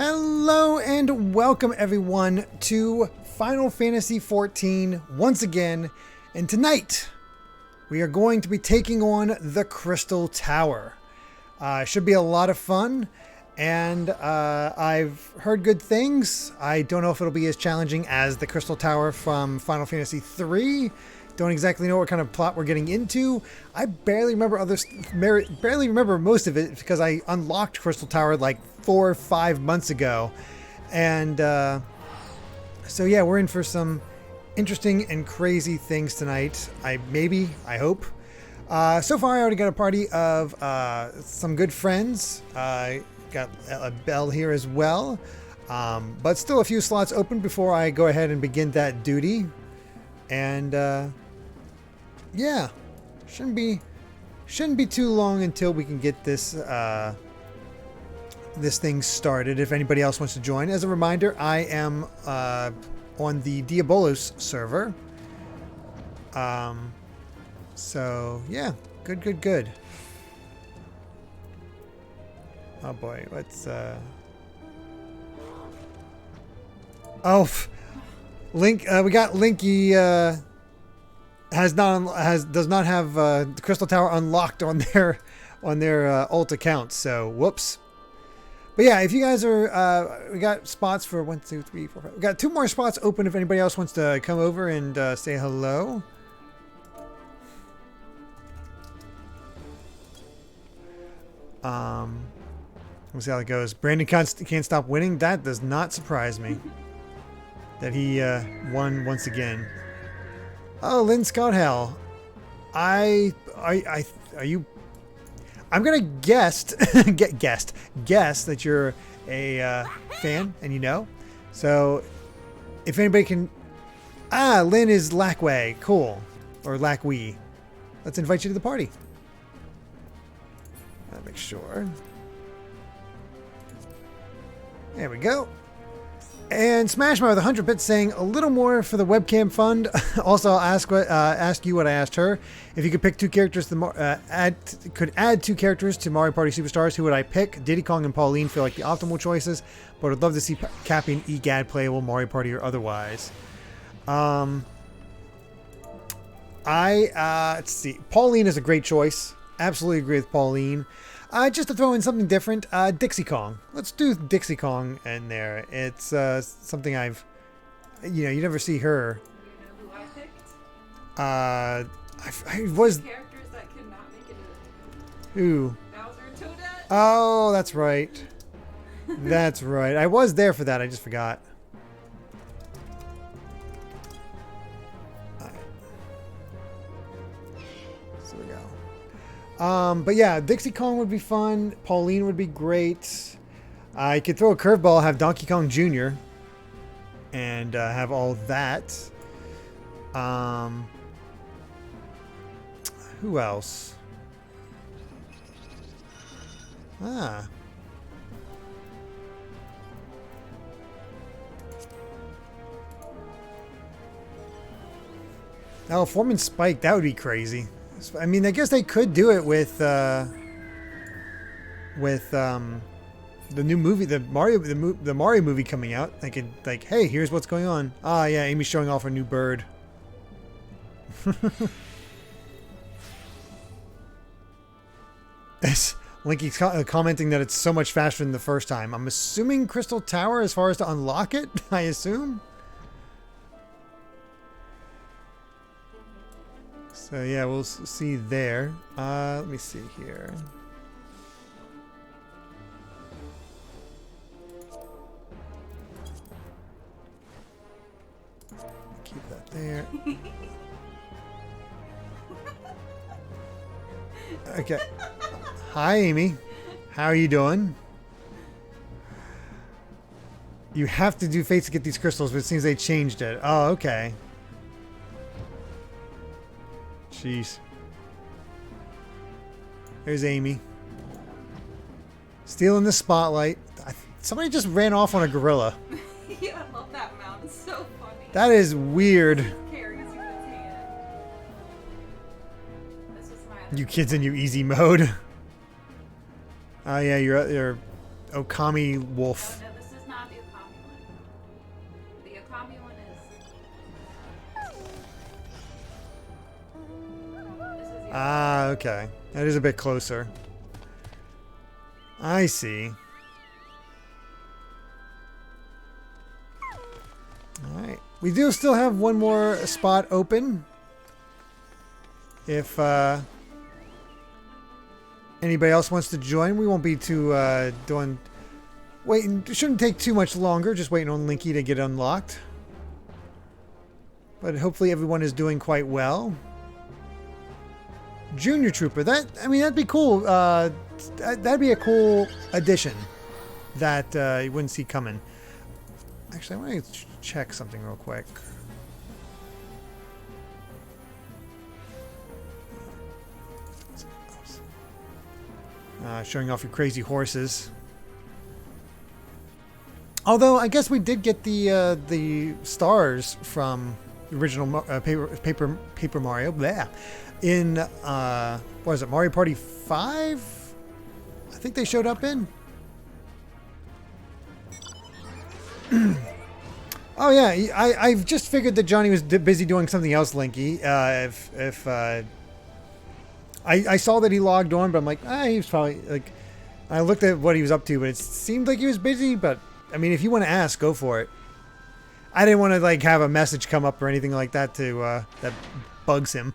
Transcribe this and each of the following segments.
Hello and welcome everyone to Final Fantasy XIV once again, and tonight we are going to be taking on the Crystal Tower. Should be a lot of fun, and I've heard good things. I don't know if it'll be as challenging as the Crystal Tower from Final Fantasy III. Don't exactly know what kind of plot we're getting into. I barely remember most of it because I unlocked Crystal Tower like 4 or 5 months ago. And so yeah, we're in for some interesting and crazy things tonight. I hope. So far I already got a party of some good friends. Got a Belle here as well. But still a few slots open before I go ahead and begin that duty. And yeah, shouldn't be too long until we can get this this thing started. If anybody else wants to join, as a reminder, I am on the Diabolos server. So yeah, good. Oh boy, what's Link? We got Linky. Does not have the Crystal Tower unlocked on their alt account. So whoops. But yeah, if you guys are, we got spots for 1, 2, 3, 4, 5. We got 2 more spots open if anybody else wants to come over and say hello. We'll see how it goes. Brandon can't stop winning. That does not surprise me. That he won once again. Oh, Lynn Scott Hell. Are you? I'm gonna guess that you're a fan, and you know. So, if anybody can, Lynn is Lackway, cool, or Lackwee. Let's invite you to the party. I'll make sure. There we go. And Smashma with 100 bits saying a little more for the webcam fund. Also, I'll ask you what I asked her. If you could pick 2 characters, could add 2 characters to Mario Party Superstars, who would I pick? Diddy Kong and Pauline feel like the optimal choices, but I'd love to see Cappy and EGAD playable, Mario Party or otherwise. Let's see. Pauline is a great choice. Absolutely agree with Pauline. Just to throw in something different, Dixie Kong. Let's do Dixie Kong in there. It's something I've, you never see her. You know who I picked? I was. Characters that could not make it Who? Bowser and Toadette. Oh, that's right. That's right. I was there for that. I just forgot. But yeah, Dixie Kong would be fun. Pauline would be great. I could throw a curveball, have Donkey Kong Jr. and have all that. Who else? Oh, Foreman Spike, that would be crazy. I mean, I guess they could do it with the new movie, the Mario movie coming out. They could hey, here's what's going on. Ah, yeah, Amy's showing off her new bird. Linky's commenting that it's so much faster than the first time. I'm assuming Crystal Tower as far as to unlock it. I assume. So yeah, we'll see there. Let me see here. Keep that there. Okay. Hi, Amy. How are you doing? You have to do fates to get these crystals, but it seems they changed it. Oh, okay. Jeez. There's Amy. Stealing the spotlight. Somebody just ran off on a gorilla. Yeah, I love that mount. It's so funny. That is weird. Carries you with his hand. This was my You kids in your easy mode. Oh yeah, you're Okami Wolf. Oh, no, this is Ah, okay. That is a bit closer. I see. Alright. We do still have one more spot open. If anybody else wants to join, we won't be too waiting. It shouldn't take too much longer. Just waiting on Linky to get unlocked. But hopefully everyone is doing quite well. Junior Trooper. That'd be cool. That'd be a cool addition that you wouldn't see coming. Actually, I want to check something real quick. Showing off your crazy horses. Although I guess we did get the stars from the original Paper Mario. Bleh. In what is it, Mario Party 5? I think they showed up in. Oh yeah, I've just figured that Johnny was busy doing something else, Linky. I saw that he logged on, but I'm like, he was probably like. I looked at what he was up to, but it seemed like he was busy. But I mean, if you want to ask, go for it. I didn't want to like have a message come up or anything like that to that bugs him.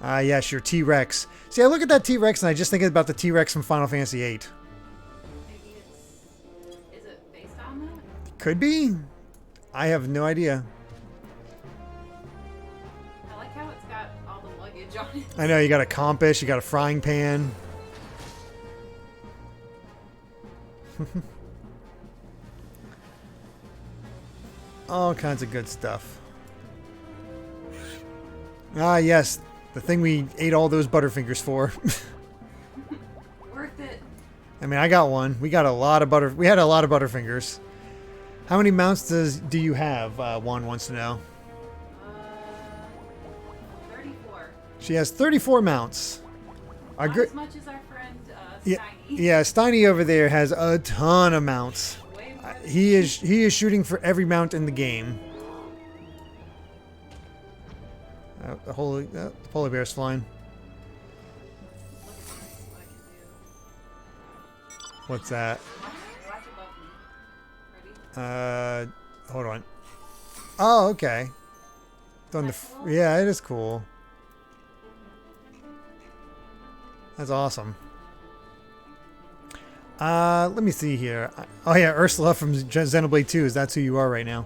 Yes, your T-Rex. See, I look at that T-Rex and I just think about the T-Rex from Final Fantasy VIII. Maybe is it based on that? Could be. I have no idea. I like how it's got all the luggage on it. I know, you got a compass, you got a frying pan. All kinds of good stuff. Ah, yes. The thing we ate all those Butterfingers for. Worth it. I mean, I got one. We got a lot of We had a lot of Butterfingers. How many mounts do you have? Juan wants to know. 34. She has 34 mounts. Not as much as our friend Steiny. Yeah, Steiny over there has a ton of mounts. He is shooting for every mount in the game. The polar bear's flying. What's that? Watch above me. Ready? Hold on. Oh, okay. Yeah, it is cool. That's awesome. Let me see here. Oh yeah, Ursula from Xenoblade 2. That's who you are right now.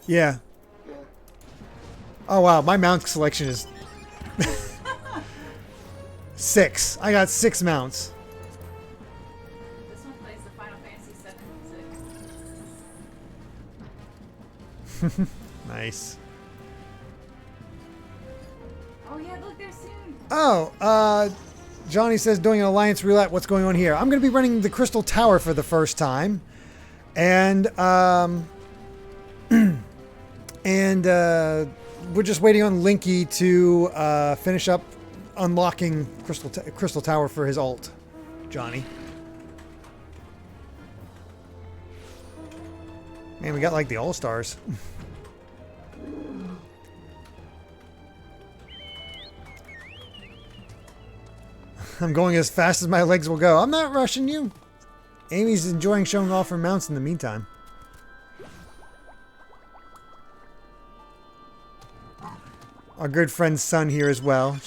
Yeah. Oh wow, my mount selection is 6. I got 6 mounts. This one plays the Final Fantasy XIV. Nice. Oh yeah, look, they're soon. Oh, Johnny says doing an Alliance Roulette. What's going on here? I'm going to be running the Crystal Tower for the first time. And, we're just waiting on Linky to finish up unlocking Crystal Tower for his ult, Johnny. Man, we got like the All-Stars. I'm going as fast as my legs will go. I'm not rushing you. Amy's enjoying showing off her mounts in the meantime. Our good friend's son here as well.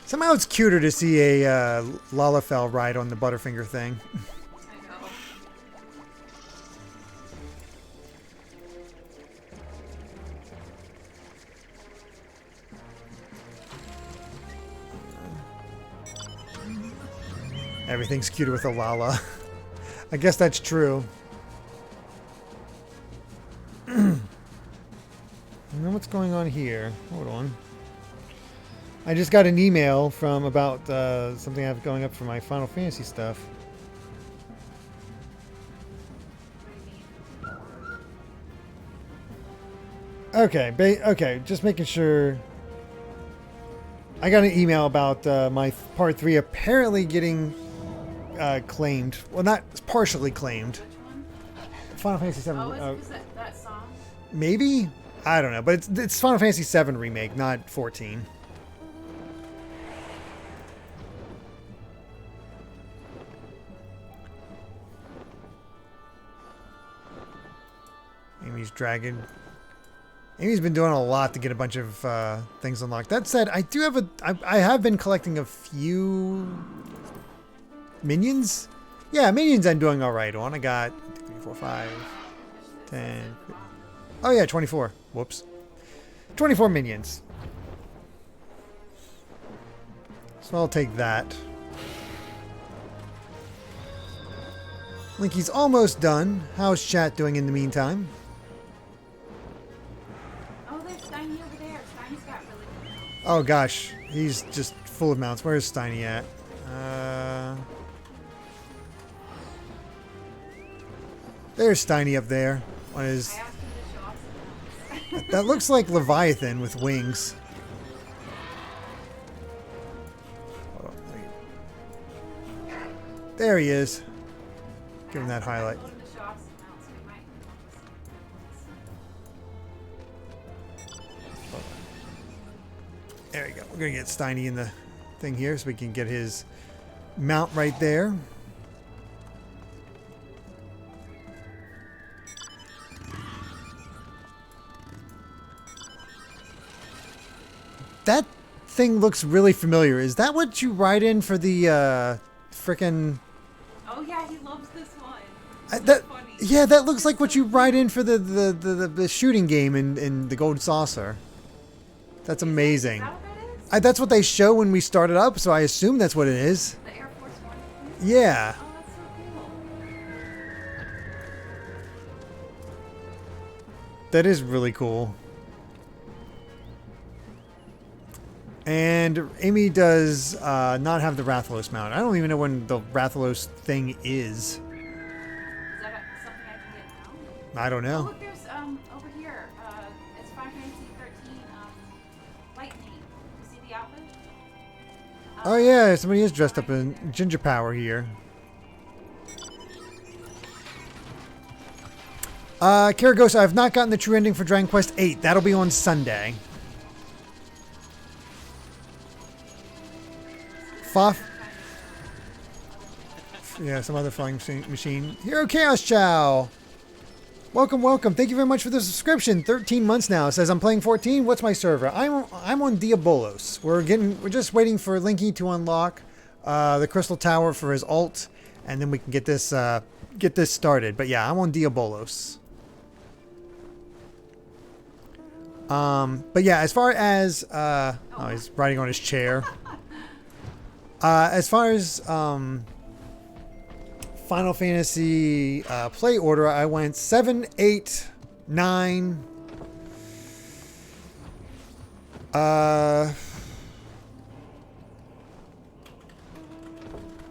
Somehow it's cuter to see a Lalafell ride on the Butterfinger thing. I know. Everything's cuter with a Lala. I guess that's true. I don't know what's going on here. Hold on. I just got an email from about something I have going up for my Final Fantasy stuff. Okay, okay, just making sure. I got an email about my Part 3 apparently getting claimed. Well, not partially claimed. Which one? Final Fantasy XIV. Oh, is that song? Maybe? I don't know, but it's Final Fantasy VII Remake, not 14. Amy's dragging. Amy's been doing a lot to get a bunch of things unlocked. That said, I do have I have been collecting a few minions. Yeah, minions I'm doing all right on. I got 3, 4, 5, 10. Oh yeah, 24. Whoops. 24 minions. So I'll take that. Linky's almost done. How's chat doing in the meantime? Oh, there's Steiny over there. Steiny's got really good mounts. Oh gosh, he's just full of mounts. Where's Steiny at? There's Steiny up there on his. I asked him to show off some mounts. That looks like Leviathan with wings. Hold on, there he is. Give him that highlight. I asked him to show off some mounts, so we might come up with There we go. We're gonna get Steiny in the thing here so we can get his mount right there. That thing looks really familiar. Is that what you ride in for the frickin'... Oh yeah, he loves this one. that, Funny. yeah, that looks like what you ride in for the shooting game in the Gold Saucer. That's amazing. Is that what that is? That's what they show when we started up, so I assume that's what it is. The Air Force One? Yeah. Oh, that's so cool. That is really cool. And Amy does not have the Rathalos mount. I don't even know when the Rathalos thing is. Is that something I can get now? I don't Oh, know. look, there's over here. It's Final Fantasy XIII. Lightning. You see the outfit? Oh yeah, somebody is dressed up in Ginger Power here. Karagosa, I've not gotten the true ending for Dragon Quest VIII. That'll be on Sunday. Foff. Yeah, some other flying machine. Hero Chaos Chow. Welcome, welcome. Thank you very much for the subscription. 13 months now. It says I'm playing 14. What's my server? I'm on Diabolos. We're just waiting for Linky to unlock the Crystal Tower for his ult, and then we can get this started. But yeah, I'm on Diabolos. But yeah, as far as oh, he's riding on his chair. As far as Final Fantasy play order, I went 7, 8, 9,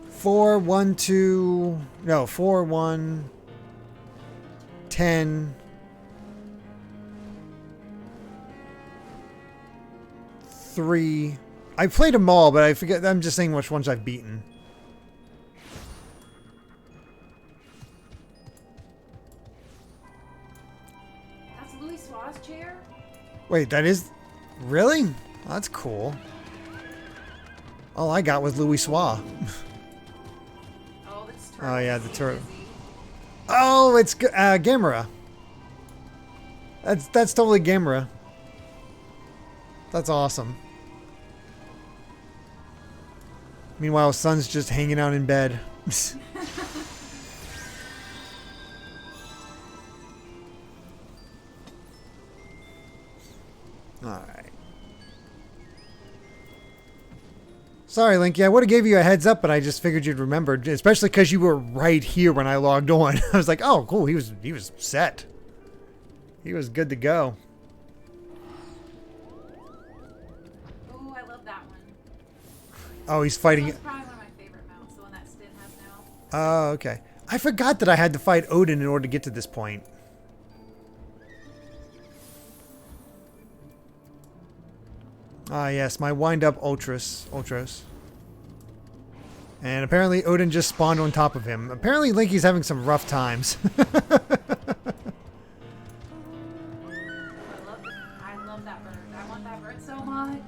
4, 1, 2, no, 4, 1, 10, 3. I played them all, but I forget. I'm just saying which ones I've beaten. That's Louis Sua's chair? Wait, that is... Really? That's cool. All I got was Louis Swa. Oh, it's Oh, yeah, the turtle. Busy. Oh, it's Gamera. That's totally Gamera. That's awesome. Meanwhile, Sun's just hanging out in bed. Alright. Sorry, Linky. I would have gave you a heads up, but I just figured you'd remember, especially because you were right here when I logged on. I was like, oh, cool. He was set. He was good to go. Ooh, I love that one. Oh, he's fighting. That's probably one of my favorite mounts, the one that Stin has now. Oh, okay. I forgot that I had to fight Odin in order to get to this point. Ah, yes, my wind-up Ultros. And apparently Odin just spawned on top of him. Apparently Linky's having some rough times. I love that bird. I want that bird so much.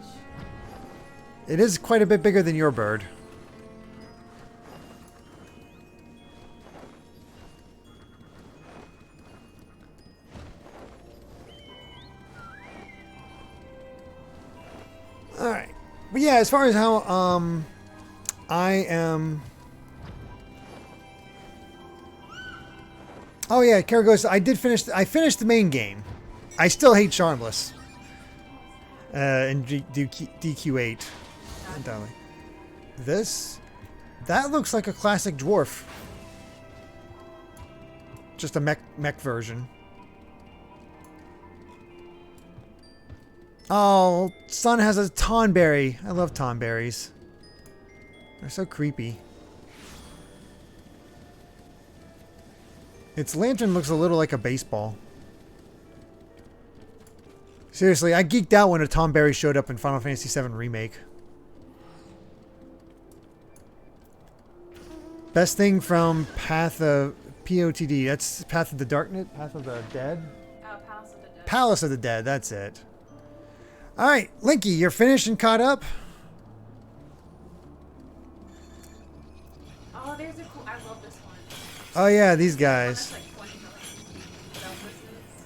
It is quite a bit bigger than your bird. Alright. But yeah, as far as how I am... Oh yeah, Kara goes, I finished the main game. I still hate Charmless. In DQ8. Entirely. That looks like a classic dwarf. Just a mech version. Oh, Sun has a Tonberry. I love Tonberries. They're so creepy. Its lantern looks a little like a baseball. Seriously, I geeked out when a Tonberry showed up in Final Fantasy VII Remake. Best thing from Path of POTD. That's Path of the Darkness? Path of the Dead? Palace of the Dead. Palace of the Dead, that's it. Alright, Linky, you're finished and caught up? Oh, there's a cool... I love this one. Oh yeah, these guys. Like 20 million.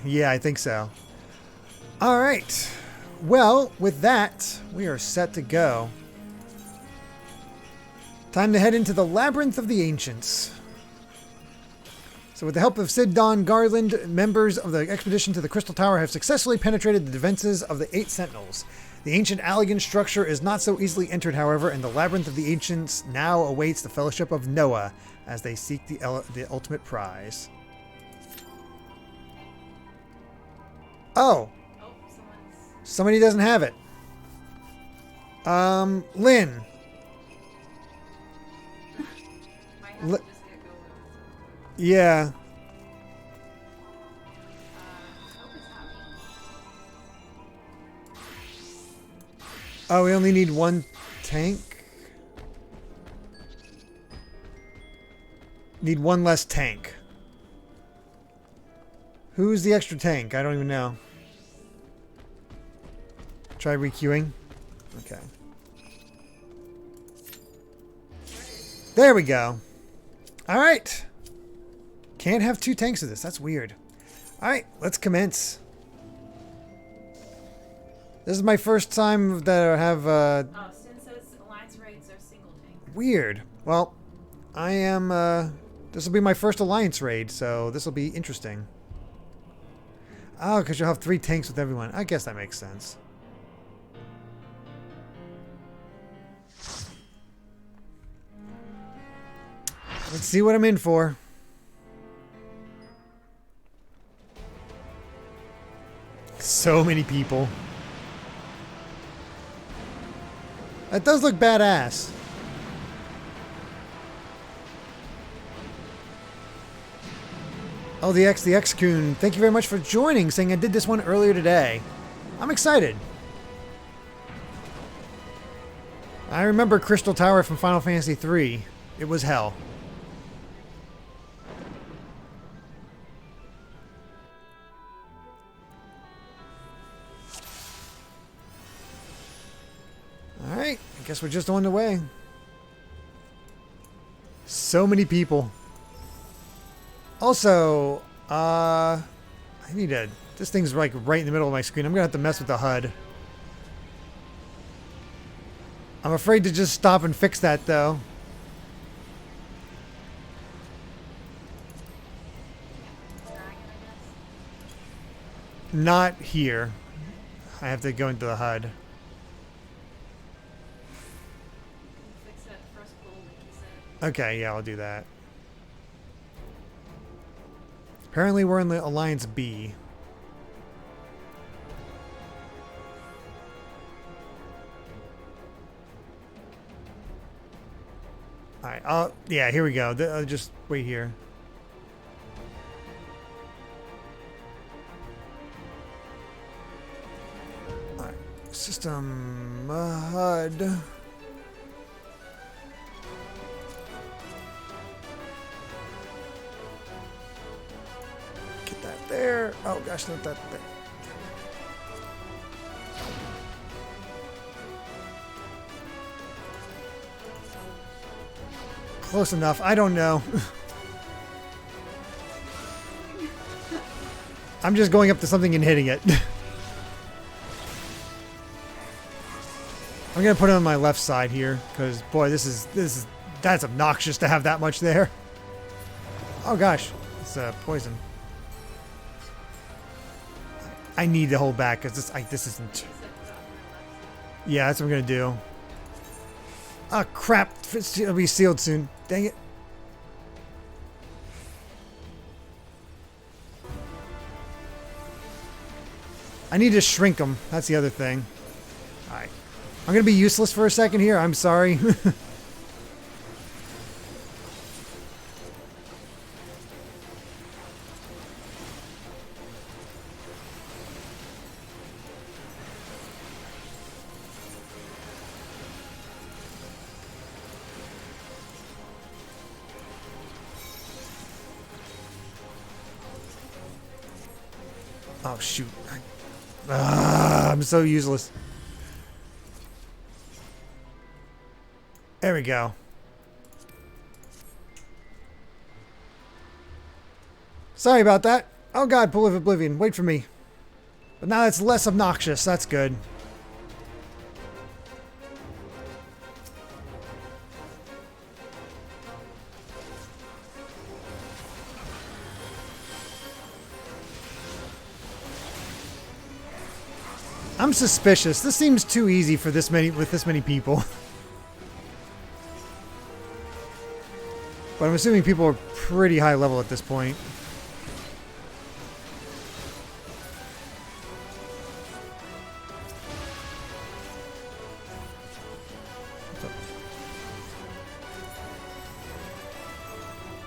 Yeah, I think so. Alright. Well, with that, we are set to go. Time to head into the Labyrinth of the Ancients. So with the help of Sid Don Garland, members of the expedition to the Crystal Tower have successfully penetrated the defenses of the 8 Sentinels. The ancient Allegan structure is not so easily entered, however, and the Labyrinth of the Ancients now awaits the Fellowship of Noah as they seek the ultimate prize. Oh! Somebody doesn't have it. Lynn. Yeah. Oh, we only need 1 tank? Need 1 less tank. Who's the extra tank? I don't even know. Try requeuing. Okay. There we go. Alright. Can't have 2 tanks of this. That's weird. Alright, let's commence. This is my first time that I have Oh, Sin says alliance raids are single tank. Weird. Well, I am this will be my first alliance raid, so this will be interesting. Oh, because you'll have 3 tanks with everyone. I guess that makes sense. Let's see what I'm in for. So many people. That does look badass. Oh, the X-Coon. Thank you very much for joining, saying I did this one earlier today. I'm excited. I remember Crystal Tower from Final Fantasy III. It was hell. Alright, I guess we're just on the way. So many people. Also, I need to... This thing's like right in the middle of my screen. I'm gonna have to mess with the HUD. I'm afraid to just stop and fix that, though. Not here. I have to go into the HUD. Okay, yeah, I'll do that. Apparently we're in the Alliance B. Alright, yeah, here we go. Just wait here. Alright, system HUD. Get that there. Oh gosh, not that there. Close enough. I don't know. I'm just going up to something and hitting it. I'm gonna put it on my left side here, because boy, that's obnoxious to have that much there. Oh gosh, it's poison. I need to hold back because this isn't. Yeah, that's what I'm gonna do. Oh crap! It'll be sealed soon. Dang it! I need to shrink them. That's the other thing. All right, I'm gonna be useless for a second here. I'm sorry. Oh shoot. I'm so useless. There we go. Sorry about that. Oh god, Pool of Oblivion. Wait for me. But now it's less obnoxious. That's good. I'm suspicious. This seems too easy for this many people. But I'm assuming people are pretty high level at this point.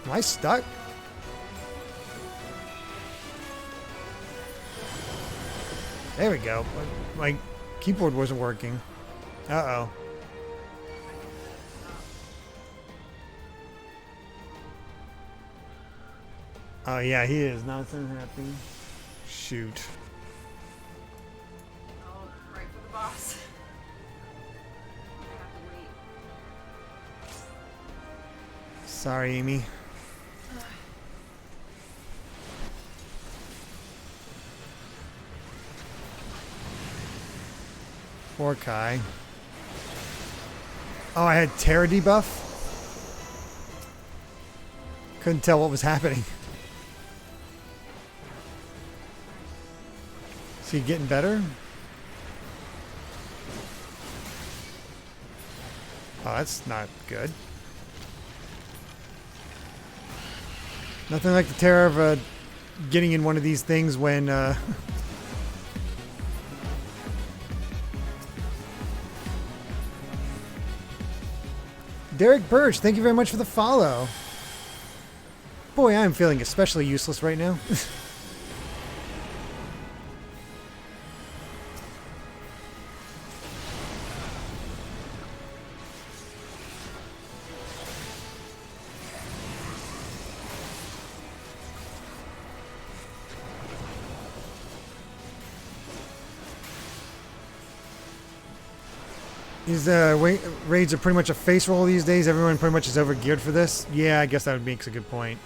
Am I stuck? There we go. My keyboard wasn't working. Uh-oh. Oh yeah, he is not so happy. Shoot. Oh, right for the boss. I have to wait. Sorry, Amy. Poor Kai. Oh, I had Terra debuff? Couldn't tell what was happening. Is he getting better? Oh, that's not good. Nothing like the terror of getting in one of these things when Derek Birch, thank you very much for the follow. Boy, I'm feeling especially useless right now. These raids are pretty much a face roll these days. Everyone pretty much is overgeared for this. Yeah, I guess that makes a good point.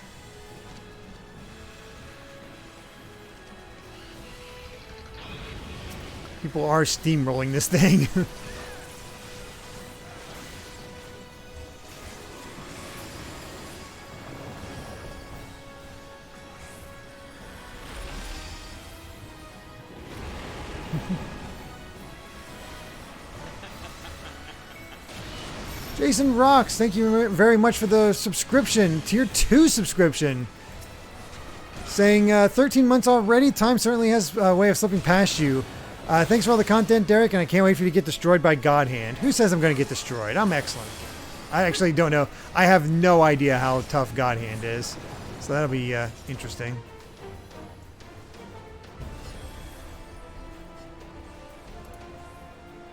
People are steamrolling this thing. Jason Rocks, thank you very much for the subscription. Tier 2 subscription. Saying 13 months already. Time certainly has a way of slipping past you. Thanks for all the content, Derek, and I can't wait for you to get destroyed by God Hand. Who says I'm going to get destroyed? I'm excellent. I actually don't know. I have no idea how tough God Hand is. So that'll be interesting.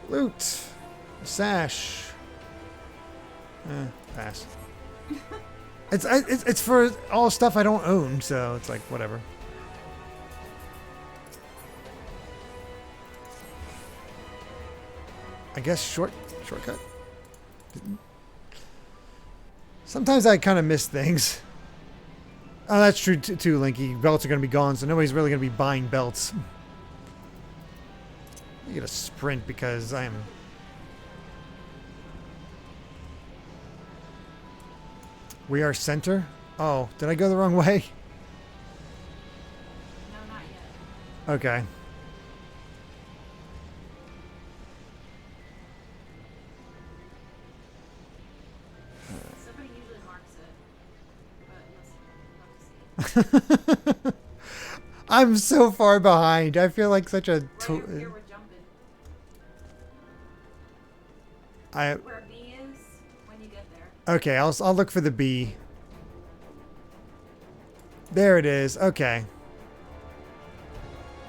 Loot. Sash. Pass. It's for all stuff I don't own, so it's like whatever. I guess shortcut. Sometimes I kind of miss things. Oh, that's true too, Linky. Belts are going to be gone, so nobody's really going to be buying belts. I get a sprint because I am... We are center? Oh, did I go the wrong way? No, not yet. Okay. Somebody usually marks it, but let's see. I'm so far behind. I feel like such a... Right over here, we're jumping. Where B is, when you get there. Okay, I'll look for the B. There it is. Okay.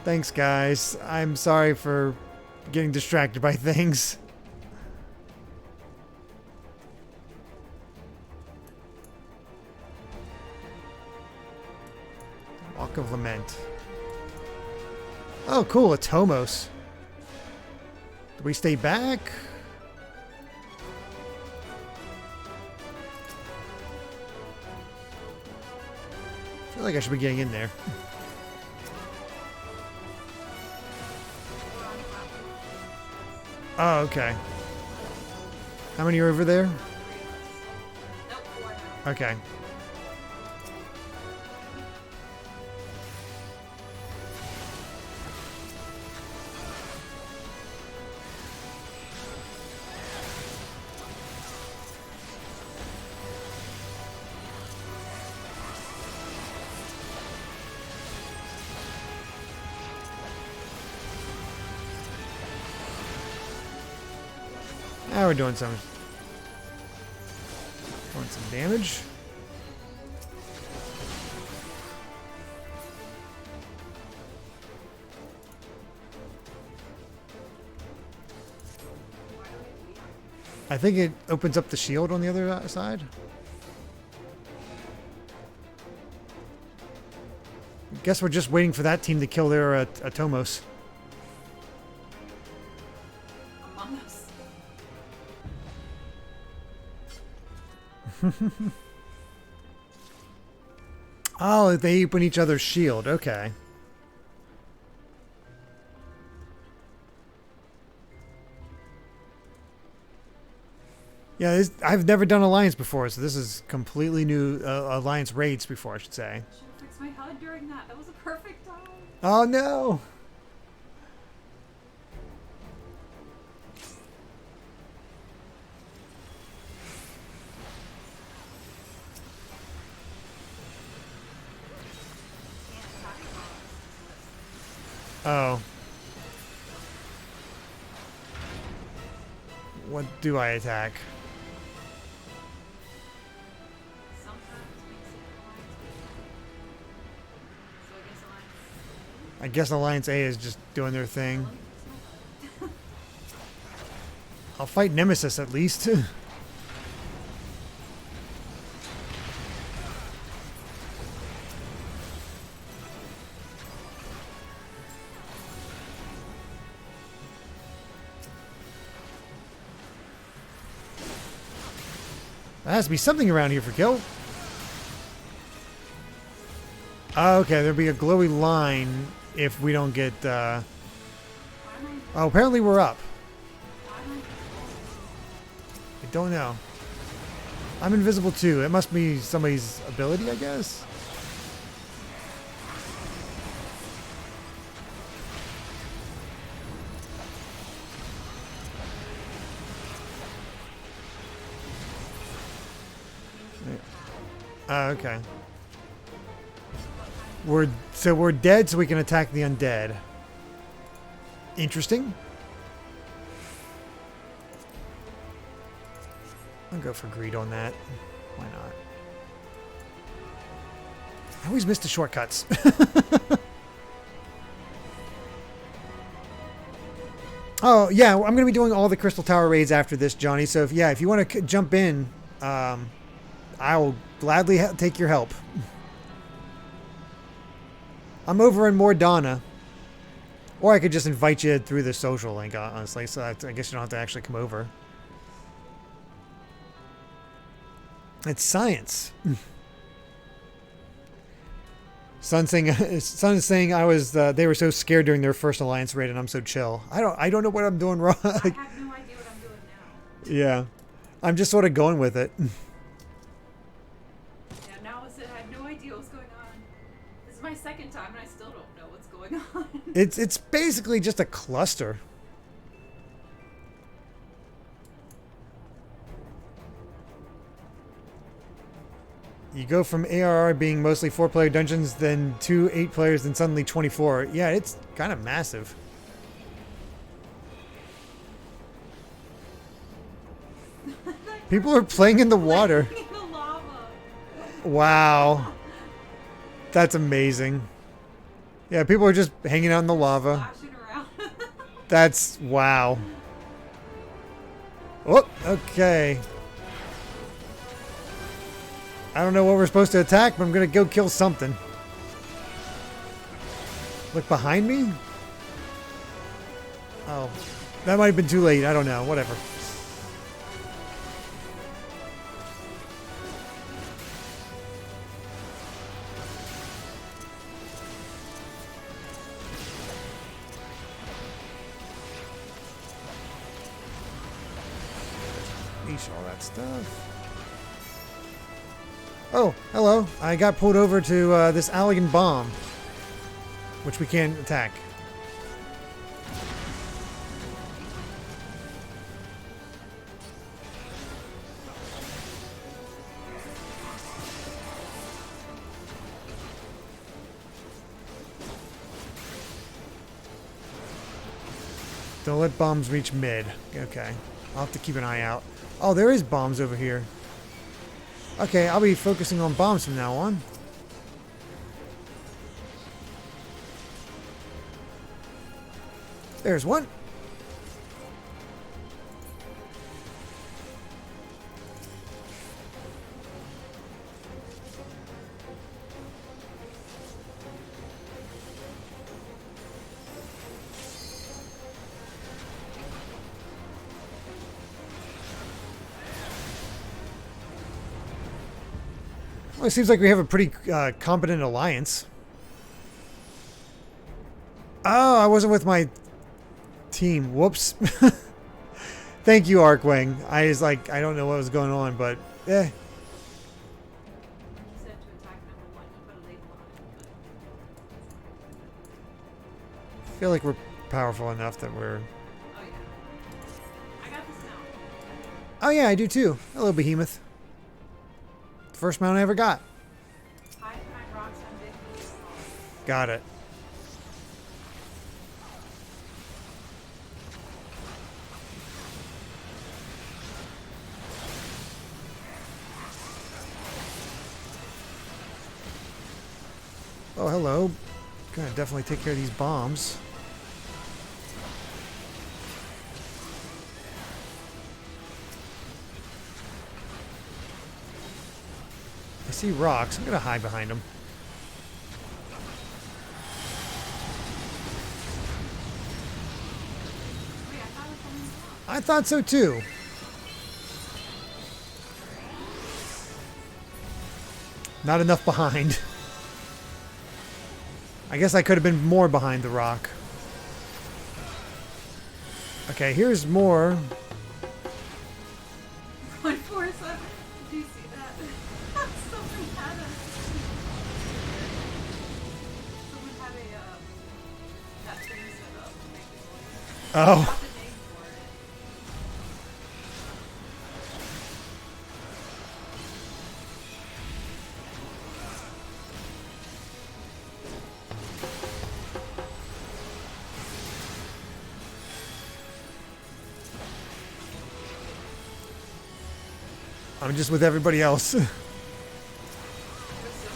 Thanks, guys. I'm sorry for getting distracted by things. Walk of Lament. Oh, cool. A Tomos. Do we stay back? I feel like I should be getting in there. Oh, okay. How many are over there? Nope, 4 now. Okay. Now we're doing some damage. I think it opens up the shield on the other side. Guess we're just waiting for that team to kill their Atomos. Among Us. Oh, they open each other's shield. Okay. Yeah, I've never done Alliance before, so this is completely new. Alliance raids before, I should say. Should have fixed my HUD during that. That was a perfect time. Oh no! Oh. What do I attack? I guess Alliance A is just doing their thing. I'll fight Nemesis at least. There has to be something around here for kill. Oh, okay, there'll be a glowy line if we don't get... Oh, apparently we're up. I don't know. I'm invisible too. It must be somebody's ability, I guess. Oh, okay. We're dead, so we can attack the undead. Interesting. I'll go for greed on that. Why not? I always miss the shortcuts. Oh, yeah, I'm going to be doing all the Crystal Tower raids after this, Johnny. So, if you want to jump in, I will gladly take your help. I'm over in Mordana. Or I could just invite you through the social link, honestly. So I guess you don't have to actually come over. It's science. Son is saying I was. They were so scared during their first alliance raid, and I'm so chill. I don't know what I'm doing wrong. I have no idea what I'm doing now. Yeah, I'm just sort of going with it. Yeah, now I have no idea what's going on. This is my second time, and I still don't know what's going on. It's basically just a cluster. You go from ARR being mostly 4-player dungeons, then 2 8 players, then suddenly 24. Yeah, it's kind of massive. People are playing in the water. Playing in the lava. Wow. That's amazing. Yeah, people are just hanging out in the lava. Splashing around. That's wow. Oh, okay. I don't know what we're supposed to attack, but I'm gonna go kill something. Look behind me? Oh, that might have been too late. I don't know. Whatever. Leash all that stuff. Oh, hello. I got pulled over to this Allegan bomb, which we can't attack. Don't let bombs reach mid. Okay. I'll have to keep an eye out. Oh, there is bombs over here. Okay, I'll be focusing on bombs from now on. There's one. Well, it seems like we have a pretty competent alliance. Oh, I wasn't with my team. Whoops. Thank you, Arkwing. I was like, I don't know what was going on, but eh. You said to attack number 1. You put a label on it. I feel like we're powerful enough that we're... Oh, yeah. I got this now. Oh, yeah, I do too. Hello, Behemoth. First mount I ever got. High behind rocks on big leaves. Got it. Oh, hello. Gonna definitely take care of these bombs. I see rocks. I'm gonna hide behind them. Wait, I thought it was coming down. I thought so too. Not enough behind. I guess I could have been more behind the rock. Okay, here's more. 147. Did you see that? Someone had a that thing set up to make it noise. Oh. What's the name for it? I'm just with everybody else. It was so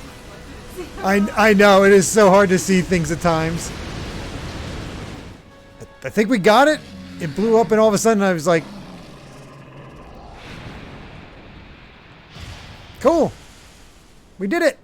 much fun. I know, it is so hard to see things at times. I think we got it. It blew up and all of a sudden I was like... Cool. We did it.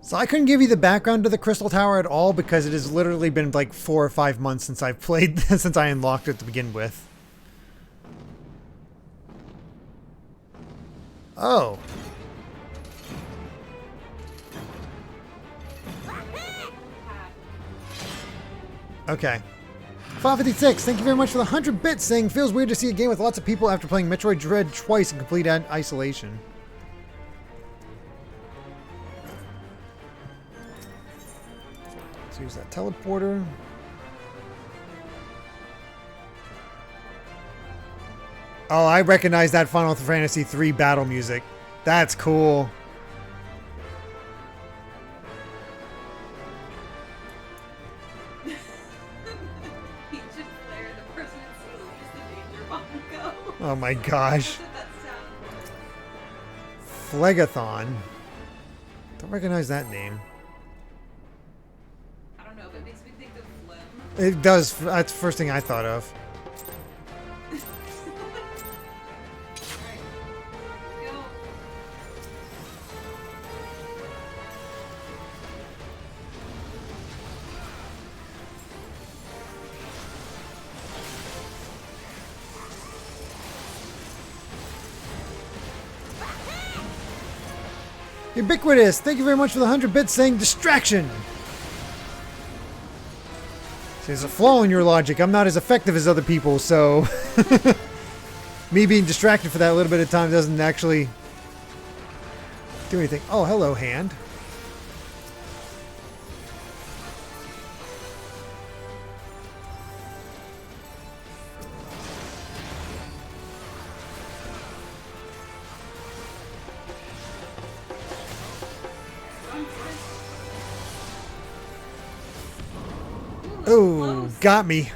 So I couldn't give you the background to the Crystal Tower at all because it has literally been like 4 or 5 months since I've played, since I unlocked it to begin with. Oh. Okay. 556, thank you very much for the 100 bits, saying feels weird to see a game with lots of people after playing Metroid Dread twice in complete isolation. Let's use that teleporter. Oh, I recognize that Final Fantasy III battle music. That's cool. Oh my gosh. Phlegathon. Don't recognize that name. I don't know, but it makes me think of phlegm. It does. That's the first thing I thought of. Ubiquitous, thank you very much for the 100 bits, saying distraction. See, there's a flaw in your logic. I'm not as effective as other people, so me being distracted for that little bit of time doesn't actually do anything. Oh, hello, hand. Oh, got me.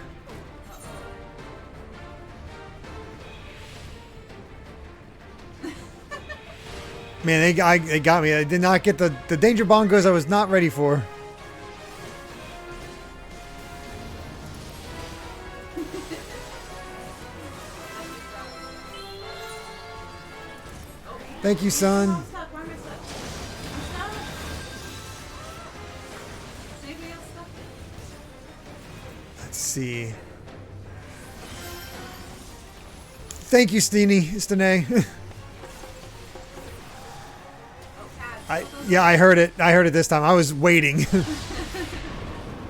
Man, they got me. I did not get the danger bongos I was not ready for. Thank you, son. Let's see. Thank you, Stene. Yeah, I heard it. I heard it this time. I was waiting.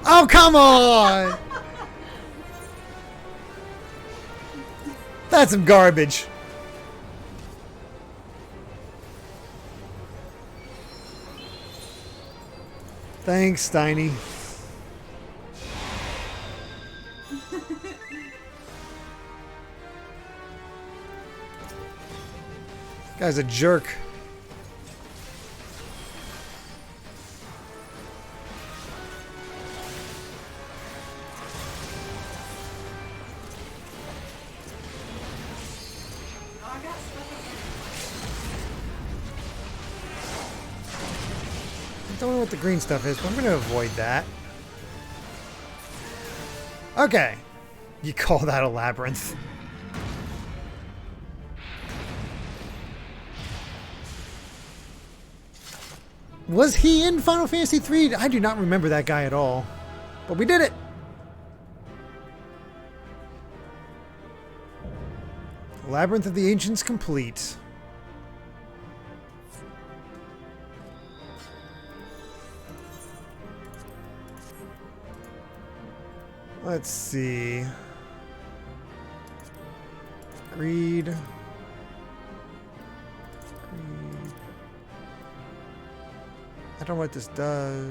Oh, come on! That's some garbage. Thanks, Steiny. Guy's a jerk. I don't know what the green stuff is, but I'm going to avoid that. Okay. You call that a labyrinth. Was he in Final Fantasy III? I do not remember that guy at all. But we did it! Labyrinth of the Ancients complete. Let's see. Greed. I don't know what this does.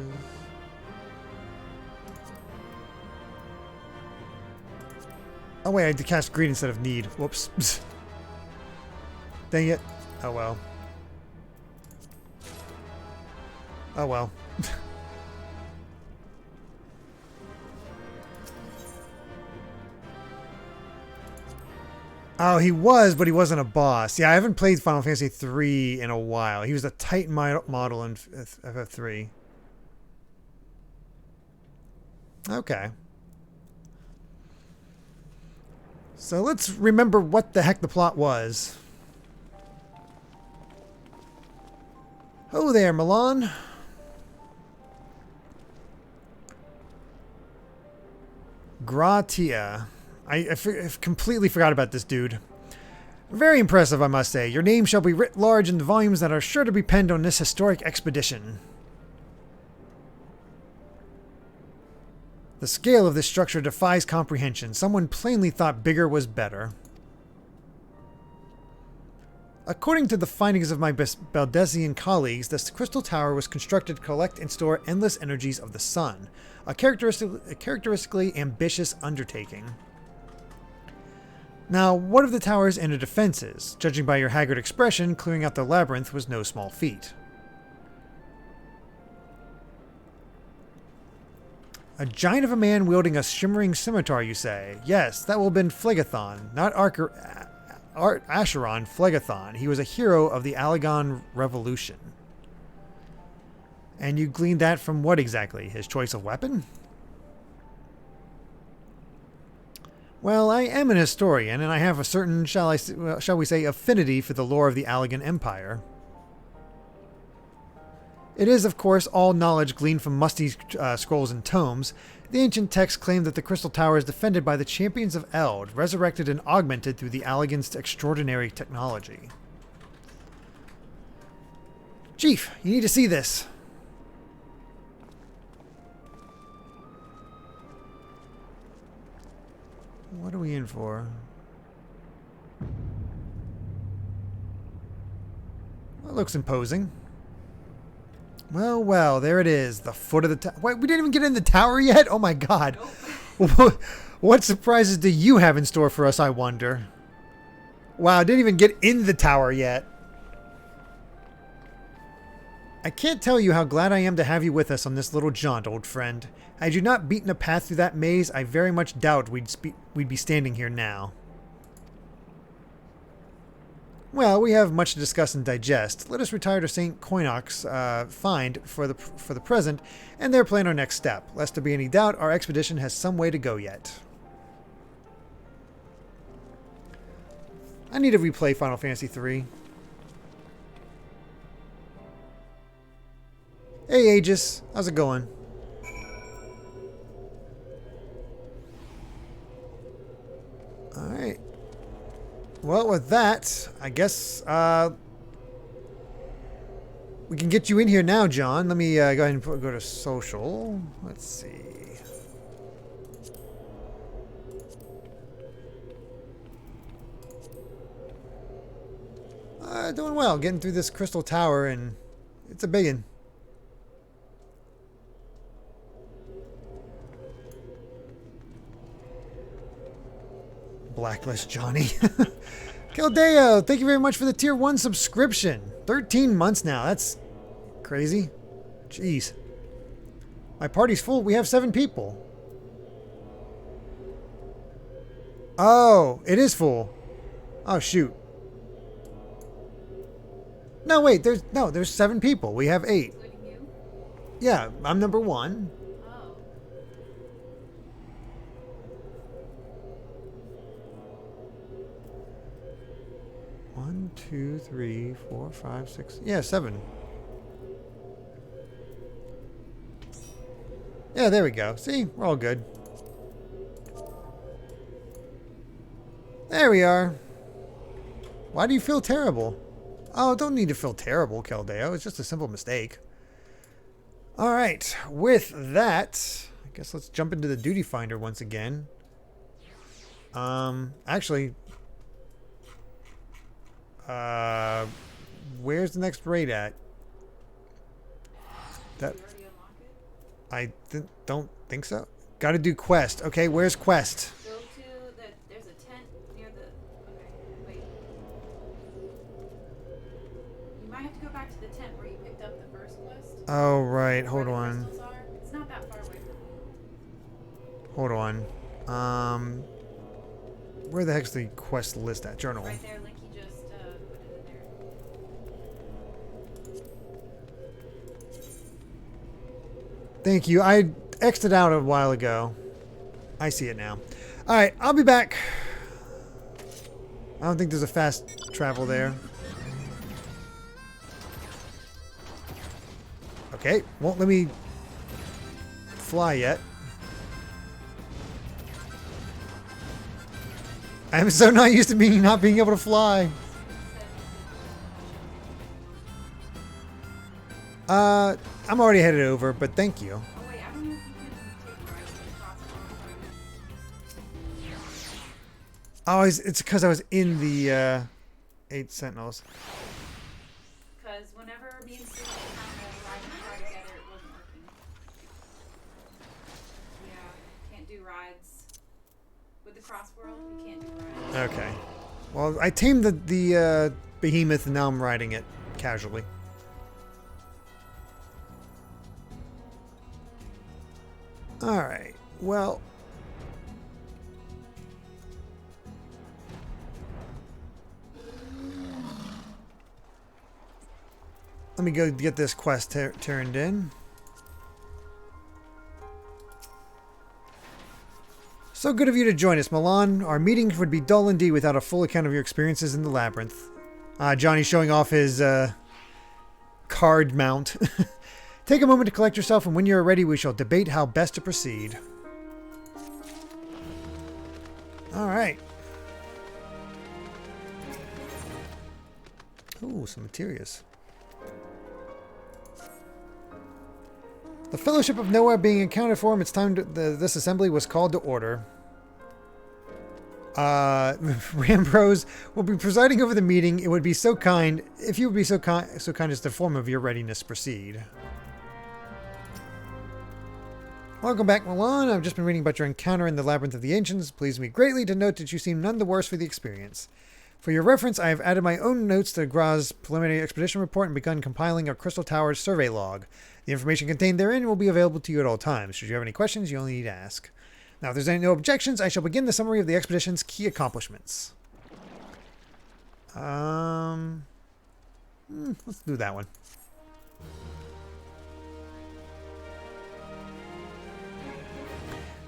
Oh wait, I had to cast greed instead of need. Whoops. Dang it. Oh well. Oh well. Oh, he was, but he wasn't a boss. Yeah, I haven't played Final Fantasy III in a while. He was a Titan model in FF3. Okay. So let's remember what the heck the plot was. Oh there, Milan. Gratia. I completely forgot about this dude. Very impressive, I must say. Your name shall be writ large in the volumes that are sure to be penned on this historic expedition. The scale of this structure defies comprehension. Someone plainly thought bigger was better. According to the findings of my Baldesian colleagues, this crystal tower was constructed to collect and store endless energies of the sun, a characteristically ambitious undertaking. Now, what of the tower's inner defenses? Judging by your haggard expression, clearing out the labyrinth was no small feat. A giant of a man wielding a shimmering scimitar, you say? Yes, that will have been Phlegethon, not Acheron Phlegethon. He was a hero of the Alagon Revolution. And you gleaned that from what exactly? His choice of weapon? Well, I am an historian, and I have a certain, shall we say, affinity for the lore of the Alagon Empire. It is, of course, all knowledge gleaned from musty scrolls and tomes. The ancient texts claim that the Crystal Tower is defended by the champions of Eld, resurrected and augmented through the Alagon's extraordinary technology. Chief, you need to see this. What are we in for? Well, it looks imposing. Well, well, there it is. The foot of the tower. Wait, we didn't even get in the tower yet? Oh my god. Nope. What surprises do you have in store for us, I wonder? Wow, didn't even get in the tower yet. I can't tell you how glad I am to have you with us on this little jaunt, old friend. Had you not beaten a path through that maze, I very much doubt we'd be standing here now. Well, we have much to discuss and digest. Let us retire to St. Coinox find for the present, and there plan our next step. Lest there be any doubt, our expedition has some way to go yet. I need to replay Final Fantasy XIII. Hey, Aegis. How's it going? Alright. Well, with that, I guess we can get you in here now, John. Let me go ahead and go to social. Let's see. Doing well. Getting through this crystal tower, and it's a biggin'. Blacklist Johnny. Kildeo, thank you very much for the tier 1 subscription. 13 months now. That's crazy. Jeez. My party's full. We have 7 people. Oh, it is full. Oh, shoot. No, wait. There's 7 people. We have 8. Including you? Yeah, I'm number 1. Oh. 1, 2, 3, 4, 5, 6. Yeah, 7. Yeah, there we go. See, we're all good. There we are. Why do you feel terrible? Oh, don't need to feel terrible, Keldeo. It's just a simple mistake. All right. With that, I guess let's jump into the duty finder once again. Actually, where's the next raid at? That I don't think so. Got to do quest. Okay, where's quest? Go to the. There's a tent near the. Okay, wait. You might have to go back to the tent where you picked up the first quest. Oh right, Where hold the on. crystals are. It's not that far away from you. Hold on. Where the heck's the quest list at? Journal. Right there, like you just put it in there. Thank you. I X'd it out a while ago. I see it now. Alright, I'll be back. I don't think there's a fast travel there. Okay, won't let me fly yet. I'm so not used to not being able to fly. I'm already headed over, but thank you. Oh wait, I don't know if you can take rides across the Oh, it's because I was in the 8 Sentinels. because whenever me and Sue were trying to ride in the car together, it wasn't working. Yeah, can't do rides. With the Crossworld, we can't do rides. Okay. Well, I tamed the behemoth, and now I'm riding it casually. Alright, well... Let me go get this quest turned in. So good of you to join us, Milan. Our meeting would be dull indeed without a full account of your experiences in the labyrinth. Johnny showing off his card mount. Take a moment to collect yourself, and when you are ready, we shall debate how best to proceed. Alright. Ooh, some materials. The Fellowship of Noah being accounted for, it's time to, this assembly was called to order. Rambrose will be presiding over the meeting. It would be so kind, if you would be so kind as to inform of your readiness to proceed. Welcome back, Milan. I've just been reading about your encounter in the Labyrinth of the Ancients. It pleased me greatly to note that you seem none the worse for the experience. For your reference, I have added my own notes to Gra's preliminary expedition report and begun compiling a Crystal Tower's survey log. The information contained therein will be available to you at all times. Should you have any questions, you only need to ask. Now, if there's no objections, I shall begin the summary of the expedition's key accomplishments. Let's do that one.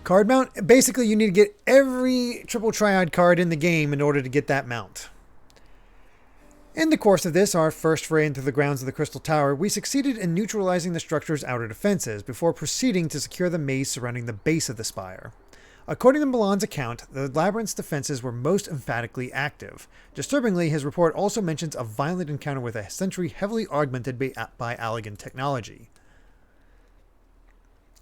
Card mount. Basically, you need to get every triple triad card in the game in order to get that mount. In the course of this, our first foray into the grounds of the Crystal Tower, we succeeded in neutralizing the structure's outer defenses before proceeding to secure the maze surrounding the base of the spire. According to Milan's account, the labyrinth's defenses were most emphatically active. Disturbingly, his report also mentions a violent encounter with a sentry heavily augmented by Allegan technology.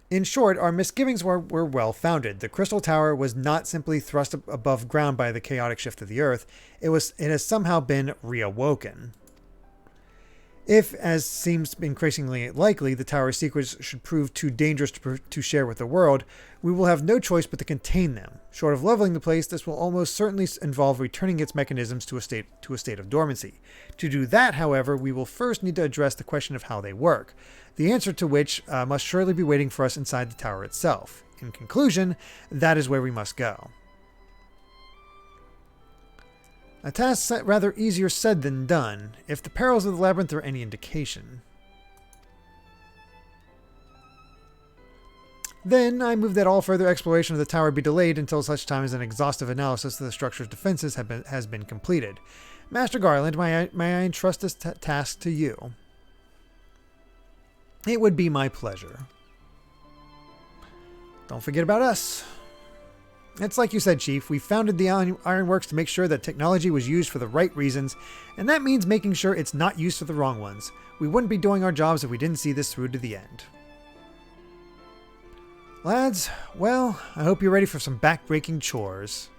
In short, our misgivings were well founded. The Crystal Tower was not simply thrust above ground by the chaotic shift of the Earth. It has somehow been reawoken. If, as seems increasingly likely, the tower's secrets should prove too dangerous to share with the world, we will have no choice but to contain them. Short of leveling the place, this will almost certainly involve returning its mechanisms to a state of dormancy. To do that, however, we will first need to address the question of how they work, the answer to which must surely be waiting for us inside the tower itself. In conclusion, that is where we must go. A task rather easier said than done, if the perils of the labyrinth are any indication. Then, I move that all further exploration of the tower be delayed until such time as an exhaustive analysis of the structure's defenses has been completed. Master Garland, may I entrust this task to you? It would be my pleasure. Don't forget about us. It's like you said, Chief. We founded the Ironworks to make sure that technology was used for the right reasons, and that means making sure it's not used for the wrong ones. We wouldn't be doing our jobs if we didn't see this through to the end. Lads, well, I hope you're ready for some back-breaking chores.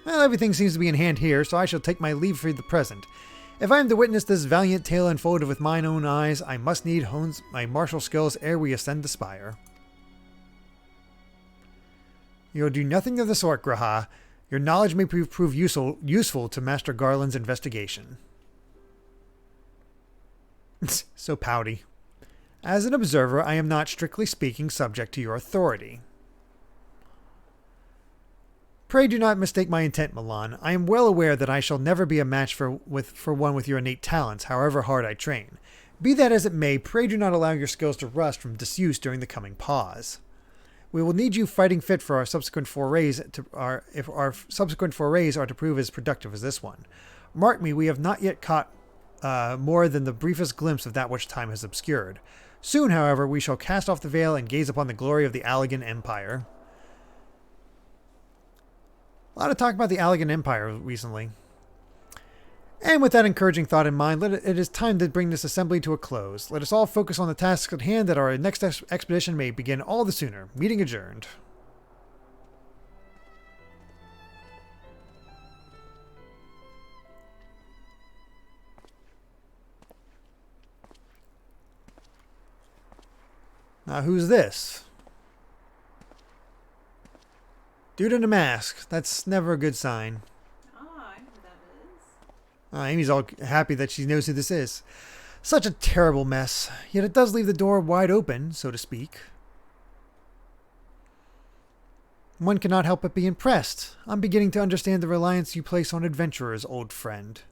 Well, everything seems to be in hand here, so I shall take my leave for the present. If I am to witness this valiant tale unfolded with mine own eyes, I must need hone my martial skills ere we ascend the spire. You'll do nothing of the sort, Graha. Your knowledge may prove useful to Master Garland's investigation. So pouty. As an observer, I am not, strictly speaking, subject to your authority. Pray do not mistake my intent, Milan. I am well aware that I shall never be a match for one with your innate talents, however hard I train. Be that as it may, pray do not allow your skills to rust from disuse during the coming pause. We will need you fighting fit for our subsequent forays if our subsequent forays are to prove as productive as this one. Mark me, we have not yet caught more than the briefest glimpse of that which time has obscured. Soon, however, we shall cast off the veil and gaze upon the glory of the Allegan Empire. A lot of talk about the Allegan Empire recently. And with that encouraging thought in mind, it is time to bring this assembly to a close. Let us all focus on the task at hand that our next expedition may begin all the sooner. Meeting adjourned. Now, who's this? Dude in a mask. That's never a good sign. Ah, I know who that is. Amy's all happy that she knows who this is. Such a terrible mess. Yet it does leave the door wide open, so to speak. One cannot help but be impressed. I'm beginning to understand the reliance you place on adventurers, old friend.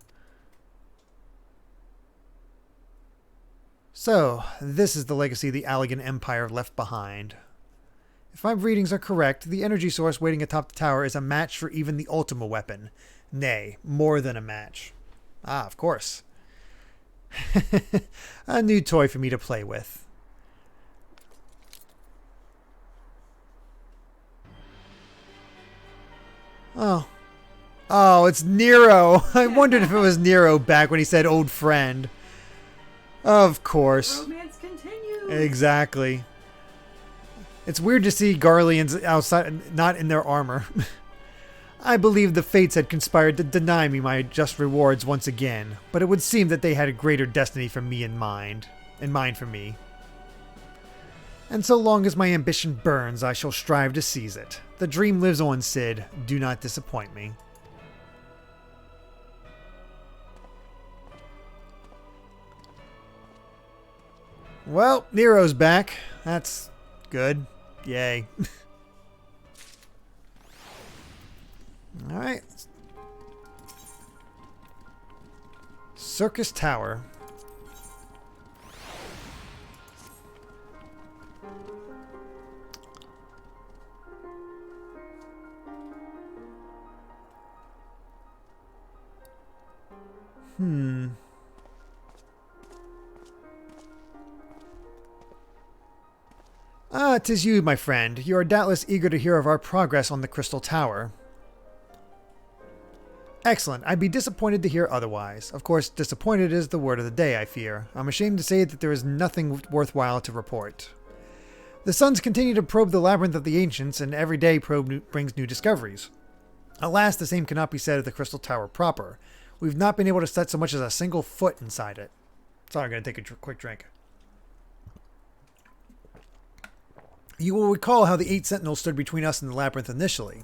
So, this is the legacy the Allegan Empire left behind. If my readings are correct, the energy source waiting atop the tower is a match for even the Ultima weapon. Nay, more than a match. Ah, of course. A new toy for me to play with. Oh. Oh, it's Nero. I wondered if it was Nero back when he said old friend. Of course. Romance continues. Exactly. It's weird to see Garleans outside, not in their armor. I believe the fates had conspired to deny me my just rewards once again, but it would seem that they had a greater destiny for me in mind for me. And so long as my ambition burns, I shall strive to seize it. The dream lives on, Cid. Do not disappoint me. Well, Nero's back. That's good. Yay. Alright. Circus Tower. Ah, 'tis you, my friend. You are doubtless eager to hear of our progress on the Crystal Tower. Excellent. I'd be disappointed to hear otherwise. Of course, disappointed is the word of the day, I fear. I'm ashamed to say that there is nothing worthwhile to report. The Suns continue to probe the labyrinth of the ancients, and every day brings new discoveries. Alas, the same cannot be said of the Crystal Tower proper. We've not been able to set so much as a single foot inside it. Sorry, I'm going to take a quick drink. You will recall how the 8 sentinels stood between us and the labyrinth initially.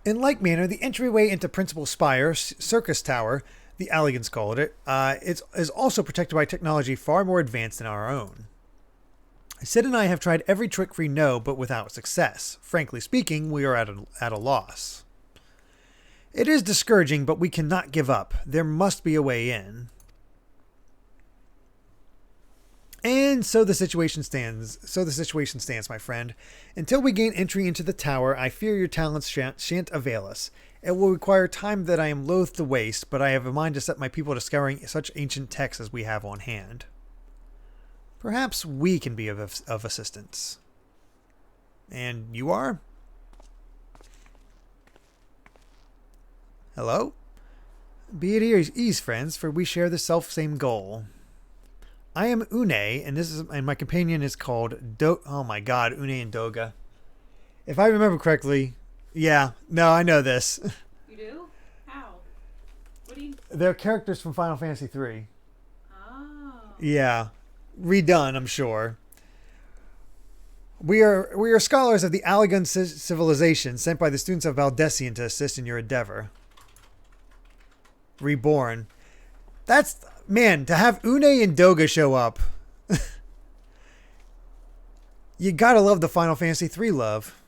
In like manner, the entryway into Principal Spire, Circus Tower, the Allegans called it, is also protected by technology far more advanced than our own. Sid and I have tried every trick we know, but without success. Frankly speaking, we are at a loss. It is discouraging, but we cannot give up. There must be a way in. And so the situation stands, my friend. Until we gain entry into the tower, I fear your talents shan't avail us. It will require time that I am loath to waste, but I have a mind to set my people to scouring such ancient texts as we have on hand. Perhaps we can be of assistance. And you are? Hello? Be at ease, friends, for we share the self-same goal. I am Une, and my companion is called oh my god, Une and Doga. If I remember correctly, yeah, no, I know this. You do? How? What do you... They're characters from Final Fantasy XIII. Oh. Yeah, redone, I'm sure. We are scholars of the Allegan civilization sent by the students of Valdesian to assist in your endeavor. Reborn. That's... Man, to have Une and Doga show up. You gotta love the Final Fantasy III love.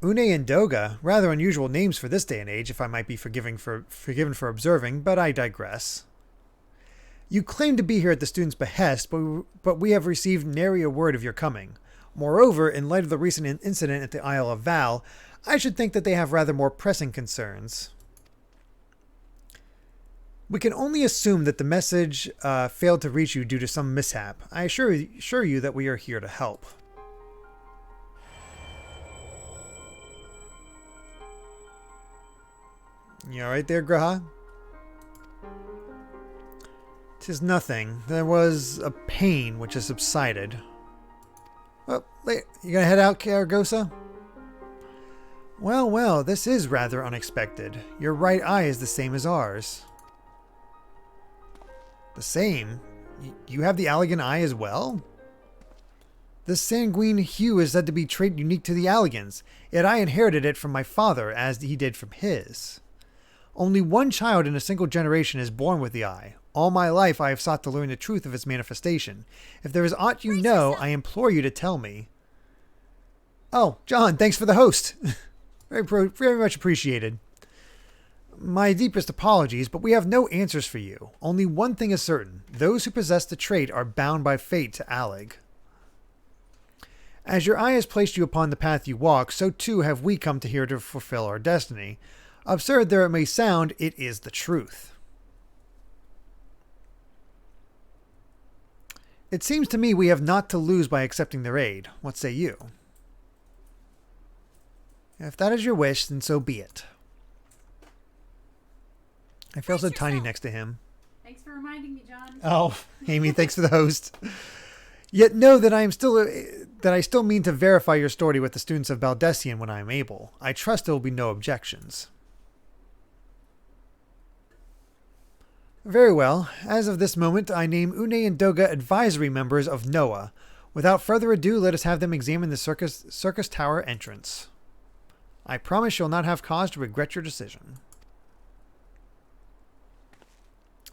Une and Doga, rather unusual names for this day and age, if I might be forgiven for observing, but I digress. You claim to be here at the student's behest, but we have received nary a word of your coming. Moreover, in light of the recent incident at the Isle of Val, I should think that they have rather more pressing concerns. We can only assume that the message failed to reach you due to some mishap. I assure you that we are here to help. You alright there, Graha? 'Tis nothing. There was a pain which has subsided. Well, you gonna head out, Karagosa? Well, well, this is rather unexpected. Your right eye is the same as ours. The same? You have the Allegan eye as well? This sanguine hue is said to be a trait unique to the Allegans, yet I inherited it from my father as he did from his. Only one child in a single generation is born with the eye. All my life I have sought to learn the truth of its manifestation. If there is aught you know, I implore you to tell me. Oh, John, thanks for the host. Very much appreciated. My deepest apologies, but we have no answers for you. Only one thing is certain. Those who possess the trait are bound by fate to Alleg. As your eye has placed you upon the path you walk, so too have we come to here to fulfill our destiny. Absurd though it may sound, it is the truth. It seems to me we have naught to lose by accepting their aid. What say you? If that is your wish, then so be it. I feel so tiny next to him. Thanks for reminding me, John. Oh, Amy, thanks for the host. Yet know that I still mean to verify your story with the students of Baldessian when I am able. I trust there will be no objections. Very well. As of this moment, I name Une and Doga advisory members of NOAA. Without further ado, let us have them examine the circus tower entrance. I promise you'll not have cause to regret your decision.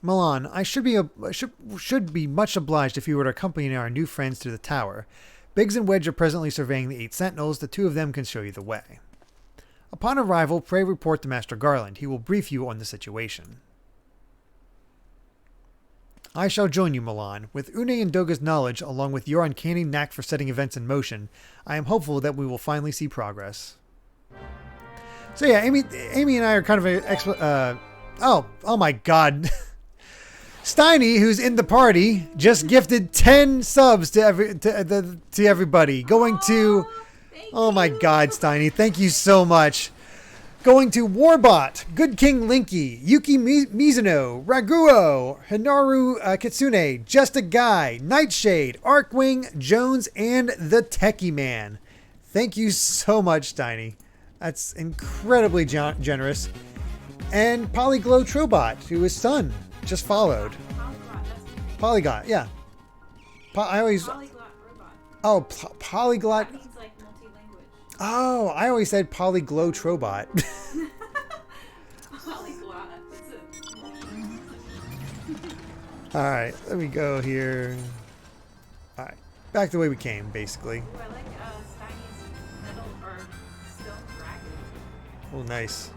Milan, I should be much obliged if you were to accompany our new friends to the tower. Biggs and Wedge are presently surveying the 8 sentinels. The 2 of them can show you the way. Upon arrival, pray report to Master Garland. He will brief you on the situation. I shall join you, Milan. With Une and Doga's knowledge, along with your uncanny knack for setting events in motion, I am hopeful that we will finally see progress. So yeah, Amy and I are kind of oh my god. Steiny, who's in the party, just gifted 10 subs to everybody. Going to... Oh my god, Steiny. Thank you so much. Going to Warbot, Good King Linky, Yuki Mizuno, Raguo, Hinaru Kitsune, Just a Guy, Nightshade, Arkwing, Jones, and the Techie Man. Thank you so much, Steiny. That's incredibly generous. And Polyglow Trobot, who his son just followed. Polyglot, yeah. Polyglot robot. Oh, polyglot. That means like multi-language. Oh, I always said Polyglow Trobot. Polyglot. All right, let me go here. All right, back the way we came, basically. Ooh, I like Steiny's metal or stone dragon. Oh, nice.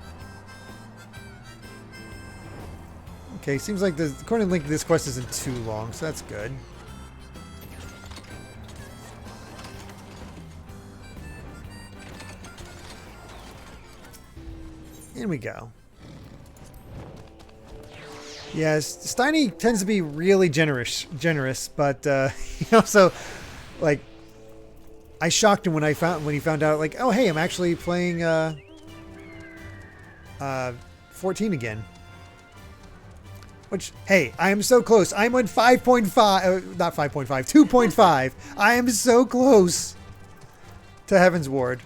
Okay, seems like according to Link, this quest isn't too long, so that's good. In we go. Yes, Steiny tends to be really generous, but he also, like, I shocked him when he found out, like, oh hey, I'm actually playing 14 again. Which, hey, I am so close. I'm on 5.5, not 5.5, 2.5. I am so close to Heavensward.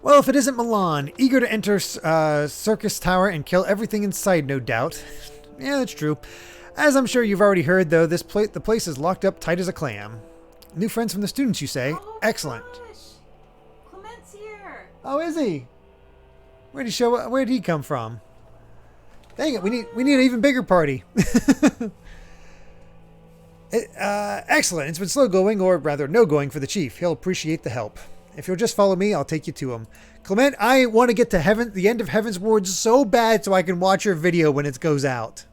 Well, if it isn't Milan, eager to enter Circus Tower and kill everything in sight, no doubt. Yeah, that's true. As I'm sure you've already heard, though, the place is locked up tight as a clam. New friends from the students, you say? Oh, Excellent. Gosh. Clement's here. Oh, is he? Where'd he come from? Dang it, we need an even bigger party. Excellent. It's been slow going, or rather no going for the chief. He'll appreciate the help. If you'll just follow me, I'll take you to him. Clement, I want to get to the end of Heavensward so bad so I can watch your video when it goes out.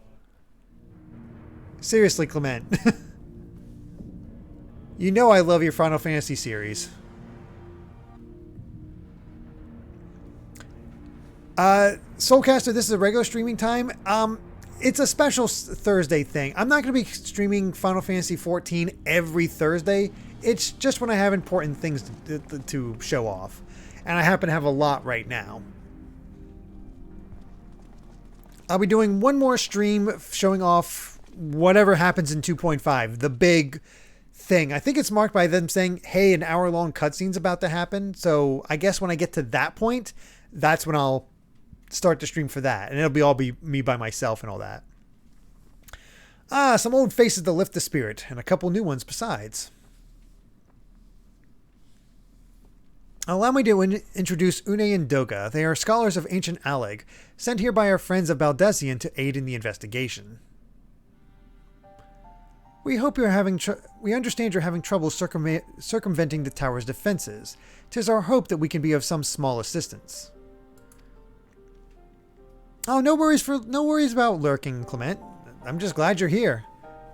Seriously, Clement. You know I love your Final Fantasy series. Soulcaster, this is a regular streaming time. It's a special Thursday thing. I'm not going to be streaming Final Fantasy XIV every Thursday. It's just when I have important things to show off. And I happen to have a lot right now. I'll be doing one more stream showing off whatever happens in 2.5, the big thing. I think it's marked by them saying, hey, an hour-long cutscene's about to happen. So I guess when I get to that point, that's when I'll start the stream for that. And it'll be me by myself and all that. Some old faces to lift the spirit, and a couple new ones besides. Allow me to introduce Une and Doga. They are scholars of ancient Aleg, sent here by our friends of Baldesion to aid in the investigation. We hope you're having we understand you're having trouble circumventing the tower's defenses. 'Tis our hope that we can be of some small assistance. Oh, no worries about lurking, Clement. I'm just glad you're here.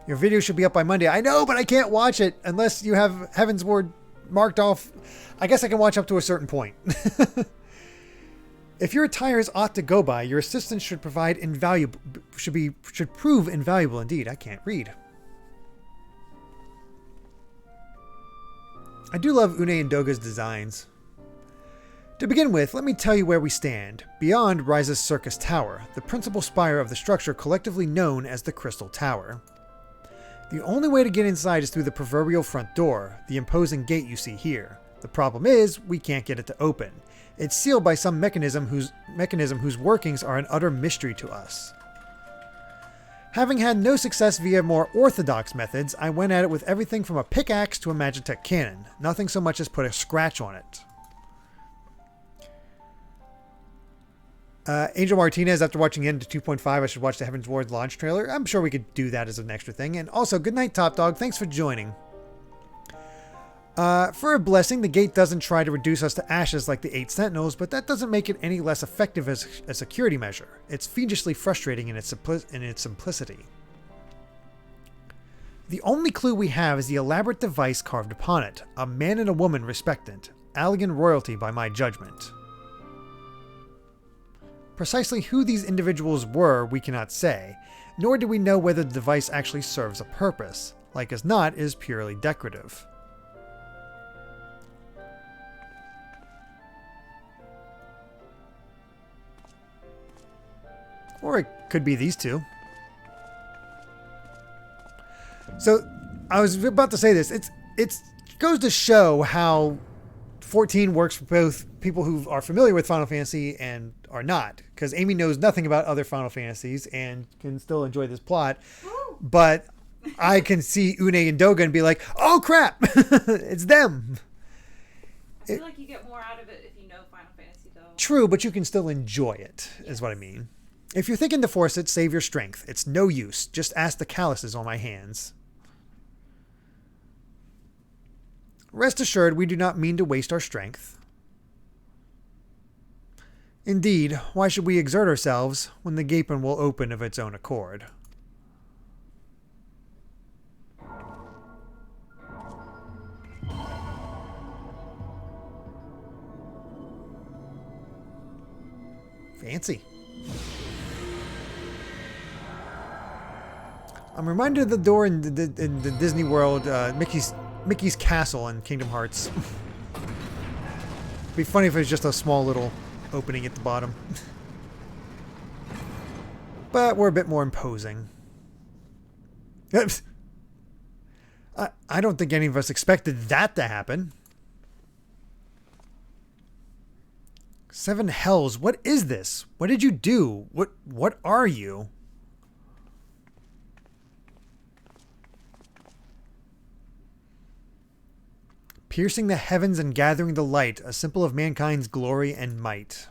Your video should be up by Monday. I know, but I can't watch it unless you have Heavensward marked off. I guess I can watch up to a certain point. If your attires ought to go by, your assistance should prove invaluable indeed. I can't read. I do love Une and Doga's designs. To begin with, let me tell you where we stand. Beyond rises Circus Tower, the principal spire of the structure collectively known as the Crystal Tower. The only way to get inside is through the proverbial front door, the imposing gate you see here. The problem is, we can't get it to open. It's sealed by some mechanism whose workings are an utter mystery to us. Having had no success via more orthodox methods, I went at it with everything from a pickaxe to a Magitech cannon. Nothing so much as put a scratch on it. Angel Martinez, after watching the end of 2.5, I should watch the Heavensward launch trailer. I'm sure we could do that as an extra thing. And also, good night, Top Dog. Thanks for joining. For a blessing, the gate doesn't try to reduce us to ashes like the 8 Sentinels, but that doesn't make it any less effective as a security measure. It's fiendishly frustrating in its simplicity. The only clue we have is the elaborate device carved upon it. A man and a woman respectant. Allegan royalty by my judgment. Precisely who these individuals were, we cannot say, nor do we know whether the device actually serves a purpose. Like as not, it is purely decorative. Or it could be these two. So, I was about to say this. It goes to show how 14 works for both people who are familiar with Final Fantasy and are not. Because Amy knows nothing about other Final Fantasies and can still enjoy this plot. Woo! But I can see Une and Doga and be like, oh crap! It's them! I feel like you get more out of it if you know Final Fantasy, though. True, but you can still enjoy it, is what I mean. If you're thinking to force it, save your strength. It's no use. Just ask the calluses on my hands. Rest assured, we do not mean to waste our strength. Indeed, why should we exert ourselves when the gaping will open of its own accord? Fancy. I'm reminded of the door in the Disney World, Mickey's Castle in Kingdom Hearts. It'd be funny if it was just a small little opening at the bottom. But we're a bit more imposing. I don't think any of us expected that to happen. 7 hells, what is this? What did you do? What are you? Piercing the heavens and gathering the light, a symbol of mankind's glory and might.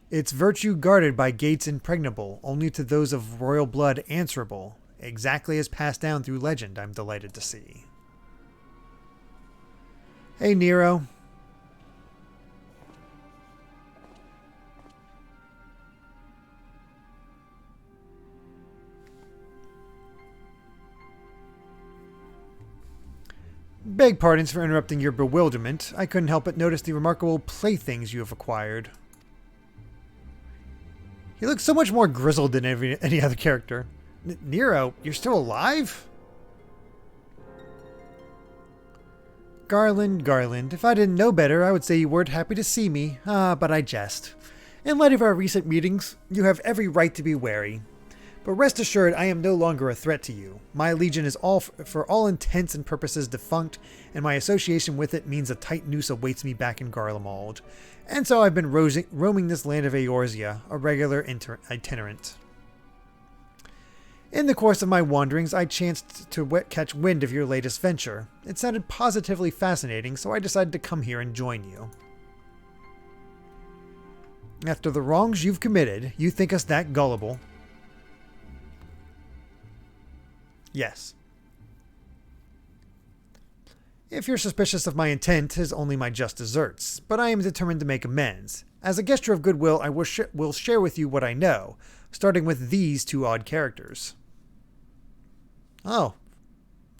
Its virtue guarded by gates impregnable, only to those of royal blood answerable, exactly as passed down through legend, I'm delighted to see. Hey, Nero. Beg pardons for interrupting your bewilderment. I couldn't help but notice the remarkable playthings you have acquired. He looks so much more grizzled than any other character. Nero, you're still alive? Garland, if I didn't know better, I would say you weren't happy to see me. But I jest. In light of our recent meetings, you have every right to be wary. But rest assured, I am no longer a threat to you. My legion is for all intents and purposes defunct, and my association with it means a tight noose awaits me back in Garlemald. And so I've been roaming this land of Eorzea, a regular itinerant. In the course of my wanderings, I chanced to catch wind of your latest venture. It sounded positively fascinating, so I decided to come here and join you. After the wrongs you've committed, you think us that gullible? Yes. If you're suspicious of my intent, 'tis only my just deserts, but I am determined to make amends. As a gesture of goodwill, I will share with you what I know, starting with these two odd characters. Oh.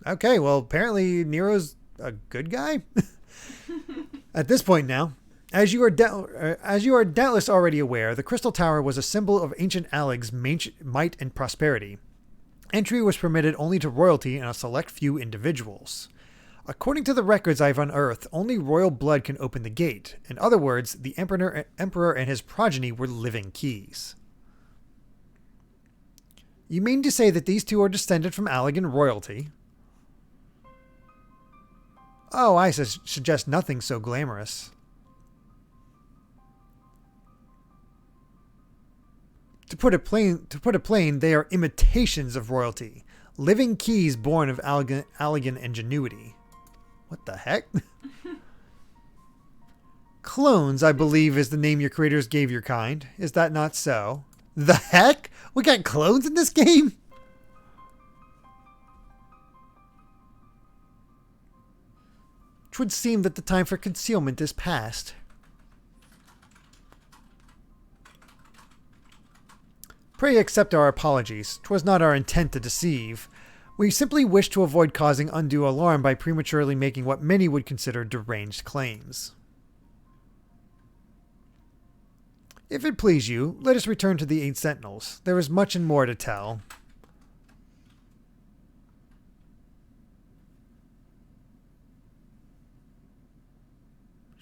Okay, well, apparently Nero's a good guy? At this point now, as you are doubtless already aware, the Crystal Tower was a symbol of ancient Alleg's might and prosperity. Entry was permitted only to royalty and a select few individuals. According to the records I've unearthed, only royal blood can open the gate. In other words, the emperor and his progeny were living keys. You mean to say that these two are descended from Allegan royalty? Oh, I suggest nothing so glamorous. To put it plain, they are imitations of royalty, living keys born of Allegan ingenuity. What the heck? Clones, I believe, is the name your creators gave your kind. Is that not so? The heck? We got clones in this game? Twould seem that the time for concealment is past. Pray accept our apologies. 'Twas not our intent to deceive. We simply wish to avoid causing undue alarm by prematurely making what many would consider deranged claims. If it please you, let us return to the 8 Sentinels. There is much and more to tell.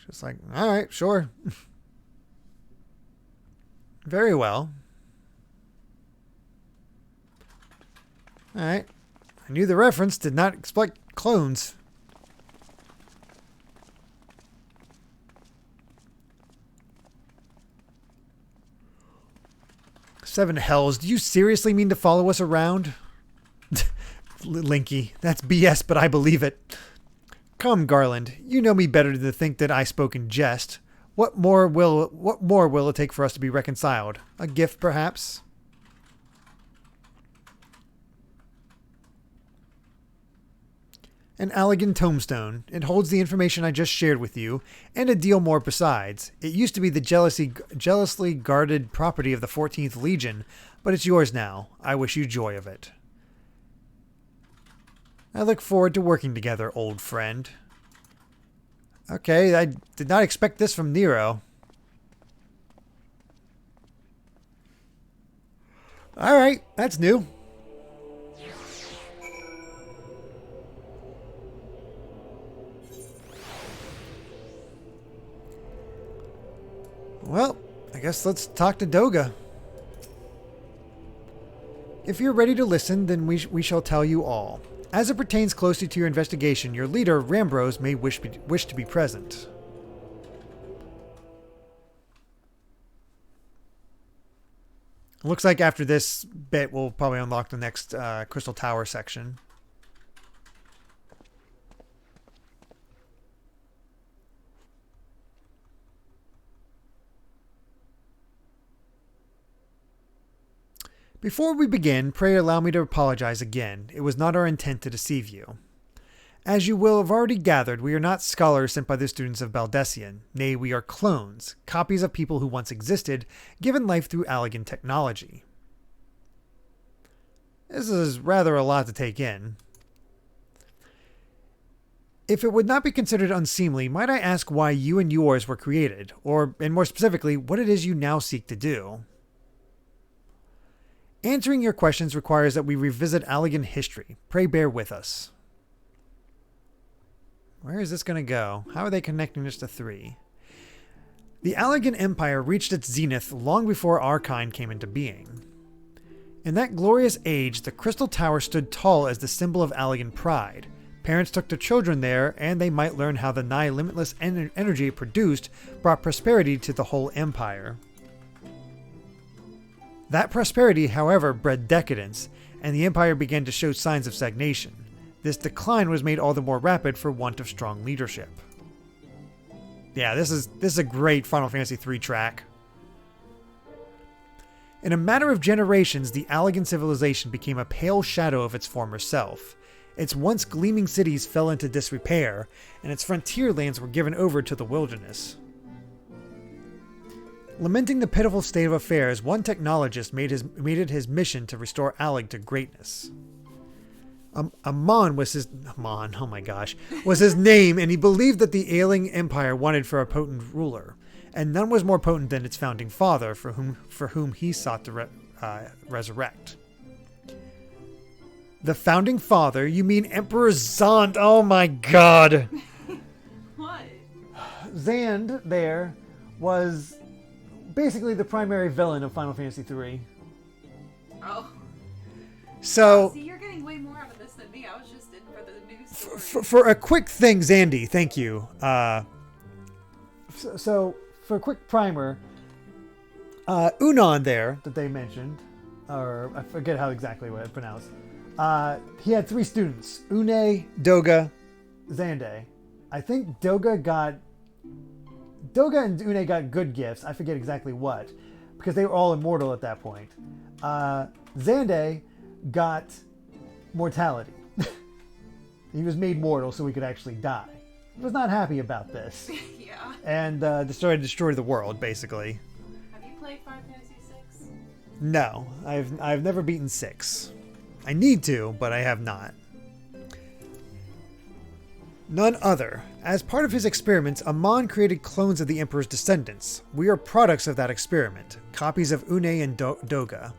Just like, alright, sure. Very well. Alright. I knew the reference, did not expect clones. Seven hells, do you seriously mean to follow us around? Linky, that's BS, but I believe it. Come, Garland, you know me better than to think that I spoke in jest. What more will it take for us to be reconciled? A gift, perhaps? An Allegan tombstone. It holds the information I just shared with you, and a deal more besides. It used to be the jealously guarded property of the 14th Legion, but it's yours now. I wish you joy of it. I look forward to working together, old friend. Okay, I did not expect this from Nero. Alright, that's new. Well, I guess let's talk to Doga. If you're ready to listen, then we shall tell you all. As it pertains closely to your investigation, your leader, Rambros, may wish to be present. Looks like after this bit, we'll probably unlock the next Crystal Tower section. Before we begin, pray allow me to apologize again. It was not our intent to deceive you. As you will have already gathered, we are not scholars sent by the students of Baldessian. Nay, we are clones, copies of people who once existed, given life through Allegan technology. This is rather a lot to take in. If it would not be considered unseemly, might I ask why you and yours were created, or, and more specifically, what it is you now seek to do? Answering your questions requires that we revisit Allegan history. Pray bear with us. Where is this going to go? How are they connecting this to 3? The Allegan Empire reached its zenith long before our kind came into being. In that glorious age, the Crystal Tower stood tall as the symbol of Allegan pride. Parents took their children there, and they might learn how the nigh limitless energy it produced brought prosperity to the whole empire. That prosperity, however, bred decadence, and the empire began to show signs of stagnation. This decline was made all the more rapid for want of strong leadership. Yeah, this is a great Final Fantasy III track. In a matter of generations, the Allegan civilization became a pale shadow of its former self. Its once gleaming cities fell into disrepair, and its frontier lands were given over to the wilderness. Lamenting the pitiful state of affairs, one technologist made it his mission to restore Alleg to greatness. Amon was his name, and he believed that the ailing empire wanted for a potent ruler, and none was more potent than its founding father, for whom he sought to resurrect. The founding father? You mean Emperor Zand? Oh my god! What? Zand there was basically the primary villain of Final Fantasy III. Oh. So, See, you're getting way more out of this than me. I was just in for the news story. for a quick thing, Zandy, thank you. So for a quick primer, Unon there that they mentioned, or I forget how exactly what it's pronounced. He had 3 students: Une, Doga, Xande. I think Doga and Une got good gifts. I forget exactly what, because they were all immortal at that point. Xande got mortality. He was made mortal so he could actually die. He was not happy about this. Yeah. And decided to destroy the world, basically. Have you played Final Fantasy VI? No, I've never beaten 6. I need to, but I have not. None other. As part of his experiments, Amon created clones of the Emperor's descendants. We are products of that experiment, copies of Une and Doga.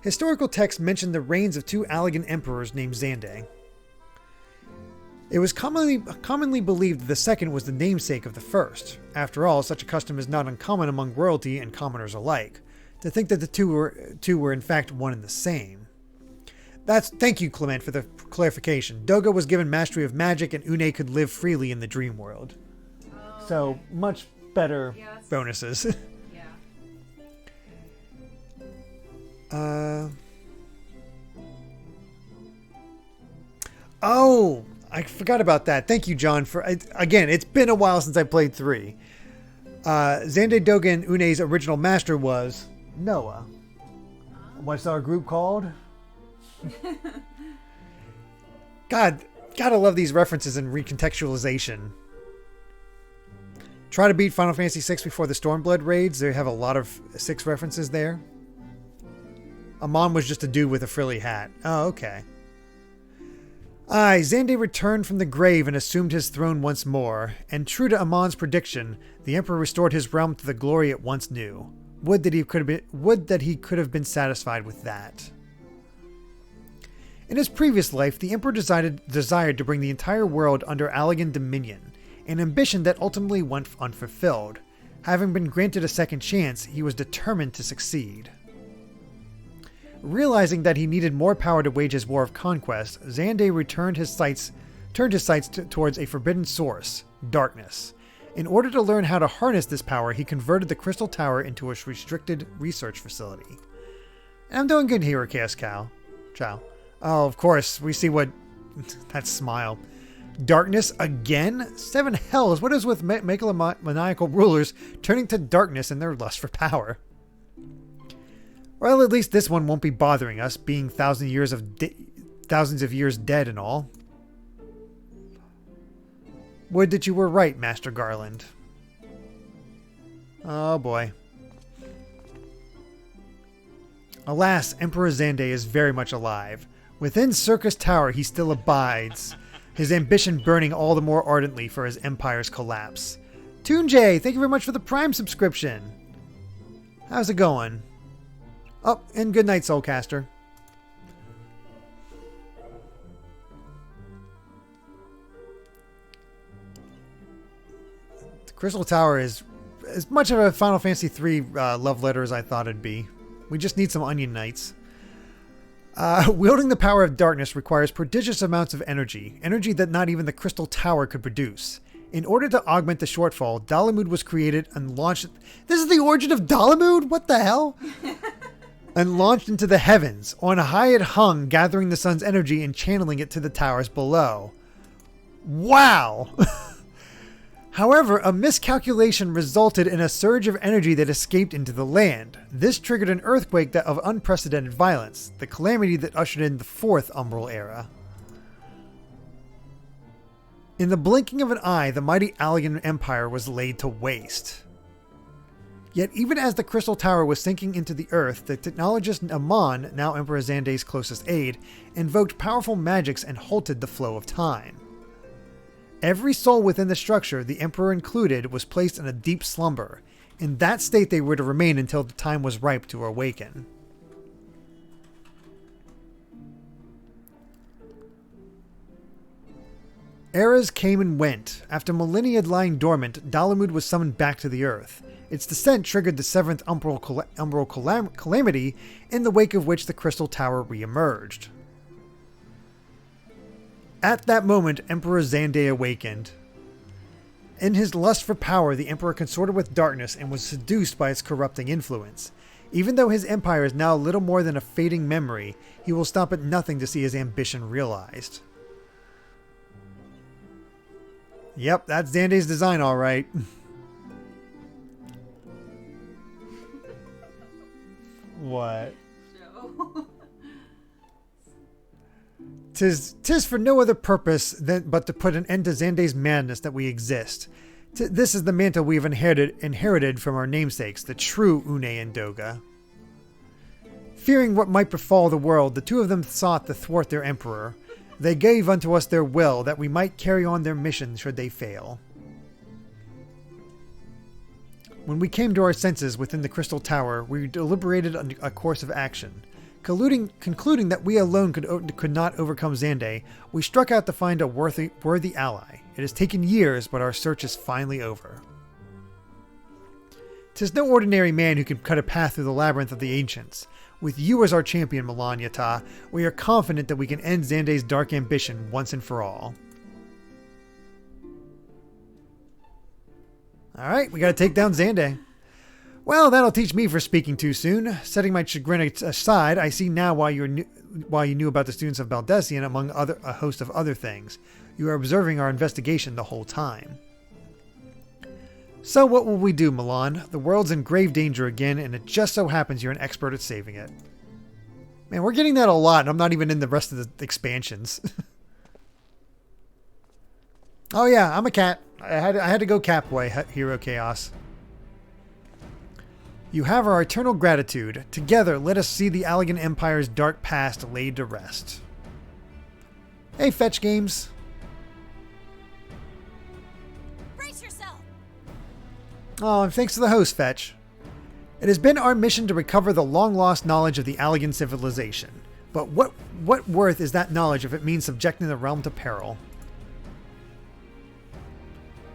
Historical texts mention the reigns of 2 Allegan emperors named Xande. It was commonly believed that the second was the namesake of the first. After all, such a custom is not uncommon among royalty and commoners alike. To think that the two were in fact one and the same. Thank you, Clement, for the clarification. Doga was given mastery of magic, and Une could live freely in the dream world. Oh, So okay. much better Yeah, bonuses. Yeah. Oh, I forgot about that. Thank you, John. Again, it's been a while since I played 3. Xande, Doga, and Une's original master was Noah. What's our group called? God, gotta love these references and recontextualization. Try to beat Final Fantasy VI before the Stormblood raids. They have a lot of 6 references there. Amon was just a dude with a frilly hat. Oh, okay. Xande returned from the grave and assumed his throne once more, and true to Amon's prediction, the Emperor restored his realm to the glory it once knew. Would that he could have been satisfied with that. In his previous life, the Emperor desired to bring the entire world under Allegan dominion, an ambition that ultimately went unfulfilled. Having been granted a second chance, he was determined to succeed. Realizing that he needed more power to wage his war of conquest, Xande turned his sights towards a forbidden source, darkness. In order to learn how to harness this power, he converted the Crystal Tower into a restricted research facility. And I'm doing good here, Chaos Cow. Ciao. Oh, of course, we see what... that smile. Darkness again? 7 hells, what is with megalomaniacal rulers turning to darkness in their lust for power? Well, at least this one won't be bothering us, being thousands of years dead and all. Would that you were right, Master Garland. Oh boy. Alas, Emperor Xande is very much alive. Within Circus Tower he still abides, his ambition burning all the more ardently for his empire's collapse. Toonjay, thank you very much for the Prime subscription. How's it going? Oh, and good night, Soulcaster. Crystal Tower is as much of a Final Fantasy III love letter as I thought it'd be. We just need some Onion Knights. Wielding the power of darkness requires prodigious amounts of energy that not even the Crystal Tower could produce. In order to augment the shortfall, Dalamud was created and launched... This is the origin of Dalamud? What the hell? And launched into the heavens. On high it hung, gathering the sun's energy and channeling it to the towers below. Wow! However, a miscalculation resulted in a surge of energy that escaped into the land. This triggered an earthquake of unprecedented violence, the calamity that ushered in the fourth Umbral era. In the blinking of an eye, the mighty Allegan Empire was laid to waste. Yet even as the Crystal Tower was sinking into the earth, the technologist Amon, now Emperor Xande's closest aide, invoked powerful magics and halted the flow of time. Every soul within the structure, the Emperor included, was placed in a deep slumber. In that state they were to remain until the time was ripe to awaken. Eras came and went. After millennia lying dormant, Dalamud was summoned back to the earth. Its descent triggered the seventh Umbral calamity, in the wake of which the Crystal Tower re-emerged. At that moment, Emperor Xande awakened. In his lust for power, the Emperor consorted with darkness and was seduced by its corrupting influence. Even though his empire is now little more than a fading memory, he will stop at nothing to see his ambition realized. Yep, that's Xande's design, all right. What? So. Tis for no other purpose but to put an end to Xande's madness that we exist. This is the mantle we've inherited from our namesakes, the true Une and Doga. Fearing what might befall the world, the two of them sought to thwart their emperor. They gave unto us their will, that we might carry on their mission should they fail. When we came to our senses within the Crystal Tower, we deliberated on a course of action. Concluding that we alone could not overcome Xande, we struck out to find a worthy ally. It has taken years, but our search is finally over. 'Tis no ordinary man who can cut a path through the labyrinth of the ancients. With you as our champion, Milan Yata, we are confident that we can end Xande's dark ambition once and for all. Alright, we gotta take down Xande. Well, that'll teach me for speaking too soon. Setting my chagrin aside, I see now why you knew about the students of Baldesion among a host of other things. You were observing our investigation the whole time. So what will we do, Milan? The world's in grave danger again, and it just so happens you're an expert at saving it. Man, we're getting that a lot, and I'm not even in the rest of the expansions. Oh yeah, I'm a cat. I had to go cat boy, Hero Chaos. You have our eternal gratitude. Together, let us see the Allegan Empire's dark past laid to rest. Hey, Fetch Games. Brace yourself. Oh, and thanks to the host, Fetch. It has been our mission to recover the long-lost knowledge of the Allegan civilization. But what worth is that knowledge if it means subjecting the realm to peril?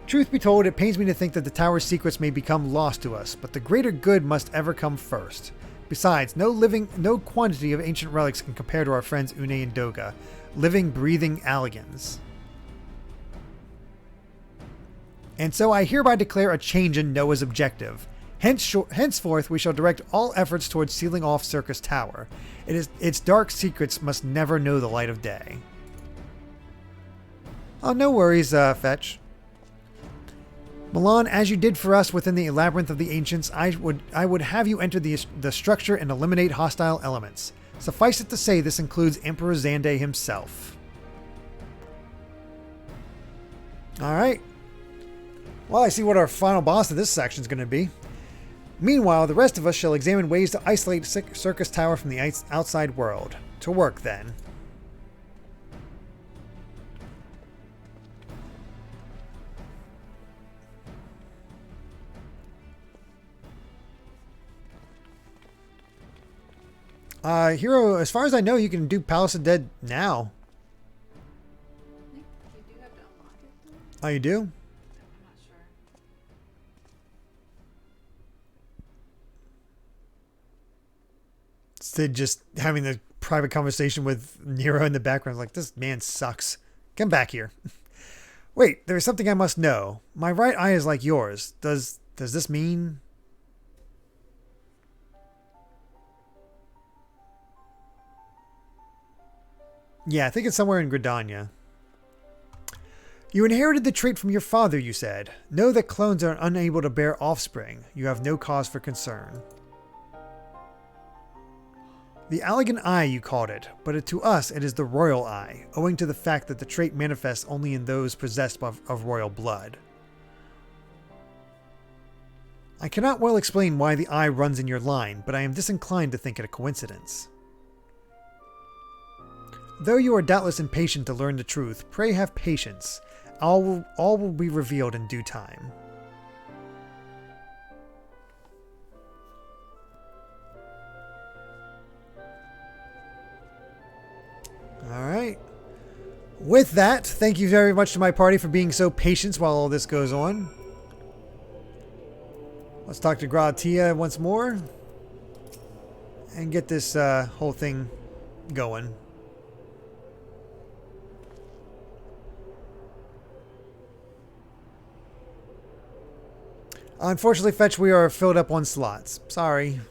Truth be told, it pains me to think that the tower's secrets may become lost to us, but the greater good must ever come first. Besides, no quantity of ancient relics can compare to our friends Une and Doga, living, breathing Allegans. And so I hereby declare a change in Noah's objective. Henceforth, we shall direct all efforts towards sealing off Circus Tower. Its dark secrets must never know the light of day. Oh, no worries, Fetch. Milan, as you did for us within the labyrinth of the ancients, I would have you enter the structure and eliminate hostile elements. Suffice it to say, this includes Emperor Xande himself. Alright. Well, I see what our final boss of this section is going to be. Meanwhile, the rest of us shall examine ways to isolate Circus Tower from the outside world. To work, then. Hero, as far as I know, you can do Palace of Dead now. I think you do have to unlock it, though. Oh, you do? I'm not sure. Sid just having the private conversation with Nero in the background. Like, this man sucks. Come back here. Wait, there's something I must know. My right eye is like yours. Does this mean... Yeah, I think it's somewhere in Gridania. You inherited the trait from your father, you said. Know that clones are unable to bear offspring. You have no cause for concern. The Allegan Eye, you called it, but to us it is the Royal Eye, owing to the fact that the trait manifests only in those possessed of royal blood. I cannot well explain why the eye runs in your line, but I am disinclined to think it a coincidence. Though you are doubtless impatient to learn the truth, pray have patience. All will be revealed in due time. Alright. With that, thank you very much to my party for being so patient while all this goes on. Let's talk to Gratia once more. And get this whole thing going. Unfortunately, Fetch, we are filled up on slots. Sorry.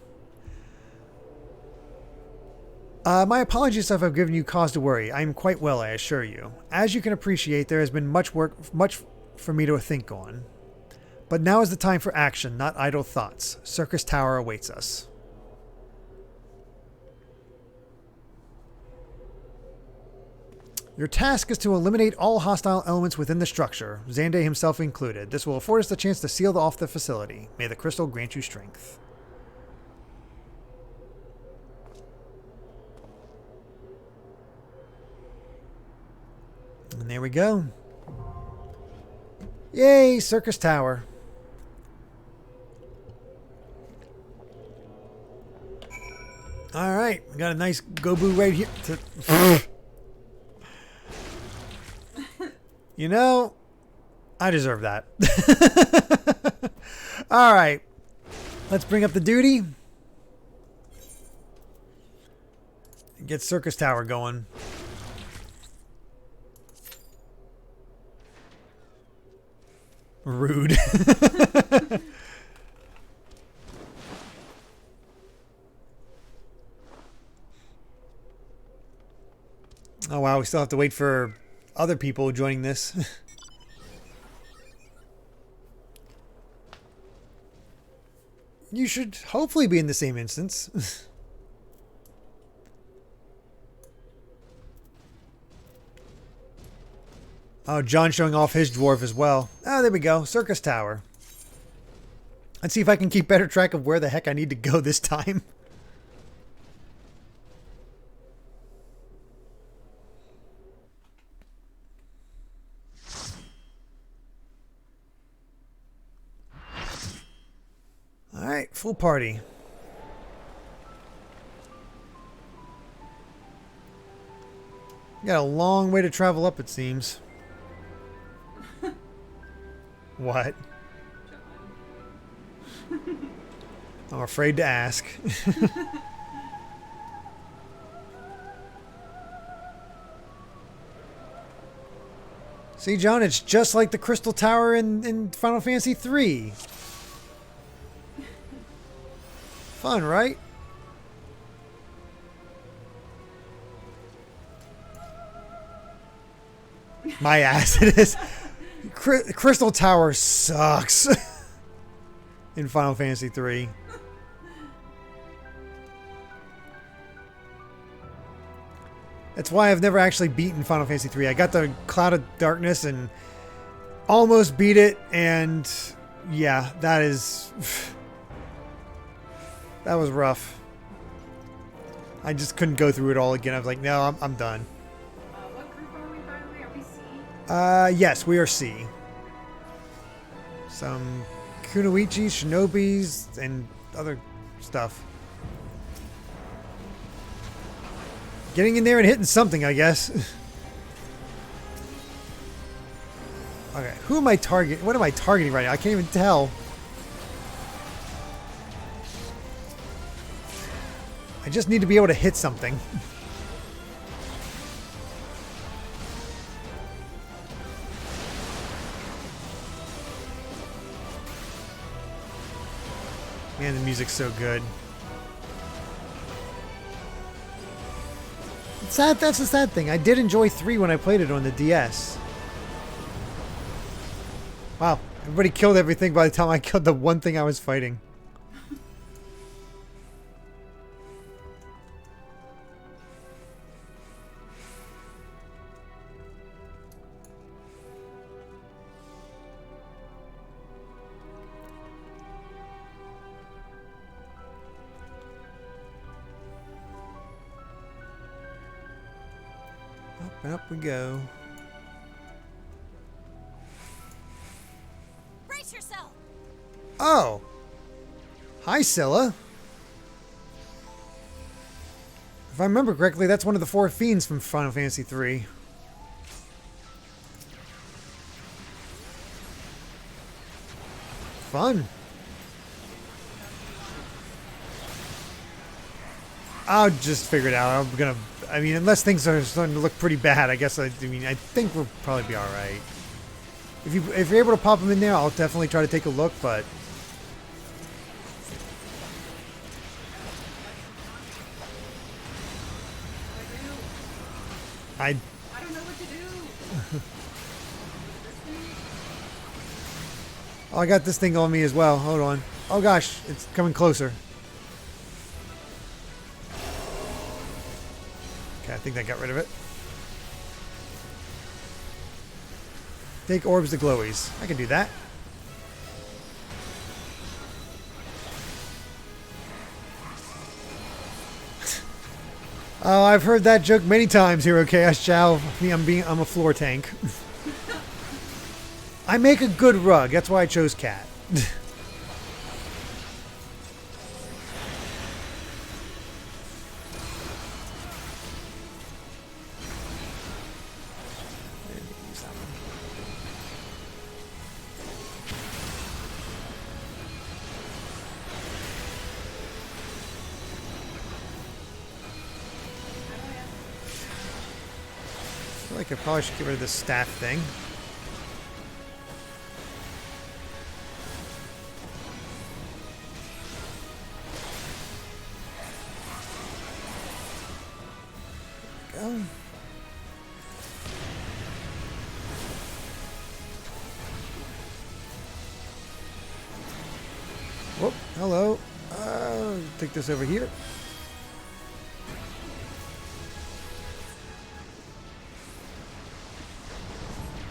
My apologies if I've given you cause to worry. I am quite well, I assure you. As you can appreciate, there has been much for me to think on. But now is the time for action, not idle thoughts. Circus Tower awaits us. Your task is to eliminate all hostile elements within the structure, Xande himself included. This will afford us the chance to seal off the facility. May the crystal grant you strength. And there we go. Yay, Circus Tower. Alright, we got a nice Gobu right here. You know, I deserve that. Alright. Let's bring up the duty. Get Circus Tower going. Rude. Oh wow, we still have to wait for other people joining this. You should hopefully be in the same instance. Oh, John showing off his dwarf as well. Oh, there we go. Circus Tower. Let's see if I can keep better track of where the heck I need to go this time. Alright, full party. Got a long way to travel up, it seems. What? I'm afraid to ask. See, John, it's just like the Crystal Tower in Final Fantasy XIII. Fun, right? My ass it is. Crystal Tower sucks in Final Fantasy III. That's why I've never actually beaten Final Fantasy III. I got the Cloud of Darkness and almost beat it, and yeah, that was rough. I just couldn't go through it all again. I was like, no, I'm done. What group are we, by the way? Are we C? Yes, we are C. Some Kunoichis, Shinobis, and other stuff. Getting in there and hitting something, I guess. Okay, who am I targeting? What am I targeting right now? I can't even tell. I just need to be able to hit something. Man, the music's so good. It's sad, that's the sad thing. I did enjoy 3 when I played it on the DS. Wow, everybody killed everything by the time I killed the one thing I was fighting. Up and up we go. Brace yourself. Oh! Hi, Scylla. If I remember correctly, that's one of the 4 fiends from Final Fantasy III. Fun. I'll just figure it out. I mean, unless things are starting to look pretty bad, I guess, I think we'll probably be alright. If you're able to pop them in there, I'll definitely try to take a look, but... I don't know what to do. Oh, I got this thing on me as well. Hold on. Oh gosh, it's coming closer. Okay, I think that got rid of it. Take orbs to glowies. I can do that. Oh, I've heard that joke many times, Hero Chaos Chow. I'm a floor tank. I make a good rug. That's why I chose cat. I feel like I probably should get rid of this staff thing. Go. Whoop, hello. Take this over here.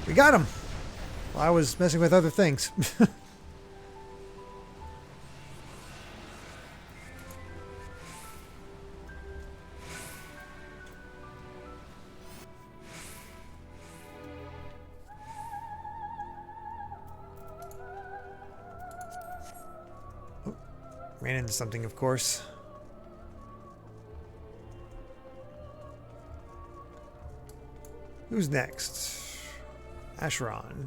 We got him. Well, I was messing with other things. Oh, ran into something, of course. Who's next? Asheron.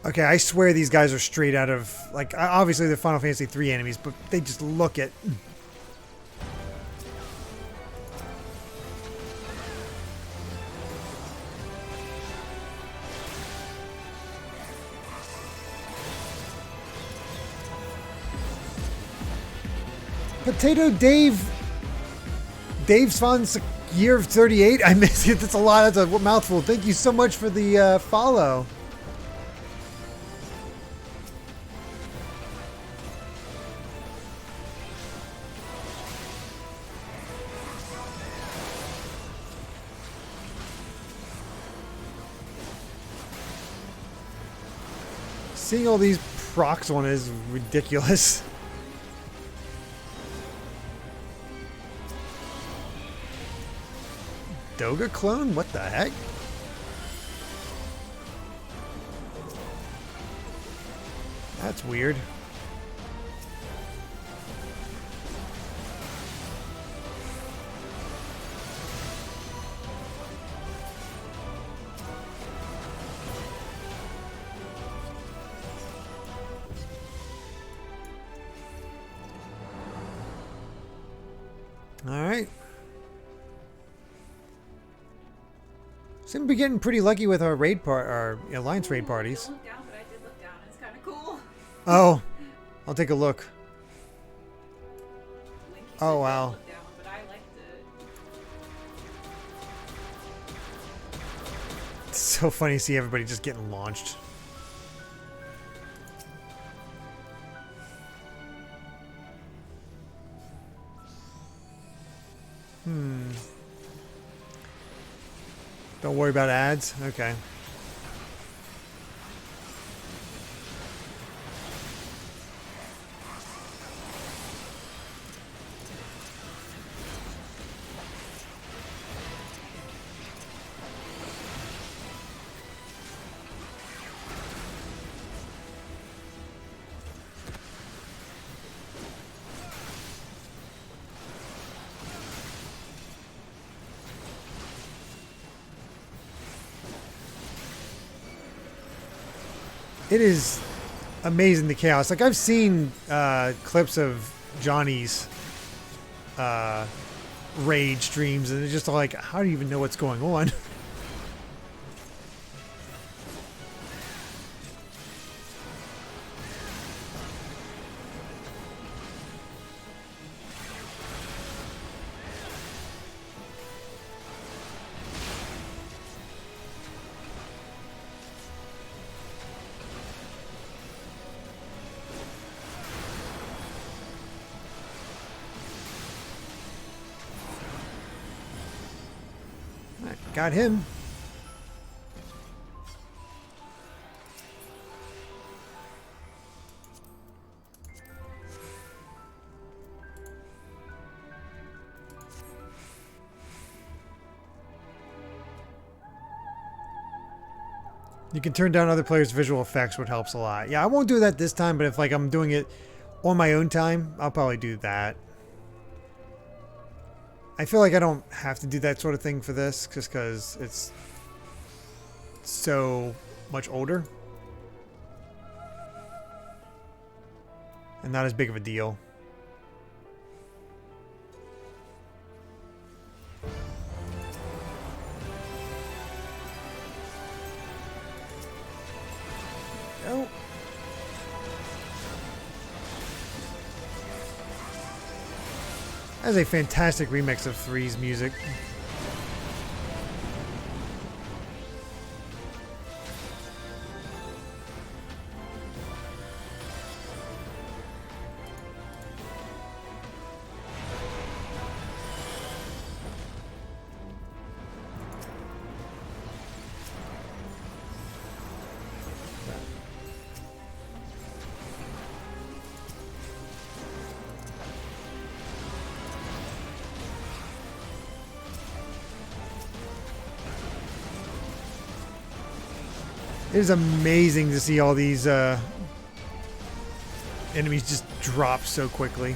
Okay, I swear these guys are straight out of, like, obviously they're Final Fantasy III enemies, but they just look it. Potato Dave. Dave's Fon's Year of 38? I missed it. That's a lot. That's a mouthful. Thank you so much for the follow. Seeing all these procs on it is ridiculous. Doga clone? What the heck? That's weird. Seem to be getting pretty lucky with our our alliance raid parties. I didn't look down, but I did look down. It's kind of cool. Oh, I'll take a look. Link, you Oh, said wow. don't look down, but I liked it. It's so funny to see everybody just getting launched. Don't worry about ads? Okay. It is amazing, the chaos. Like, I've seen clips of Johnny's raid streams, and it's just like, how do you even know what's going on? Got him. You can turn down other players' visual effects, which helps a lot. Yeah, I won't do that this time, but if like I'm doing it on my own time, I'll probably do that. I feel like I don't have to do that sort of thing for this, just because it's so much older. And not as big of a deal. Oh. That is a fantastic remix of 3's music. It is amazing to see all these enemies just drop so quickly.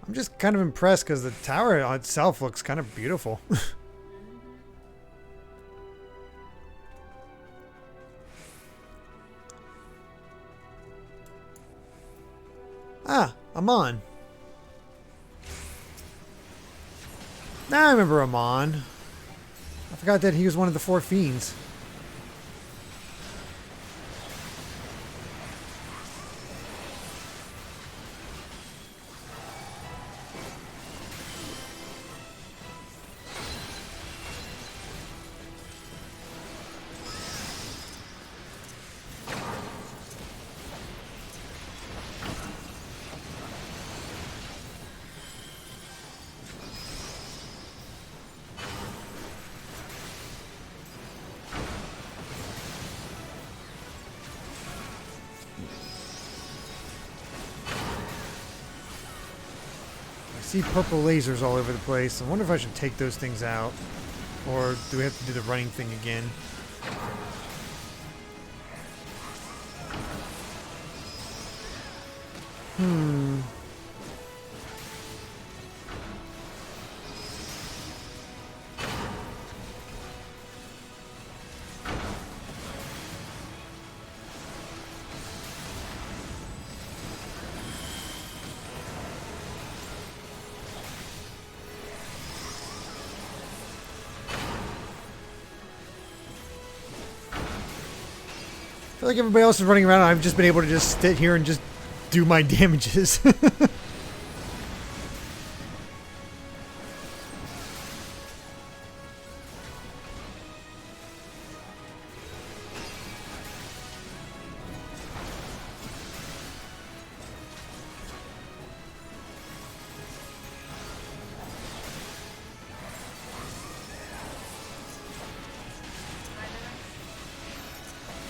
I'm just kind of impressed because the tower itself looks kind of beautiful. Ah, Amon. Now I remember Amon. I forgot that he was one of the 4 fiends. I see purple lasers all over the place. I wonder if I should take those things out. Or do we have to do the running thing again? like everybody else is running around, I've just been able to just sit here and just do my damages.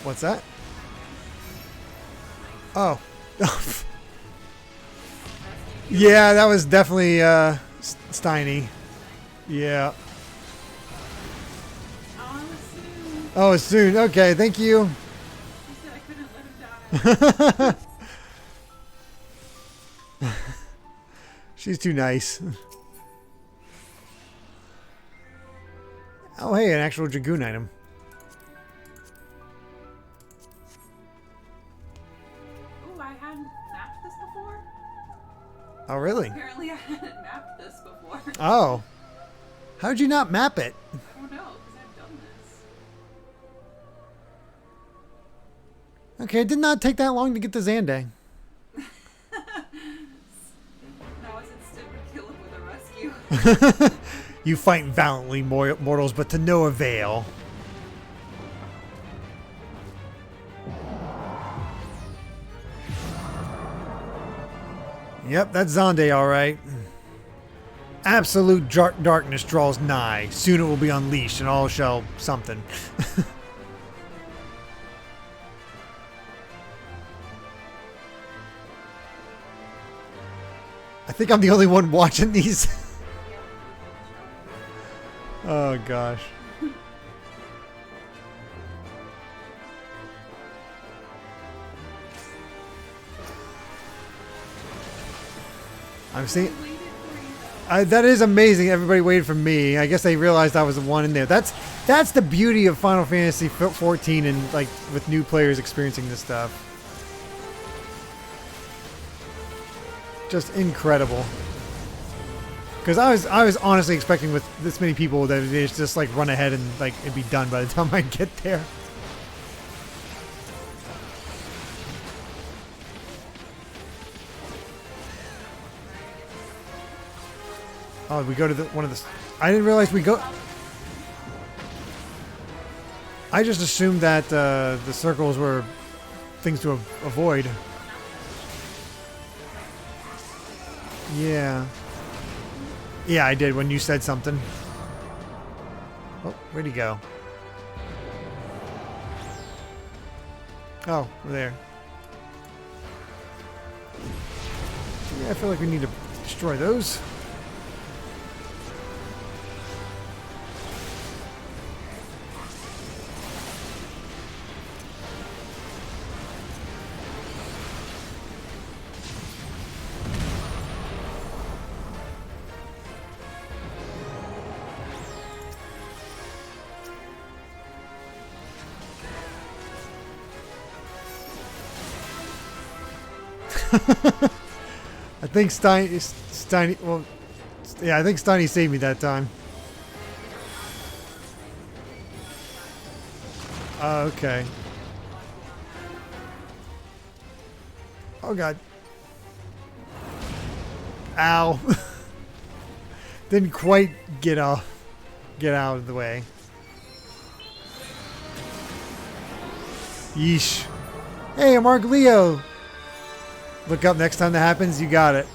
What's that? Oh. Yeah, that was definitely Steiny. Yeah. Oh, it's soon. Okay, thank you. He said I couldn't let him down. She's too nice. Oh, hey, an actual Dragoon item. Ooh, I hadn't mapped this before. Oh, really? Apparently I hadn't mapped this before. Oh. How'd you not map it? I don't know, because I've done this. Okay, it did not take that long to get to Xande. Now it's instant kill him with a rescue. You fight valiantly, mortals, but to no avail. Yep, that's Xande, alright. Absolute darkness draws nigh. Soon it will be unleashed, and all shall something. I think I'm the only one watching these. Oh gosh. I'm seeing. That is amazing. Everybody waited for me. I guess they realized I was the one in there. That's the beauty of Final Fantasy XIV and like with new players experiencing this stuff. Just incredible. Because I was honestly expecting with this many people that it's just like run ahead and like it'd be done by the time I get there. Oh, we go to one of the. I didn't realize we go. I just assumed that the circles were things to avoid. Yeah. Yeah, I did when you said something. Oh, where'd he go? Oh, we're there. Yeah, I feel like we need to destroy those. I think Steiny, well, yeah, I think Steiny saved me that time. Okay. Oh god. Ow. Didn't quite get out of the way. Yeesh. Hey, I'm Mark Leo. Look up next time that happens, you got it.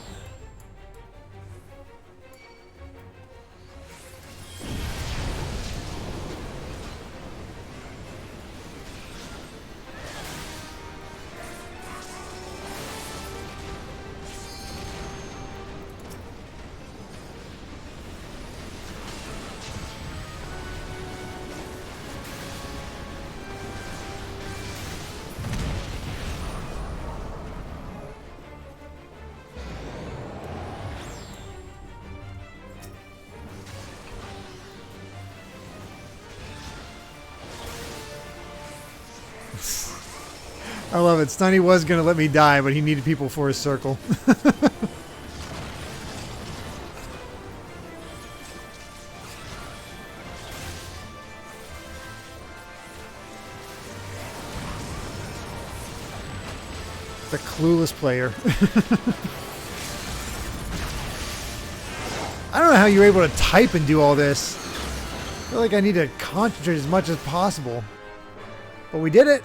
I love it. Steiny was going to let me die, but he needed people for his circle. The clueless player. I don't know how you're able to type and do all this. I feel like I need to concentrate as much as possible. But we did it.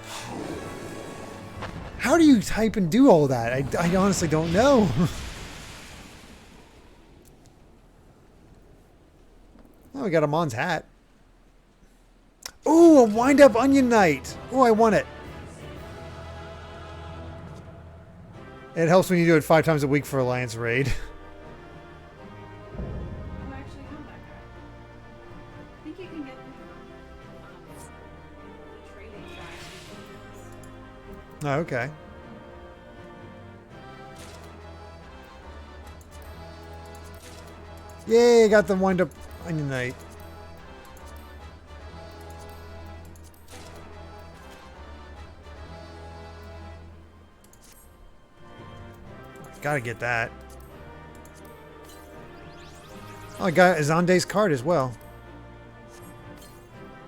How do you type and do all that? I honestly don't know. Oh, we got Amon's hat. Oh, a wind-up onion night. Oh, I want it. It helps when you do it 5 times a week for Alliance Raid. Who actually held that guy? I think you can get them from the trading side. Oh, okay. Yay, got the wind-up onion night. Gotta get that. Oh, I got Zande's card as well.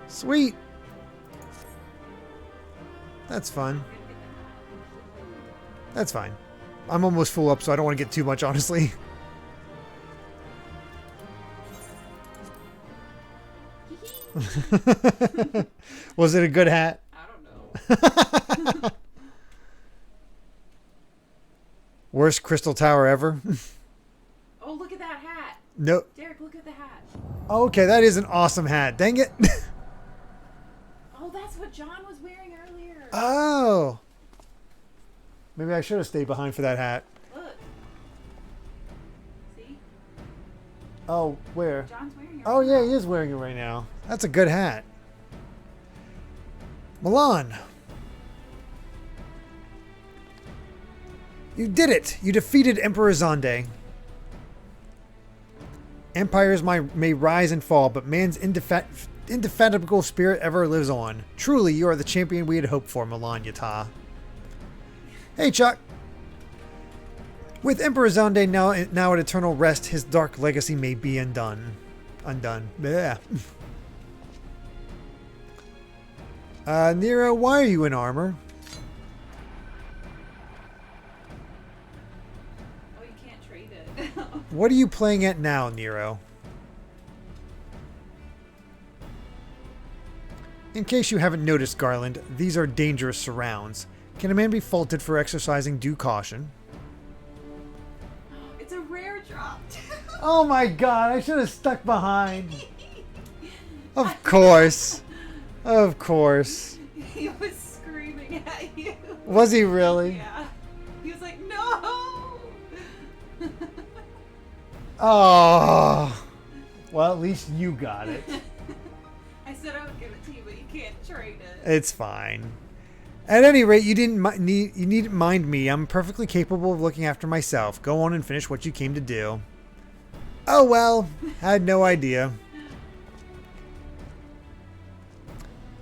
Sweet. That's fun. That's fine. I'm almost full up, so I don't want to get too much, honestly. Was it a good hat? I don't know. Worst crystal tower ever? Oh, look at that hat. No. Derek, look at the hat. Okay, that is an awesome hat. Dang it. Oh, that's what John was wearing earlier. Oh. Maybe I should have stayed behind for that hat. Look. See? Oh, where? John's wearing it. Oh, yeah, he is wearing it right now. That's a good hat. Milan. You did it! You defeated Emperor Zande. Empires may rise and fall, but man's indefatigable spirit ever lives on. Truly, you are the champion we had hoped for, Milan Yata. Hey, Chuck. With Emperor Zande now at eternal rest, his dark legacy may be undone. Blech. Nero, why are you in armor? Oh, you can't trade it. What are you playing at now, Nero? In case you haven't noticed, Garland, these are dangerous surrounds. Can a man be faulted for exercising due caution? It's a rare drop. Oh my god, I should have stuck behind. Of course. Of course. He was screaming at you. Was he really? Yeah. He was like, no! Oh. Well, at least you got it. I said I would give it to you, but you can't trade it. It's fine. At any rate, you needn't mind me. I'm perfectly capable of looking after myself. Go on and finish what you came to do. Oh well, had no idea.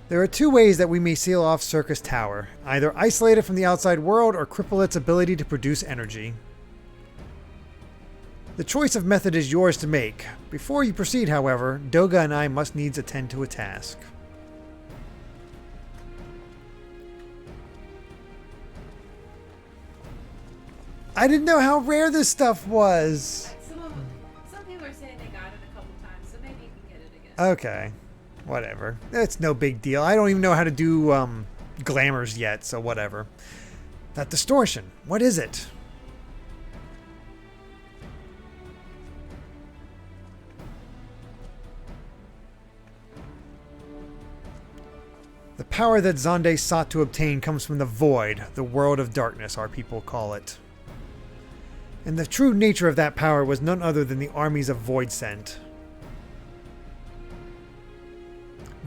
There are 2 ways that we may seal off Circus Tower. Either isolate it from the outside world or cripple its ability to produce energy. The choice of method is yours to make. Before you proceed, however, Doga and I must needs attend to a task. I didn't know how rare this stuff was. Some people are saying they got it a couple times, so maybe you can get it again. Okay. Whatever. It's no big deal. I don't even know how to do glamours yet, so whatever. That distortion. What is it? The power that Zande sought to obtain comes from the void, the world of darkness, our people call it. And the true nature of that power was none other than the armies of Voidsent.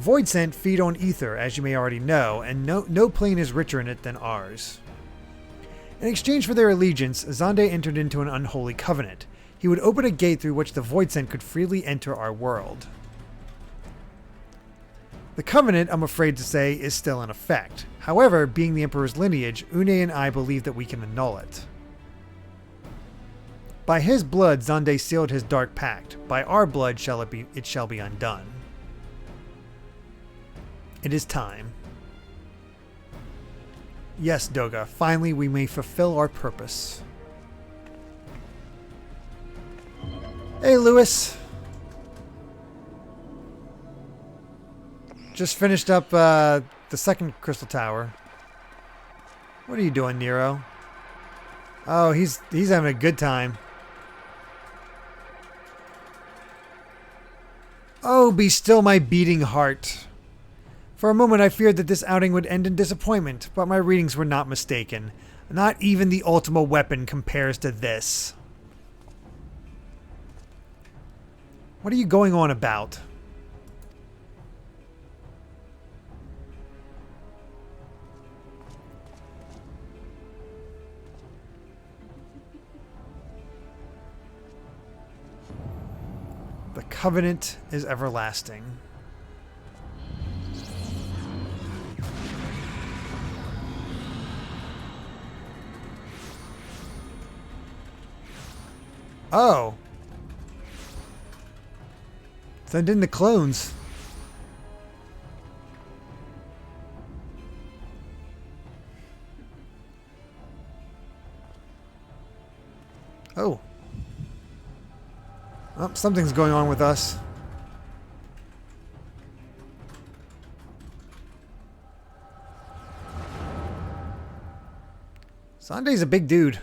Voidsent feed on ether, as you may already know, and no plane is richer in it than ours. In exchange for their allegiance, Zande entered into an unholy covenant. He would open a gate through which the Voidsent could freely enter our world. The covenant, I'm afraid to say, is still in effect. However, being the Emperor's lineage, Une and I believe that we can annul it. By his blood, Zande sealed his dark pact. By our blood it shall be undone. It is time. Yes, Doga. Finally, we may fulfill our purpose. Hey, Lewis. Just finished up the second crystal tower. What are you doing, Nero? Oh, he's having a good time. Oh, be still my beating heart. For a moment I feared that this outing would end in disappointment, but my readings were not mistaken. Not even the Ultima weapon compares to this. What are you going on about? The covenant is everlasting. Oh. Send in the clones. Oh. Oh, something's going on with us. Sunday's a big dude.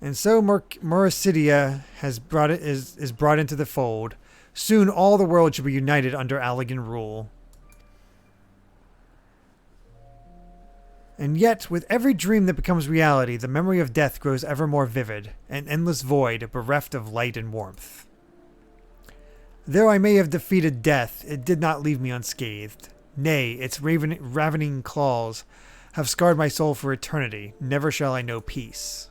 And so Moricidia is brought into the fold. Soon all the world should be united under Allegan rule. And yet, with every dream that becomes reality, the memory of death grows ever more vivid, an endless void bereft of light and warmth. Though I may have defeated death, it did not leave me unscathed. Nay, its ravening claws have scarred my soul for eternity. Never shall I know peace.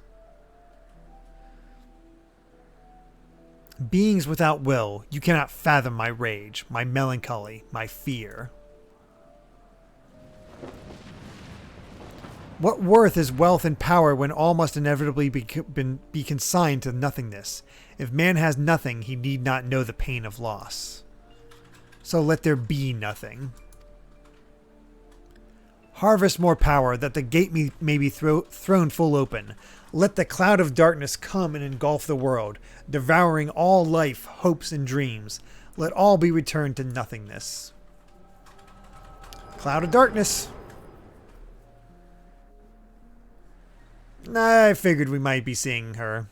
Beings without will, you cannot fathom my rage, my melancholy, my fear. What worth is wealth and power when all must inevitably be consigned to nothingness? If man has nothing, he need not know the pain of loss. So let there be nothing. Harvest more power, that the gate may be thrown full open. Let the cloud of darkness come and engulf the world, devouring all life, hopes, and dreams. Let all be returned to nothingness. Cloud of darkness. I figured we might be seeing her.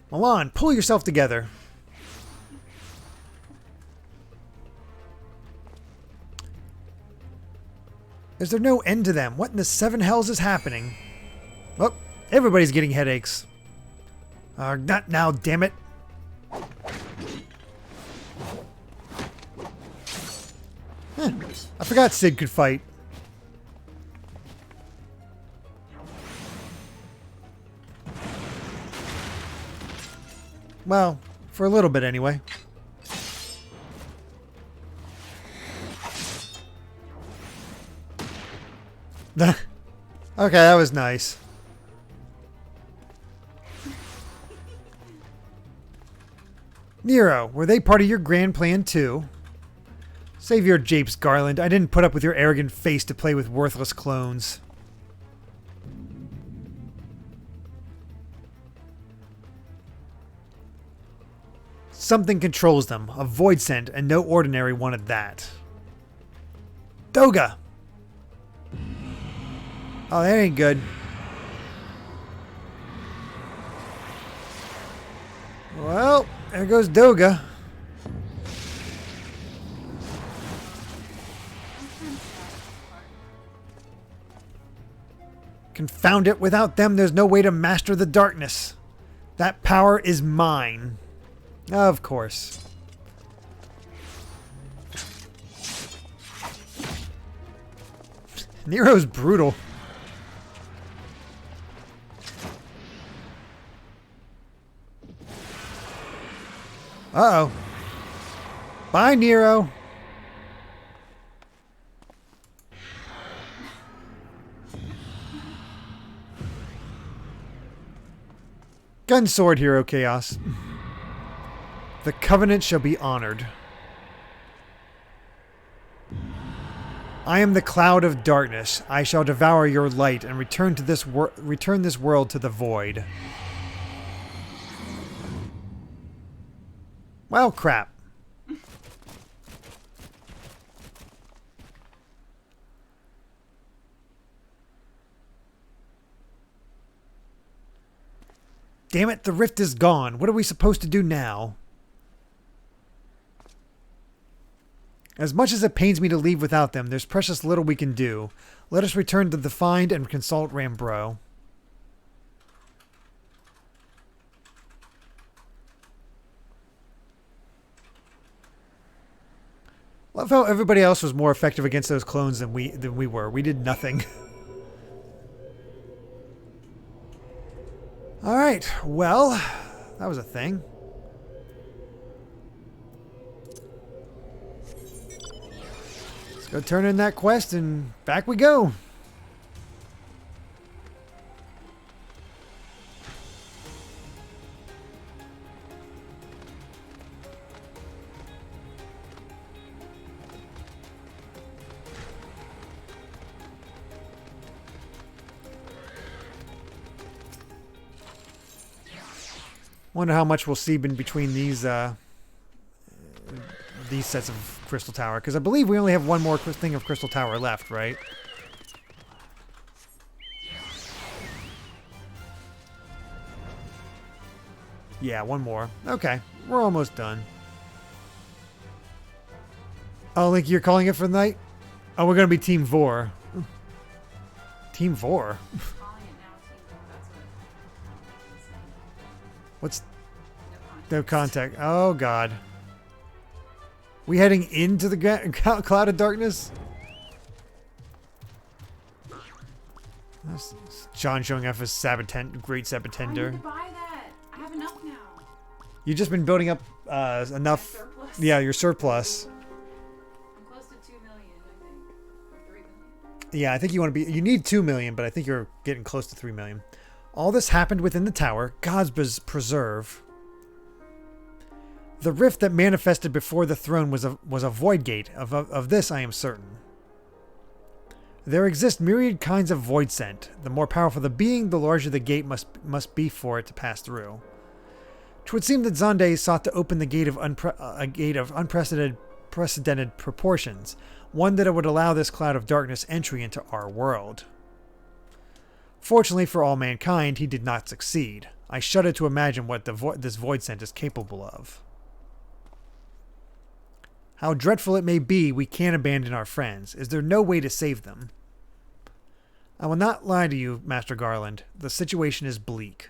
Milan, pull yourself together. Is there no end to them? What in the seven hells is happening? Oh, everybody's getting headaches. Not now, damn it. I forgot Sid could fight. Well, for a little bit anyway. Okay, that was nice. Nero, were they part of your grand plan too? Save your japes, Garland. I didn't put up with your arrogant face to play with worthless clones. Something controls them. A void scent, and no ordinary one at that. Doga! Oh, that ain't good. Well, there goes Doga. Confound it, without them there's no way to master the darkness. That power is mine. Of course. Nero's brutal. Uh-oh. Bye, Nero. Gun sword, Hero Chaos. The covenant shall be honored. I am the cloud of darkness. I shall devour your light and return this world to the void. Well, crap. Damn it, the rift is gone. What are we supposed to do now? As much as it pains me to leave without them, there's precious little we can do. Let us return to the Find and consult Rambro. Love how everybody else was more effective against those clones than we were. We did nothing. Alright, well, that was a thing. Let's go turn in that quest and back we go. Wonder how much we'll see in between these sets of Crystal Tower, because I believe we only have one more thing of Crystal Tower left, right? Yeah, one more. Okay, we're almost done. Oh, Link, you're calling it for the night? Oh, we're gonna be Team Vor. Team Vor? What's no contact? Oh God. We heading into the cloud of darkness? That's John showing off his great Sabbatender. I need to buy that. I have enough now. You've just been building up enough. Surplus. Yeah, your surplus. I'm close to 2 million, I think. Or 3 million. Yeah, I think you want to be. You need 2 million, but I think you're getting close to 3 million. All this happened within the tower. God's preserve. The rift that manifested before the throne was a void gate. Of this I am certain. There exist myriad kinds of void scent. The more powerful the being, the larger the gate must be for it to pass through. 'Twould seem that Zonde sought to open the gate of unprecedented proportions, one that would allow this cloud of darkness entry into our world. Fortunately for all mankind, he did not succeed. I shudder to imagine what this void scent is capable of. How dreadful it may be, we can't abandon our friends. Is there no way to save them? I will not lie to you, Master Garland. The situation is bleak.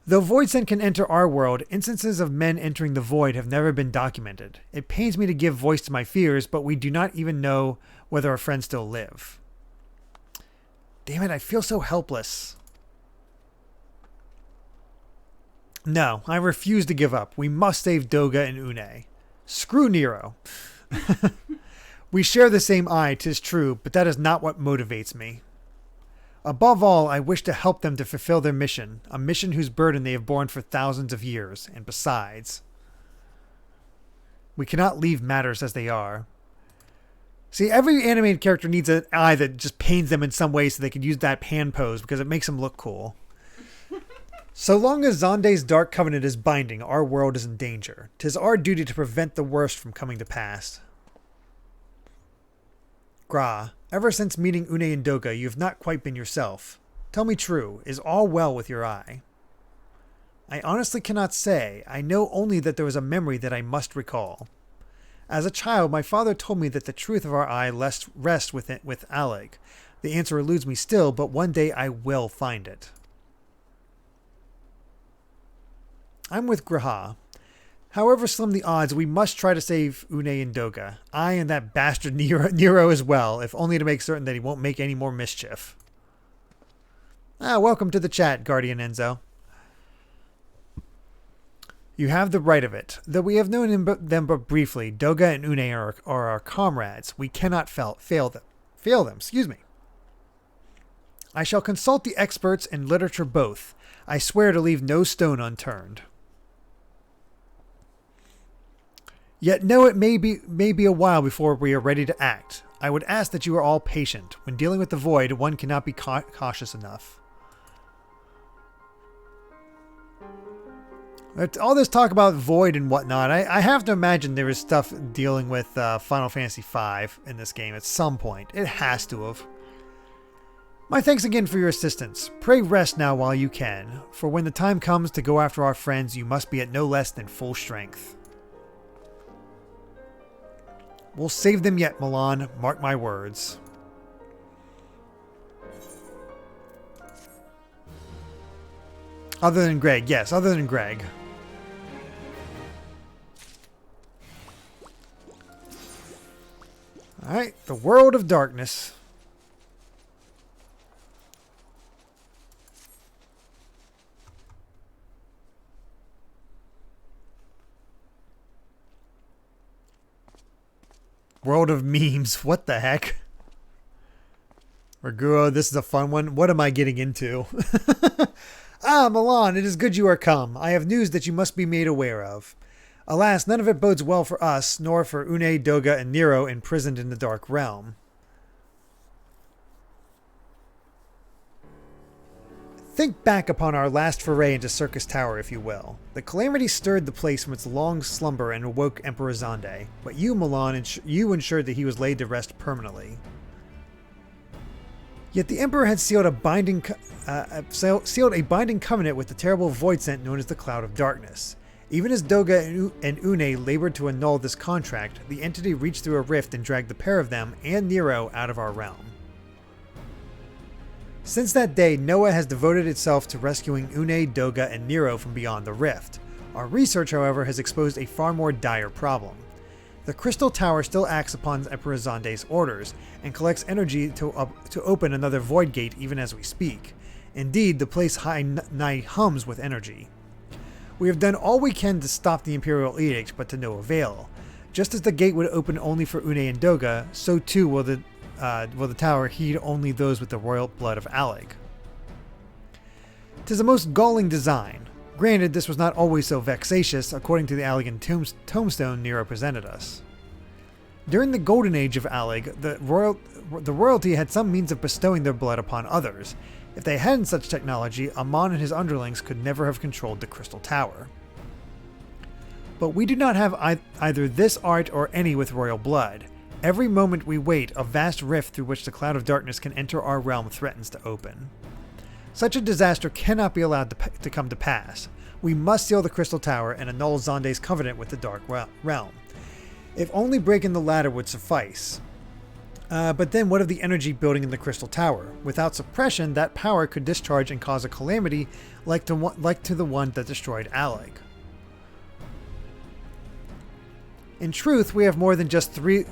Though void scent can enter our world, instances of men entering the void have never been documented. It pains me to give voice to my fears, but we do not even know whether our friends still live. Damn it, I feel so helpless. No, I refuse to give up. We must save Doga and Une. Screw Nero. We share the same eye, 'tis true, but that is not what motivates me. Above all, I wish to help them to fulfill their mission, a mission whose burden they have borne for thousands of years, and besides, we cannot leave matters as they are. See, every animated character needs an eye that just pains them in some way so they can use that hand pose because it makes them look cool. So long as Zonde's Dark Covenant is binding, our world is in danger. 'Tis our duty to prevent the worst from coming to pass. Gra, ever since meeting Une and Doga, you have not quite been yourself. Tell me true, is all well with your eye? I honestly cannot say. I know only that there was a memory that I must recall. As a child, my father told me that the truth of our eye rests with Alec. The answer eludes me still, but one day I will find it. I'm with Graha. However slim the odds, we must try to save Une and Doga. I and that bastard Nero as well, if only to make certain that he won't make any more mischief. Welcome to the chat, Guardian Enzo. You have the right of it. Though we have known them but briefly, Doga and Une are our comrades. We cannot fail them. Excuse me. I shall consult the experts and literature both. I swear to leave no stone unturned. Yet know it may be a while before we are ready to act. I would ask that you are all patient. When dealing with the void, one cannot be cautious enough. All this talk about void and whatnot, I have to imagine there is stuff dealing with Final Fantasy V in this game at some point. It has to have. My thanks again for your assistance. Pray rest now while you can, for when the time comes to go after our friends, you must be at no less than full strength. We'll save them yet, Milan. Mark my words. Other than Greg. Yes, other than Greg. Alright, the World of Darkness. World of memes. What the heck? Raguro, this is a fun one. What am I getting into? Ah, Milan, it is good you are come. I have news that you must be made aware of. Alas, none of it bodes well for us, nor for Une, Doga, and Nero imprisoned in the Dark Realm. Think back upon our last foray into Circus Tower, if you will. The calamity stirred the place from its long slumber and awoke Emperor Xande, but you, Milan, you ensured that he was laid to rest permanently. Yet the Emperor had sealed a binding covenant with the terrible void scent known as the Cloud of Darkness. Even as Doga and Une labored to annul this contract, the entity reached through a rift and dragged the pair of them and Nero out of our realm. Since that day, Noah has devoted itself to rescuing Une, Doga, and Nero from beyond the rift. Our research, however, has exposed a far more dire problem. The Crystal Tower still acts upon Emperor Xande's orders, and collects energy to open another void gate even as we speak. Indeed, the place nigh hums with energy. We have done all we can to stop the Imperial Edict, but to no avail. Just as the gate would open only for Une and Doga, so too will the tower heed only those with the royal blood of Alec. 'Tis a most galling design. Granted, this was not always so vexatious, according to the Allegan tombstone Nero presented us. During the golden age of Alec, the royalty had some means of bestowing their blood upon others. If they hadn't such technology, Amon and his underlings could never have controlled the Crystal Tower. But we do not have either this art or any with royal blood. Every moment we wait, a vast rift through which the Cloud of Darkness can enter our realm threatens to open. Such a disaster cannot be allowed to come to pass. We must seal the Crystal Tower and annul Xande's covenant with the Dark Realm. If only breaking the ladder would suffice. But then what of the energy building in the Crystal Tower? Without suppression, that power could discharge and cause a calamity like to the one that destroyed Alec. In truth, we have more than just three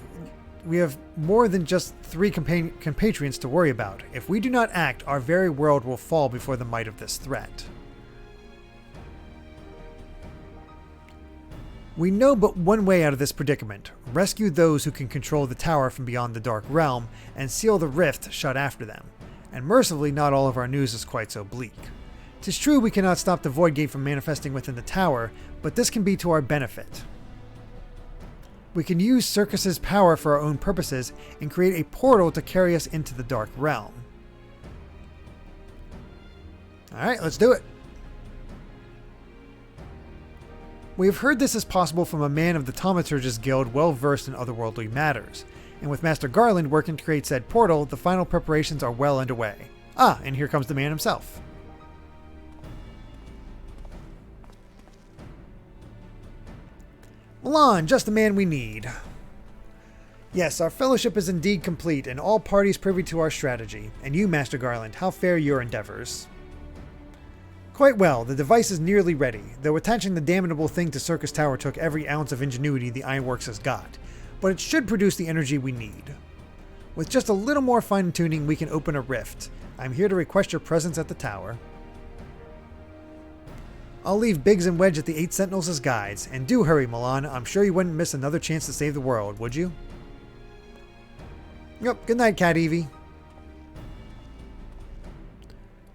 compatriots to worry about. If we do not act, our very world will fall before the might of this threat. We know but one way out of this predicament. Rescue those who can control the tower from beyond the Dark Realm, and seal the rift shut after them. And mercifully, not all of our news is quite so bleak. 'Tis true we cannot stop the Void Gate from manifesting within the tower, but this can be to our benefit. We can use Circus's power for our own purposes, and create a portal to carry us into the Dark Realm. Alright, let's do it. We have heard this is possible from a man of the Thaumaturgist Guild well versed in otherworldly matters, and with Master Garland working to create said portal, the final preparations are well underway. Ah, and here comes the man himself. Milan, just the man we need. Yes, our fellowship is indeed complete, and all parties privy to our strategy. And you, Master Garland, how fare your endeavors? Quite well, the device is nearly ready, though attaching the damnable thing to Circus Tower took every ounce of ingenuity the Ironworks has got, but it should produce the energy we need. With just a little more fine-tuning, we can open a rift. I'm here to request your presence at the tower. I'll leave Biggs and Wedge at the 8 Sentinels as guides, and do hurry, Milan. I'm sure you wouldn't miss another chance to save the world, would you? Yep, good night, Cat Evie.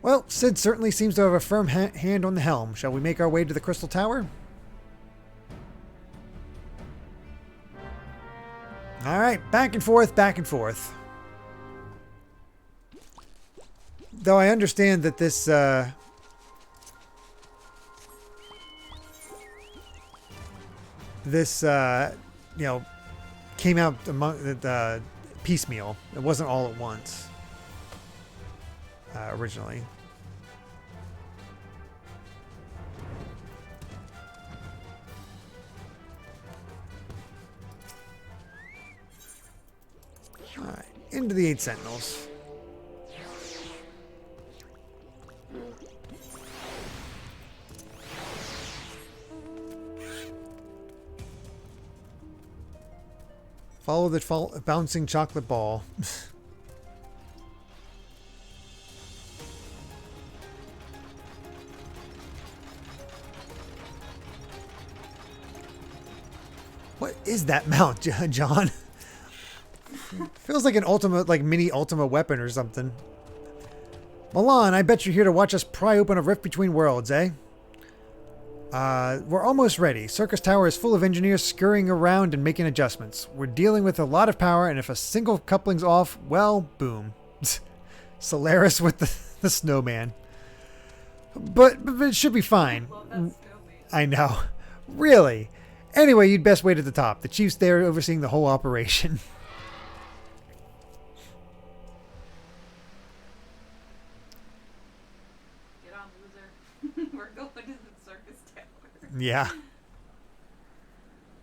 Well, Sid certainly seems to have a firm hand on the helm. Shall we make our way to the Crystal Tower? Alright, back and forth, back and forth. Though I understand that this, you know, came out among the piecemeal. It wasn't all at once, originally. Alright, into the 8 Sentinels. Follow the bouncing chocolate ball. What is that mount, John? Feels like an ultimate, like mini ultimate weapon or something. Milan, I bet you're here to watch us pry open a rift between worlds, eh? We're almost ready. Circus Tower is full of engineers scurrying around and making adjustments. We're dealing with a lot of power, and if a single coupling's off, well, boom. Solaris with the snowman. But it should be fine. Love that snowman. I know. Really. Anyway, you'd best wait at the top. The chief's there overseeing the whole operation. Get on, loser. We're going to the circus tower. Yeah. Oh,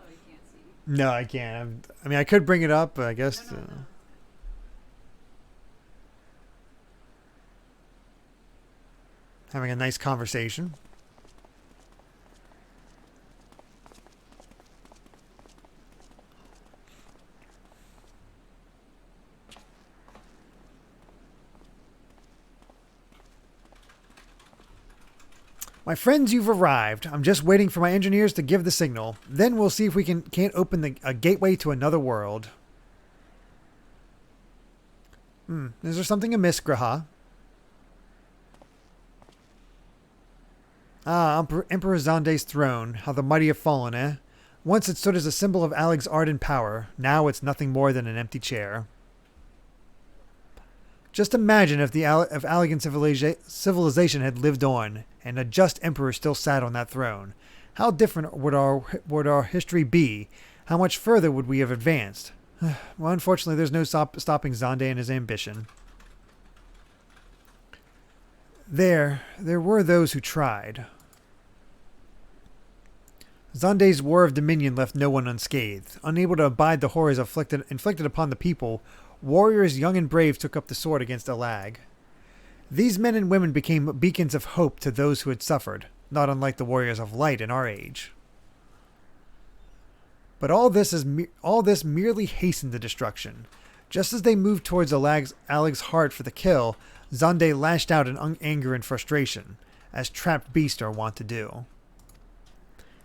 you can't see. No, I can't. I mean, I could bring it up, but I guess... No. Having a nice conversation. My friends, you've arrived. I'm just waiting for my engineers to give the signal. Then we'll see if we can't open a gateway to another world. Is there something amiss, Graha? Ah, Emperor Zande's throne. How the mighty have fallen, eh? Once it stood as a symbol of Alleg's ardent power. Now it's nothing more than an empty chair. Just imagine if if Allegan civilization had lived on, and a just emperor still sat on that throne. How different would our history be? How much further would we have advanced? Well, unfortunately, there's no stopping Zande and his ambition. There were those who tried. Zande's War of Dominion left no one unscathed. Unable to abide the horrors inflicted upon the people, warriors young and brave took up the sword against Allag. These men and women became beacons of hope to those who had suffered, not unlike the warriors of light in our age. But all this merely hastened the destruction. Just as they moved towards Alleg's heart for the kill, Zande lashed out in anger and frustration, as trapped beasts are wont to do.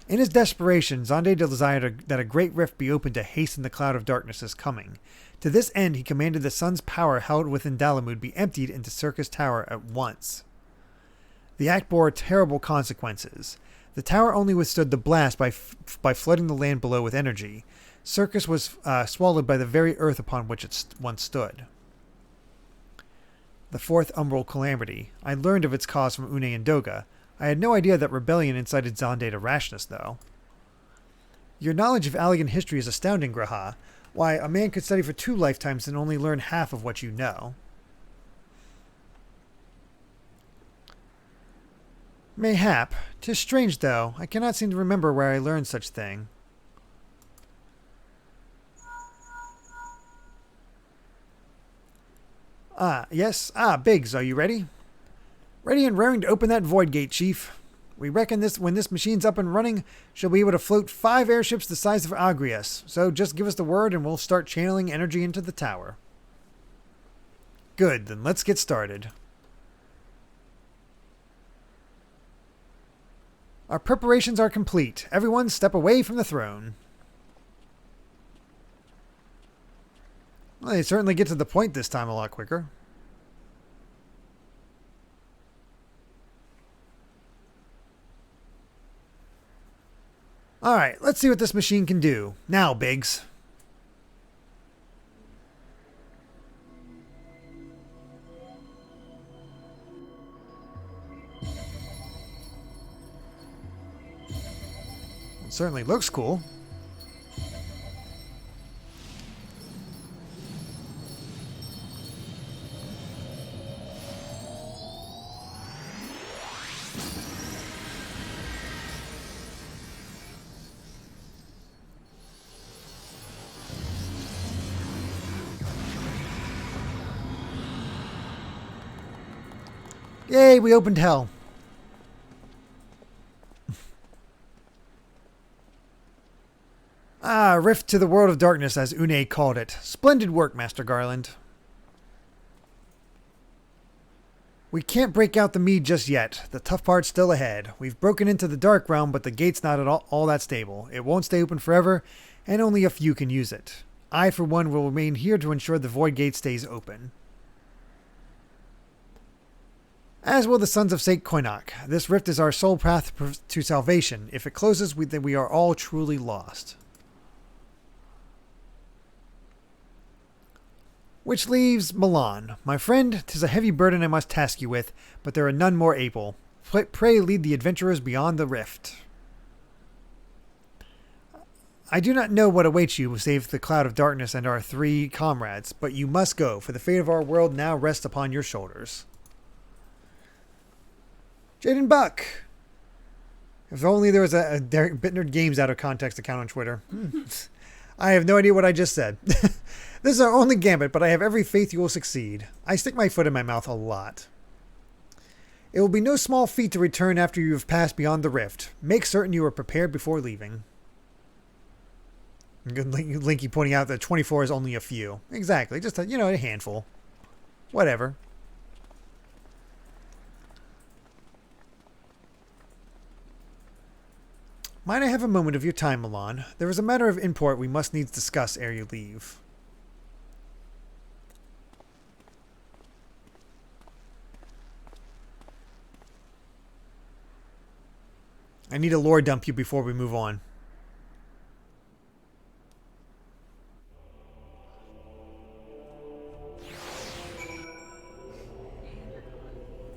In his desperation, Zande desired that a great rift be opened to hasten the cloud of darkness's coming. To this end, he commanded the sun's power held within Dalamud be emptied into Circus Tower at once. The act bore terrible consequences. The tower only withstood the blast by flooding the land below with energy. Circus was swallowed by the very earth upon which it once stood. The fourth umbral calamity. I learned of its cause from Une and Doga. I had no idea that rebellion incited Zande to rashness, though. Your knowledge of Allegan history is astounding, Graha. Why, a man could study for 2 lifetimes and only learn half of what you know. Mayhap. 'Tis strange, though. I cannot seem to remember where I learned such thing. Ah, yes. Ah, Biggs, are you ready? Ready and raring to open that void gate, Chief. We reckon when this machine's up and running, she'll be able to float 5 airships the size of Agrias. So just give us the word and we'll start channeling energy into the tower. Good, then let's get started. Our preparations are complete. Everyone step away from the throne. Well, they certainly get to the point this time a lot quicker. let's see what this machine can do. Now, Biggs. It certainly looks cool. Yay, we opened hell. Rift to the world of darkness, as Une called it. Splendid work, Master Garland. We can't break out the mead just yet. The tough part's still ahead. We've broken into the dark realm, but the gate's not at all that stable. It won't stay open forever, and only a few can use it. I, for one, will remain here to ensure the void gate stays open. As will the sons of Saint Koinok. This rift is our sole path to salvation. If it closes, then we are all truly lost. Which leaves Milan. My friend, 'tis a heavy burden I must task you with, but there are none more able. Pray lead the adventurers beyond the rift. I do not know what awaits you save the cloud of darkness and our 3 comrades, but you must go, for the fate of our world now rests upon your shoulders. Jaden Buck. If only there was a Bitnerd Games out of context account on Twitter. I have no idea what I just said. This is our only gambit, but I have every faith you will succeed. I stick my foot in my mouth a lot. It will be no small feat to return after you have passed beyond the rift. Make certain you are prepared before leaving. Good Linky pointing out that 24 is only a few. Exactly, just a handful. Whatever. Might I have a moment of your time, Milan? There is a matter of import we must needs discuss ere you leave. I need to lore dump you before we move on.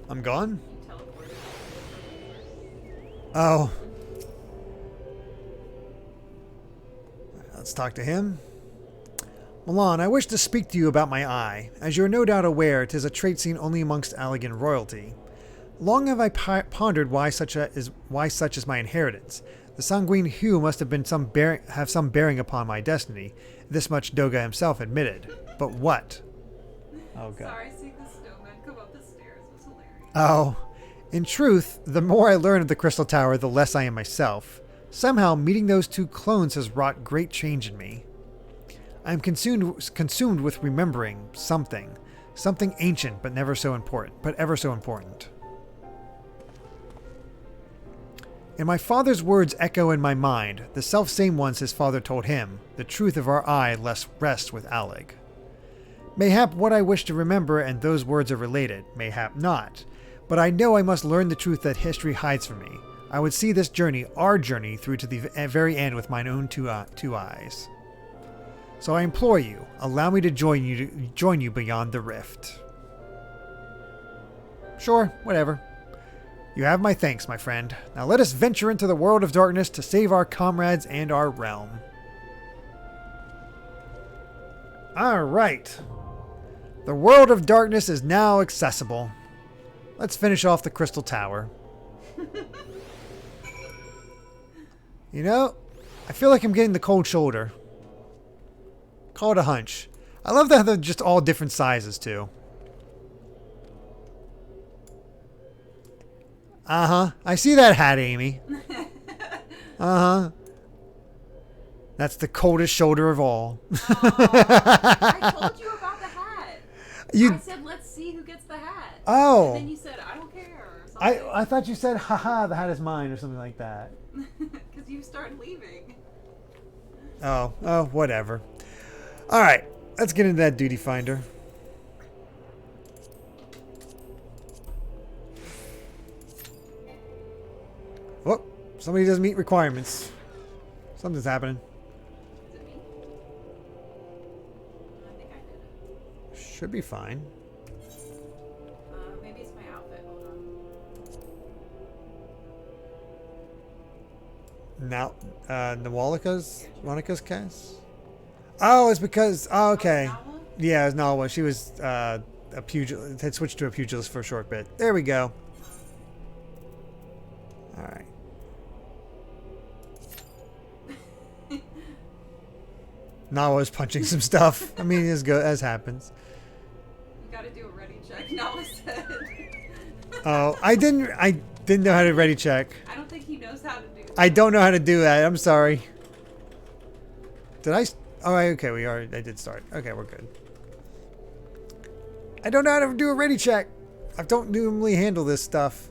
I'm gone? Oh. Let's talk to him. Milan, I wish to speak to you about my eye. As you are no doubt aware, 'tis a trait seen only amongst Allegan royalty. Long have I pondered why such is my inheritance. The sanguine hue must have some bearing upon my destiny. This much Doga himself admitted. But what? Oh god. Sorry, seeing the snowman come up the stairs was hilarious. Oh. In truth, the more I learn of the Crystal Tower, the less I am myself. Somehow, meeting those 2 clones has wrought great change in me. I am consumed with remembering something ancient, but ever so important. And my father's words echo in my mind, the self-same ones his father told him. The truth of our eye rests with Alleg. Mayhap what I wish to remember and those words are related, mayhap not. But I know I must learn the truth that history hides from me. I would see this journey, our journey, through to the very end with mine own two eyes. So I implore you, allow me to join you beyond the rift. Sure, whatever. You have my thanks, my friend. Now let us venture into the world of darkness to save our comrades and our realm. Alright. The world of darkness is now accessible. Let's finish off the Crystal Tower. You know, I feel like I'm getting the cold shoulder. Call it a hunch. I love that they're just all different sizes, too. Uh-huh. I see that hat, Amy. Uh-huh. That's the coldest shoulder of all. I told you about the hat. I said, let's see who gets the hat. Oh. And then you said, I don't care. Or something. I thought you said, haha, the hat is mine, or something like that. Because you started leaving. Oh, whatever. All right, let's get into that duty finder. Whoop, somebody doesn't meet requirements. Something's happening. Is it me? I think I did it. Should be fine. Maybe it's my outfit. Hold on. Now, Nawalika's cast? Oh, it's because, oh, okay. Nala? Yeah, it was Nala. She was a pugilist, had switched to a pugilist for a short bit. There we go. Alright. Nala's punching some stuff. I mean, as happens. You gotta do a ready check. Nala said. Oh, I didn't know how to ready check. I don't think he knows how to do that. I don't know how to do that. I'm sorry. Did I? Oh, okay. I did start. Okay, we're good. I don't know how to do a ready check. I don't normally handle this stuff.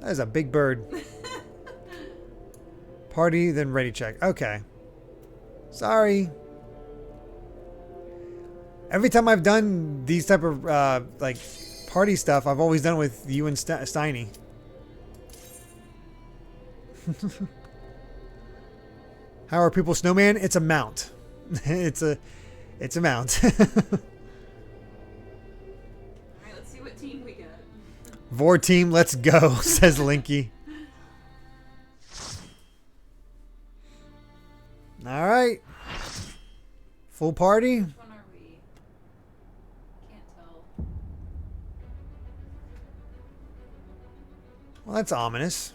That is a big bird. Party, then ready check. Okay. Sorry. Every time I've done these type of like party stuff, I've always done it with you and Steiny. How are people snowman? It's a mount. it's a mount. Alright, let's see what team we get. Vor team, let's go, says Linky. Alright. Full party. Which one are we? Can't tell. Well, that's ominous.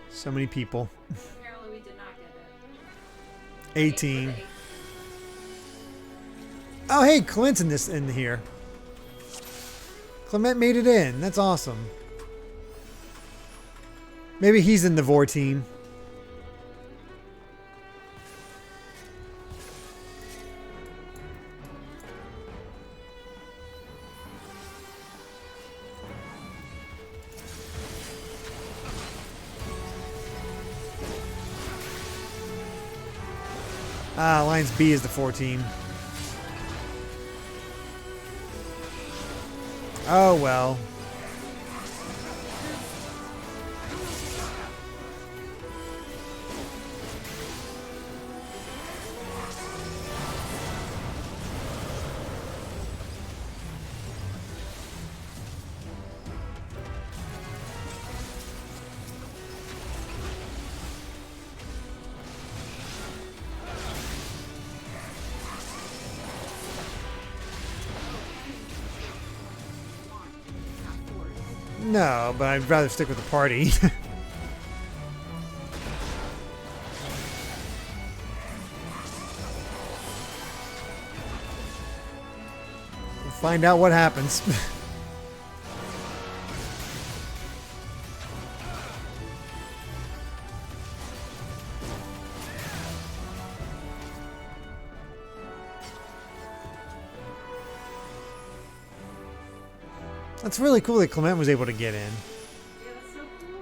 So many people. Apparently we did not get it. 18. Oh, hey, Clint's in here. Clement made it in. That's awesome. Maybe he's in the Vor team. Ah, Alliance B is the 4 team. Oh well. No, but I'd rather stick with the party. We'll find out what happens. That's really cool that Clement was able to get in. Yeah, that's so cool.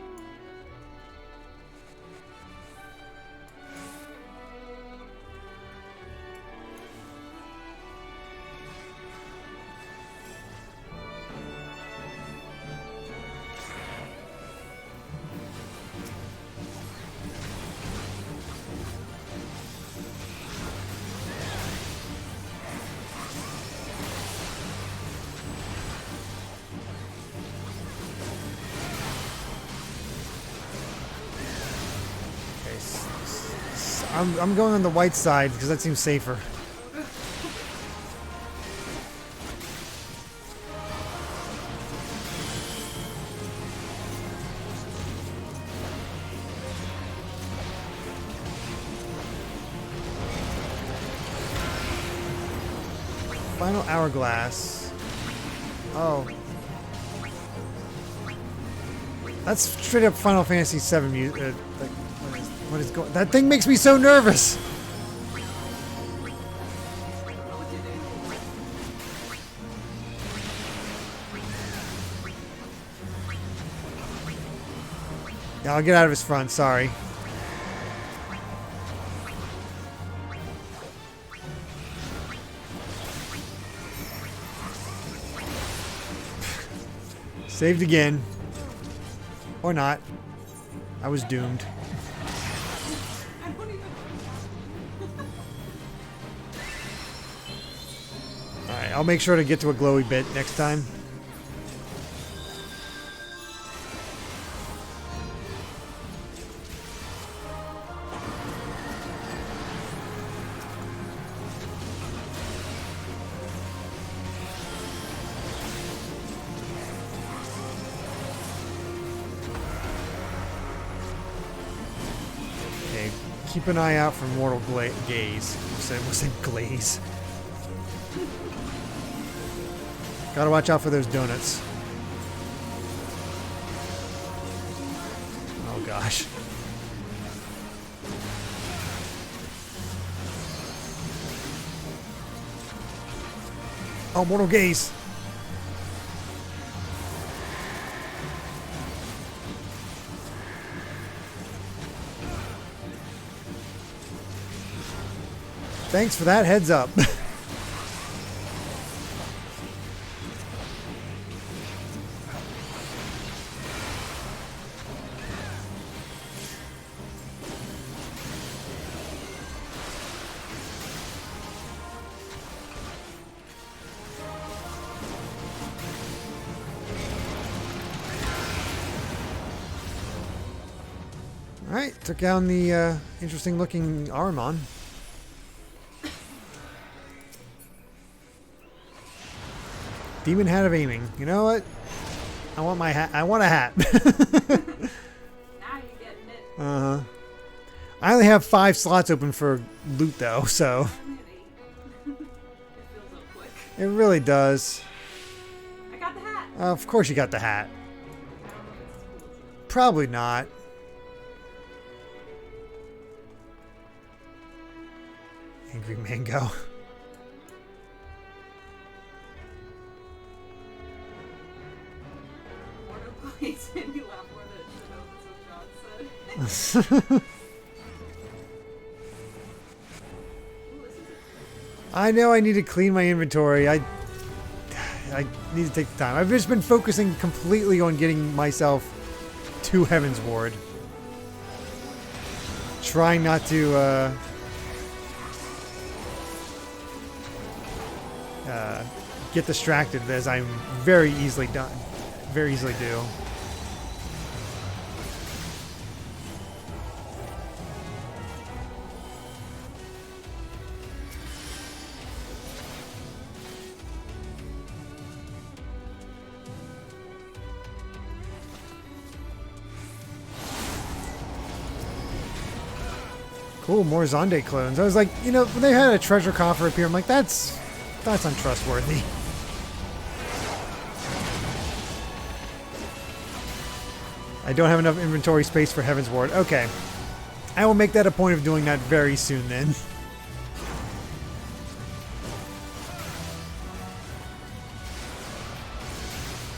I'm going on the white side because that seems safer. Final hourglass. Oh. That's straight up Final Fantasy XIV music. What is going? That thing makes me so nervous. Yeah, I'll get out of his front. Sorry. Saved again. Or not. I was doomed. I don't even. Alright, I'll make sure to get to a glowy bit next time. Okay, keep an eye out for mortal gaze. We'll say glaze. Gotta watch out for those donuts. Oh gosh. Oh, mortal gaze. Thanks for that heads up. Alright, took down the interesting looking Armon. Demon Hat of Aiming. You know what? I want my hat. I want a hat. Now you're getting it. Uh-huh. I only have 5 slots open for loot though, so I'm at 8. It fills up quick. it really does. I got the hat. Of course you got the hat. I don't know if it's as cool as it. Probably not. Angry Mango. Mortal Glaze made me laugh more than it should have, that's what John said. Ooh, this is it. I know I need to clean my inventory. I need to take the time. I've just been focusing completely on getting myself to Heavensward. Trying not to get distracted, as I'm very easily do. Cool, more Zonde clones. I was like, you know, when they had a treasure coffer appear, I'm like, that's untrustworthy. I don't have enough inventory space for Heavensward. Okay. I will make that a point of doing that very soon then.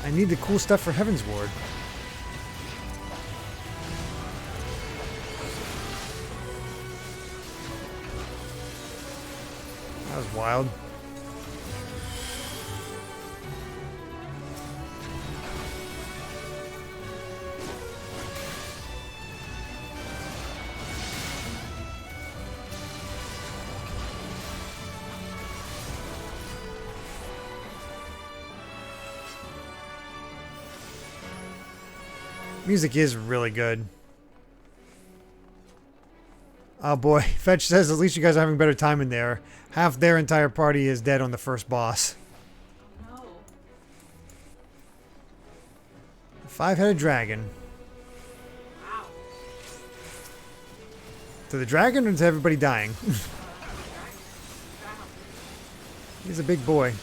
I need the cool stuff for Heavensward. That was wild. Music is really good. Oh boy, Fetch says at least you guys are having a better time in there. Half their entire party is dead on the first boss. No. 5-headed dragon. Wow. To the dragon or to everybody dying? Dragon. He's a big boy.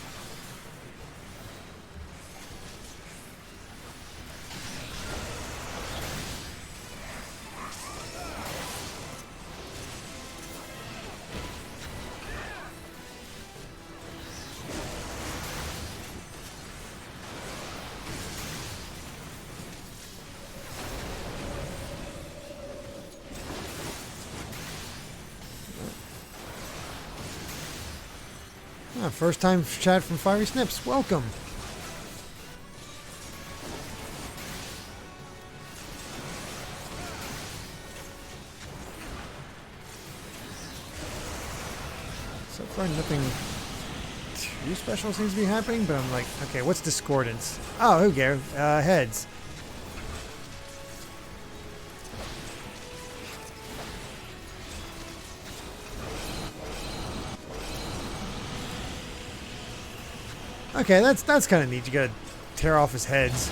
First time chat from Fiery Snips. Welcome. far, nothing too special seems to be happening, but I'm like, okay, what's discordance? Oh, who cares? Heads. Okay, that's kind of neat. You gotta tear off his heads.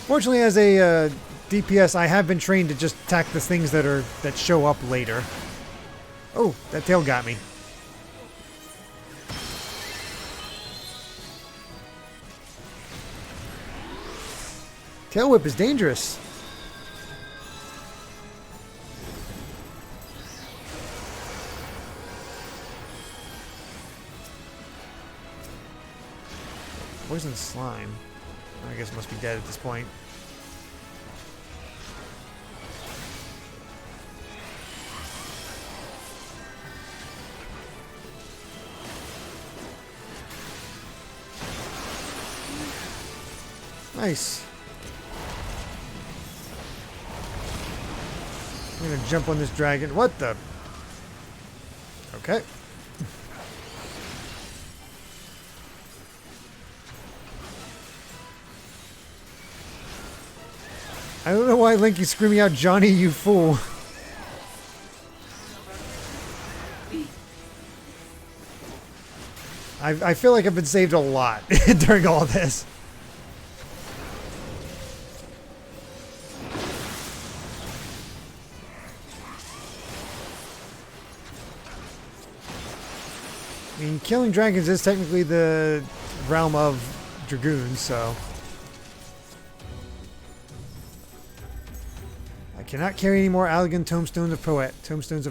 Fortunately, as a DPS, I have been trained to just attack the things that show up later. Oh, that tail got me. Tail whip is dangerous. Poison slime. I guess it must be dead at this point. Nice. I'm gonna jump on this dragon. What the? Okay. I don't know why Link is screaming out, "Johnny, you fool." I feel like I've been saved a lot during all this. I mean, killing dragons is technically the realm of dragoons, so... I cannot carry any more Allegan Tombstones of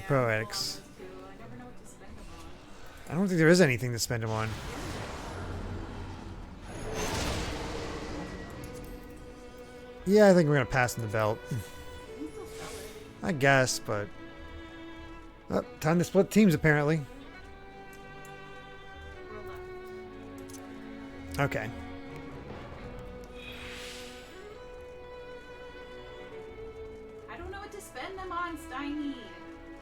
Poetics. I don't think there is anything to spend them on. Yeah, I think we're going to pass in the belt. I guess, but... Oh, time to split teams, apparently. Okay. I don't know what to spend them on, Steiny.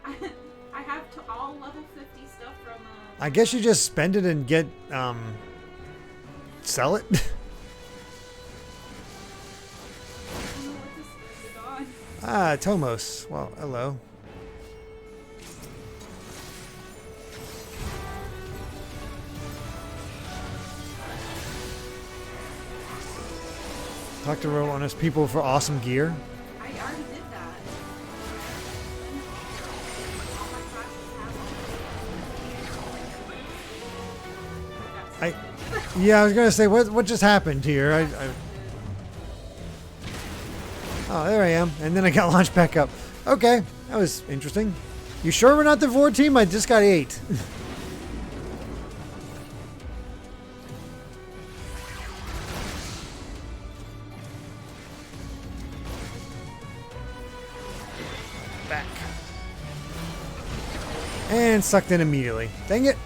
I have to all level 50 stuff from I guess you just spend it and get sell it. I don't know what to spend it on. Ah, Tomos. Well, hello. Talk to real honest people for awesome gear. I already did that. All my classes have Yeah, I was gonna say what just happened here. Oh, there I am, and then I got launched back up. Okay, that was interesting. You sure we're not the VOD team? I just got 8. Back. And sucked in immediately. Dang it.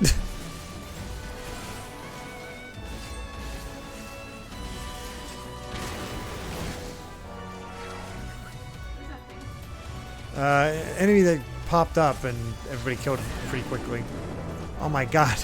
Enemy that popped up and everybody killed it pretty quickly. Oh my god.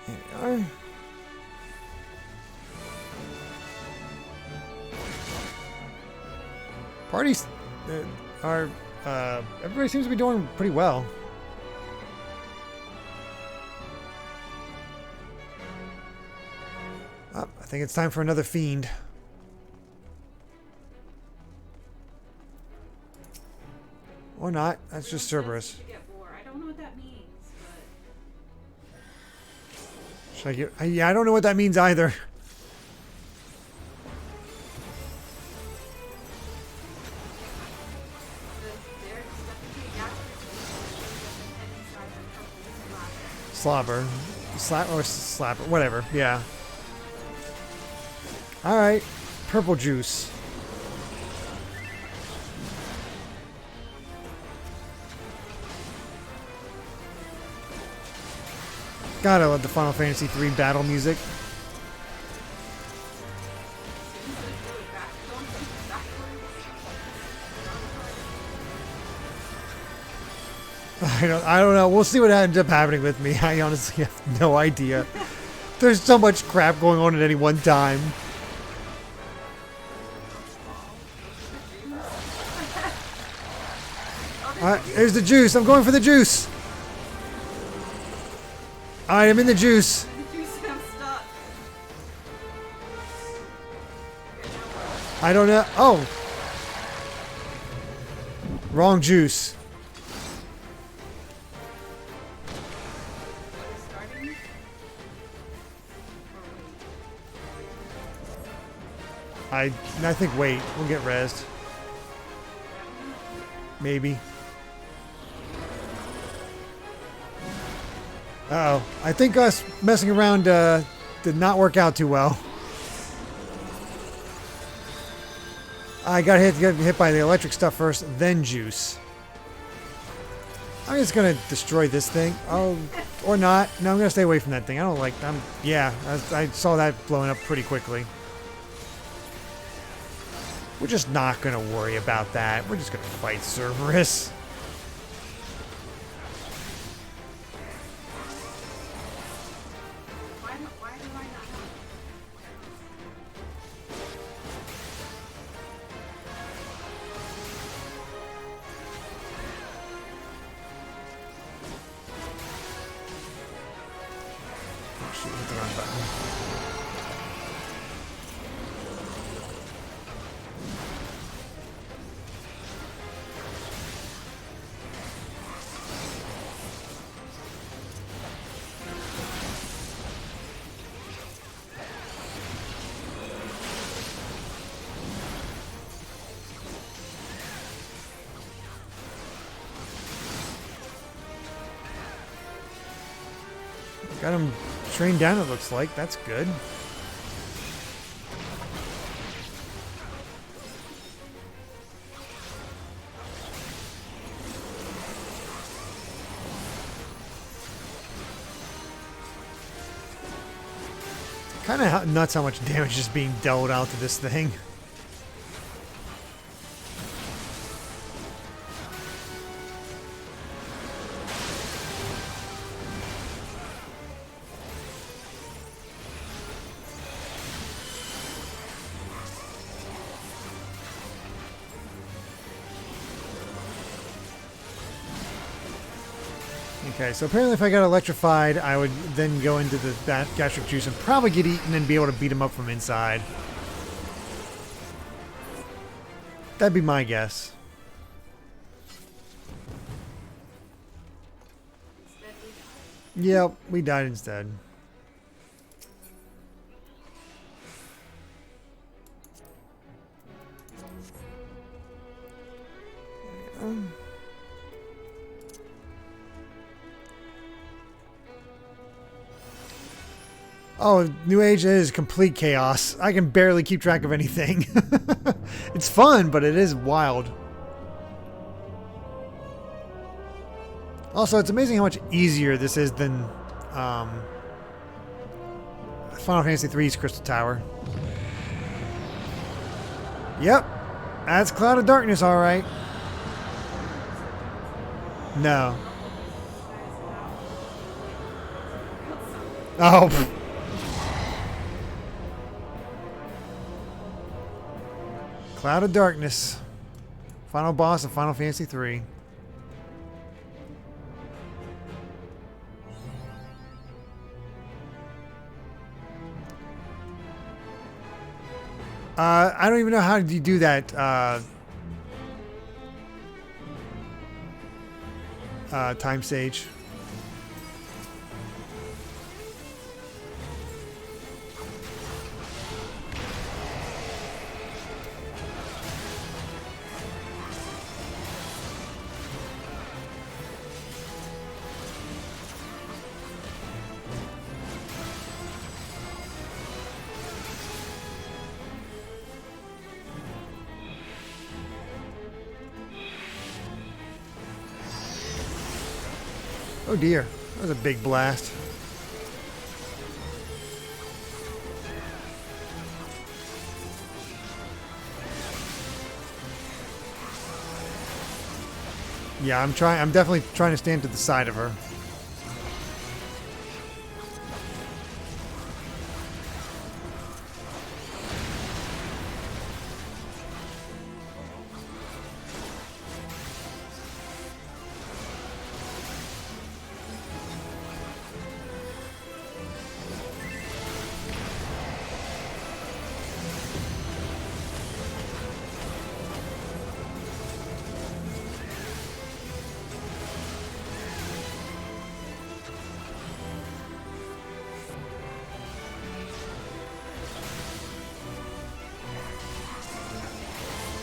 Here we are. Parties are, everybody seems to be doing pretty well. Oh, I think it's time for another fiend. Or not, that's just Cerberus. I don't know what that means, but... Should I get, yeah, I don't know what that means either. Slobber. Slap or slapper. Whatever. Yeah. Alright. Purple juice. God, I love the Final Fantasy III battle music. I don't know. We'll see what ends up happening with me. I honestly have no idea. There's so much crap going on at any one time. Alright, here's the juice. I'm going for the juice. Alright, I'm in the juice. I don't know. Oh. Wrong juice. I think wait. We'll get rezzed. Maybe. Uh-oh. I think us messing around did not work out too well. I got hit by the electric stuff first, then juice. I'm just gonna destroy this thing. Oh, or not. No, I'm gonna stay away from that thing. I don't like. Yeah, I saw that blowing up pretty quickly. We're just not gonna worry about that. We're just gonna fight Cerberus. Got him trained down, it looks like. That's good. Kind of nuts how much damage is being dealt out to this thing. Okay, so apparently if I got electrified, I would then go into the gastric juice and probably get eaten and be able to beat him up from inside. That'd be my guess. Yep, we died instead. Oh, New Age is complete chaos. I can barely keep track of anything. It's fun, but it is wild. Also, it's amazing how much easier this is than Final Fantasy III's Crystal Tower. Yep, that's Cloud of Darkness, all right. No. Oh. Cloud of Darkness. Final boss of Final Fantasy III. I don't even know how you do that. Time stage. Oh dear, that was a big blast. Yeah, I'm definitely trying to stand to the side of her.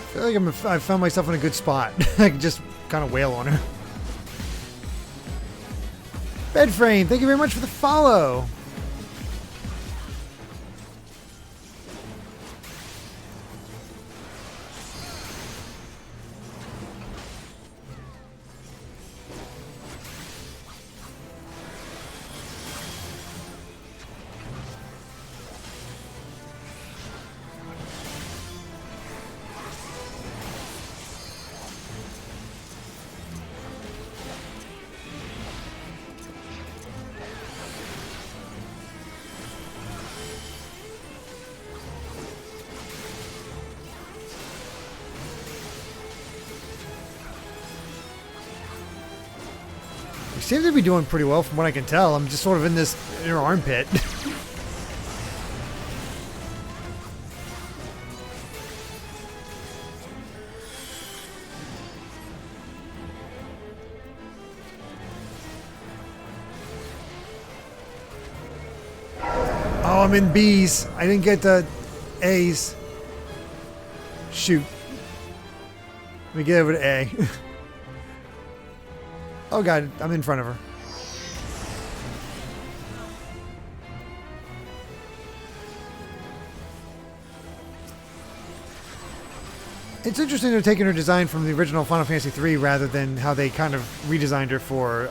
I feel like I found myself in a good spot. I can just kind of wail on her. Bedframe, thank you very much for the follow. Seems to be doing pretty well from what I can tell. I'm just sort of in this inner armpit. Oh, I'm in B's. I didn't get the A's. Shoot. Let me get over to A. Oh god, I'm in front of her. It's interesting they're taking her design from the original Final Fantasy III rather than how they kind of redesigned her for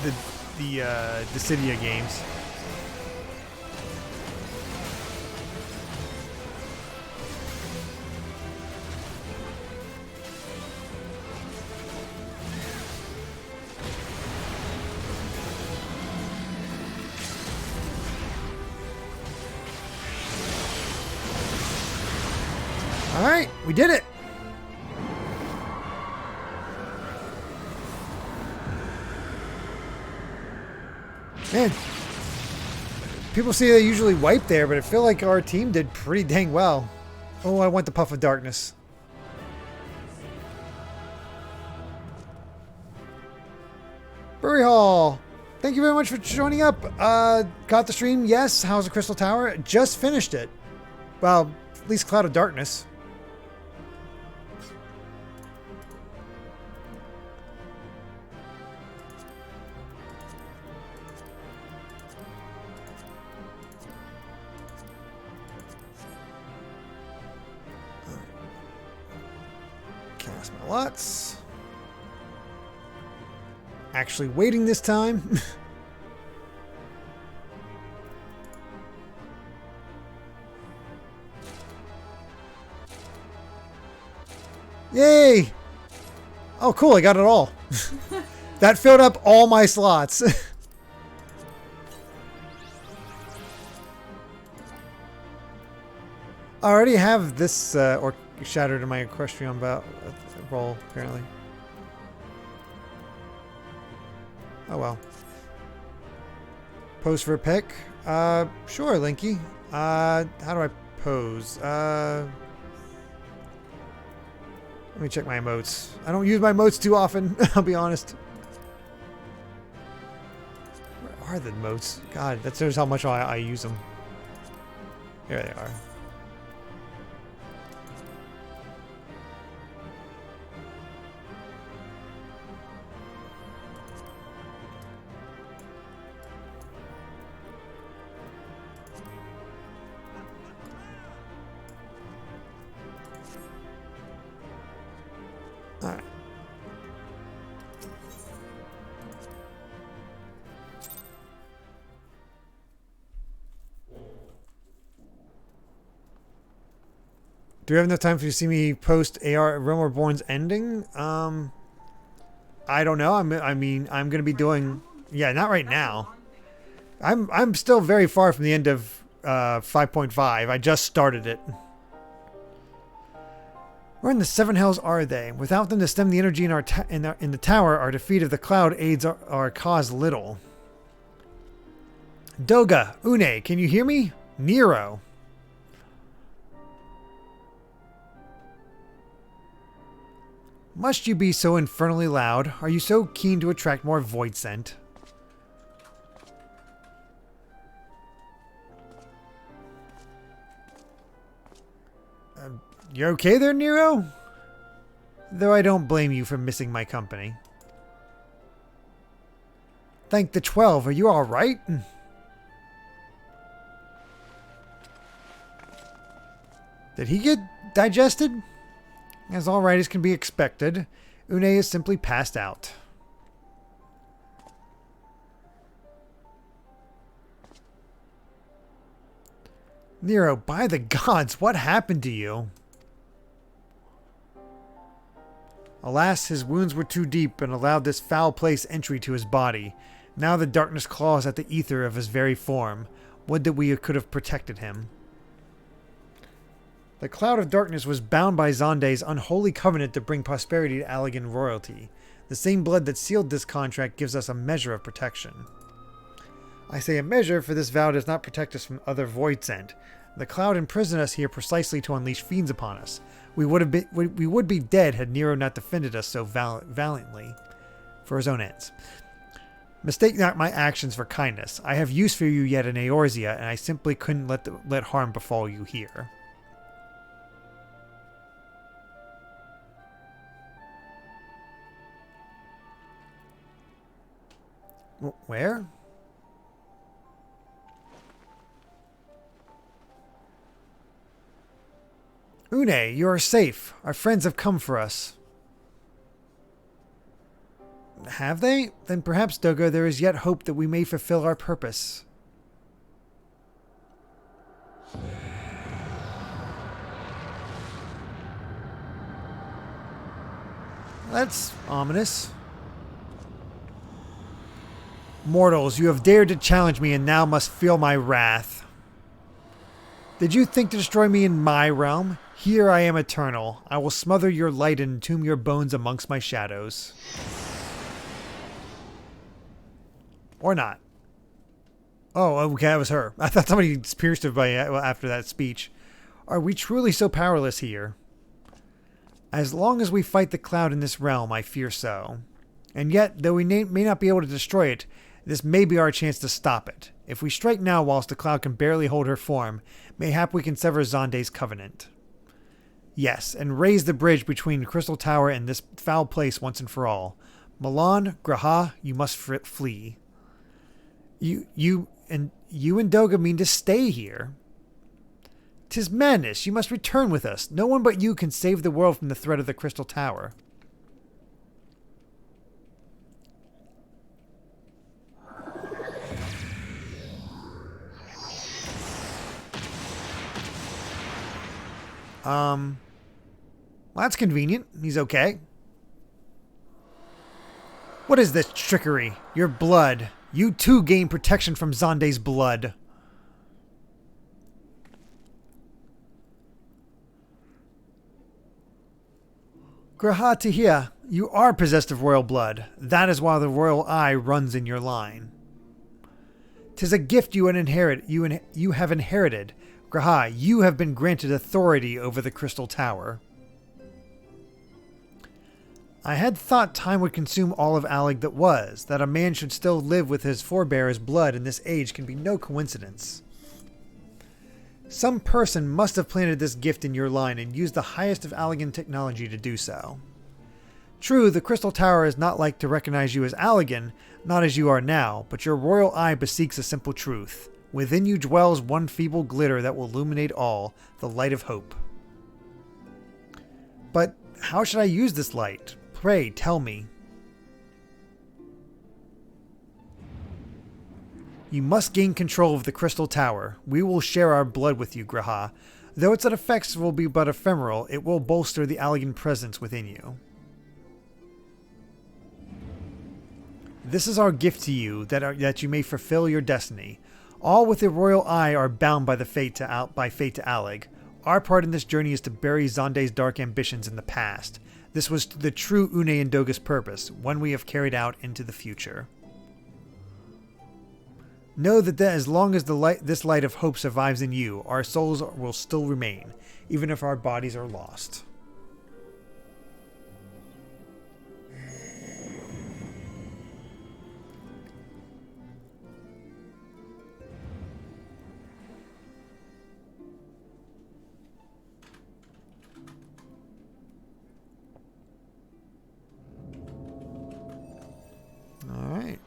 the Dissidia games. Alright, we did it! Man, people say they usually wipe there, but I feel like our team did pretty dang well. Oh, I want the Puff of Darkness. Brewery Hall! Thank you very much for joining up. Got the stream? Yes. How's the Crystal Tower? Just finished it. Well, at least Cloud of Darkness. Cast my lots. Actually waiting this time. Yay! Oh, cool, I got it all. That filled up all my slots. I already have this or shattered in my equestrian roll, apparently. Oh well. Pose for a pick? Sure, Linky. How do I pose? Let me check my emotes. I don't use my emotes too often, I'll be honest. Where are the emotes? God, that shows how much I use them. There they are. Do we have enough time for you to see me post AR Realm Reborn's ending? I don't know. I'm going to be doing... Yeah, not right now. I'm still very far from the end of 5.5. I just started it. Where in the seven hells are they? Without them to stem the energy in the tower, our defeat of the cloud aids our cause little. Doga, Une, can you hear me? Nero. Must you be so infernally loud? Are you so keen to attract more void scent? You okay there, Nero? Though I don't blame you for missing my company. Thank the 12. Are you alright? Did he get digested? As alright as can be expected, Une is simply passed out. Nero, by the gods, what happened to you? Alas, his wounds were too deep and allowed this foul place entry to his body. Now the darkness claws at the ether of his very form. Would that we could have protected him. The cloud of darkness was bound by Zonde's unholy covenant to bring prosperity to Allegan royalty. The same blood that sealed this contract gives us a measure of protection. I say a measure, for this vow does not protect us from other void scent. The cloud imprisoned us here precisely to unleash fiends upon us. We would be dead had Nero not defended us so valiantly for his own ends. Mistake not my actions for kindness. I have use for you yet in Eorzea, and I simply couldn't let harm befall you here. Where? Une, you are safe. Our friends have come for us. Have they? Then perhaps, Doga, there is yet hope that we may fulfill our purpose. That's ominous. Mortals, you have dared to challenge me and now must feel my wrath. Did you think to destroy me in my realm? Here I am eternal. I will smother your light and entomb your bones amongst my shadows. Or not. Oh, okay, that was her. I thought somebody pierced her after that speech. Are we truly so powerless here? As long as we fight the cloud in this realm, I fear so. And yet, though we may not be able to destroy it, this may be our chance to stop it. If we strike now whilst the cloud can barely hold her form, mayhap we can sever Zonde's covenant. Yes, and raise the bridge between Crystal Tower and this foul place once and for all. Milan, Graha, you must flee. You and Doga mean to stay here? 'Tis madness. You must return with us. No one but you can save the world from the threat of the Crystal Tower. Well, that's convenient. He's okay. What is this trickery? Your blood. You too gain protection from Zonde's blood. Graha Tahia, you are possessed of royal blood. That is why the royal eye runs in your line. 'Tis a gift you have inherited. Graha, you have been granted authority over the Crystal Tower. I had thought time would consume all of Alleg that was. That a man should still live with his forebear's blood in this age can be no coincidence. Some person must have planted this gift in your line and used the highest of Allegan technology to do so. True, the Crystal Tower is not like to recognize you as Allegan, not as you are now, but your royal eye beseeks a simple truth. Within you dwells one feeble glitter that will illuminate all, the light of hope. But how should I use this light? Pray, tell me. You must gain control of the Crystal Tower. We will share our blood with you, Graha. Though its effects will be but ephemeral, it will bolster the Allegan presence within you. This is our gift to you, that you may fulfill your destiny. All with the royal eye are bound by fate to Alleg. Our part in this journey is to bury Xande's dark ambitions in the past. This was the true Une and Doga's purpose, one we have carried out into the future. Know that as long as this light of hope survives in you, our souls will still remain, even if our bodies are lost. Alright.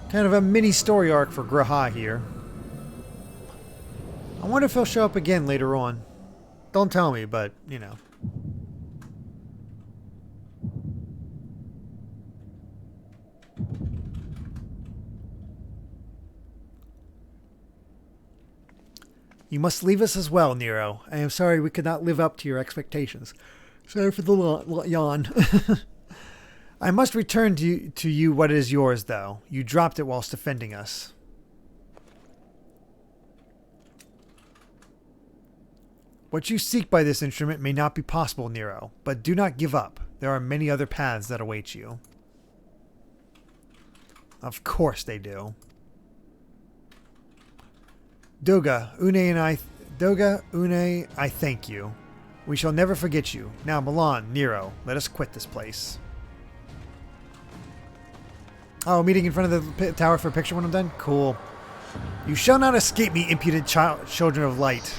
Kind of a mini story arc for Graha here. I wonder if he'll show up again later on. Don't tell me, but, you know. You must leave us as well, Nero. I am sorry we could not live up to your expectations. Sorry for the yawn. I must return to you what is yours, though. You dropped it whilst defending us. What you seek by this instrument may not be possible, Nero, but do not give up. There are many other paths that await you. Of course they do. Doga, Une, I thank you. We shall never forget you. Now, Milan, Nero, let us quit this place. Oh, meeting in front of the tower for a picture when I'm done? Cool. You shall not escape me, impudent children of light.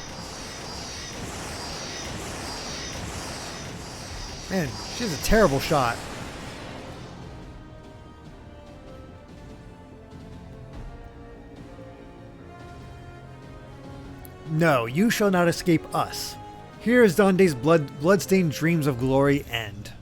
Man, she has a terrible shot. No, you shall not escape us. Here is Dande's bloodstained dreams of glory end.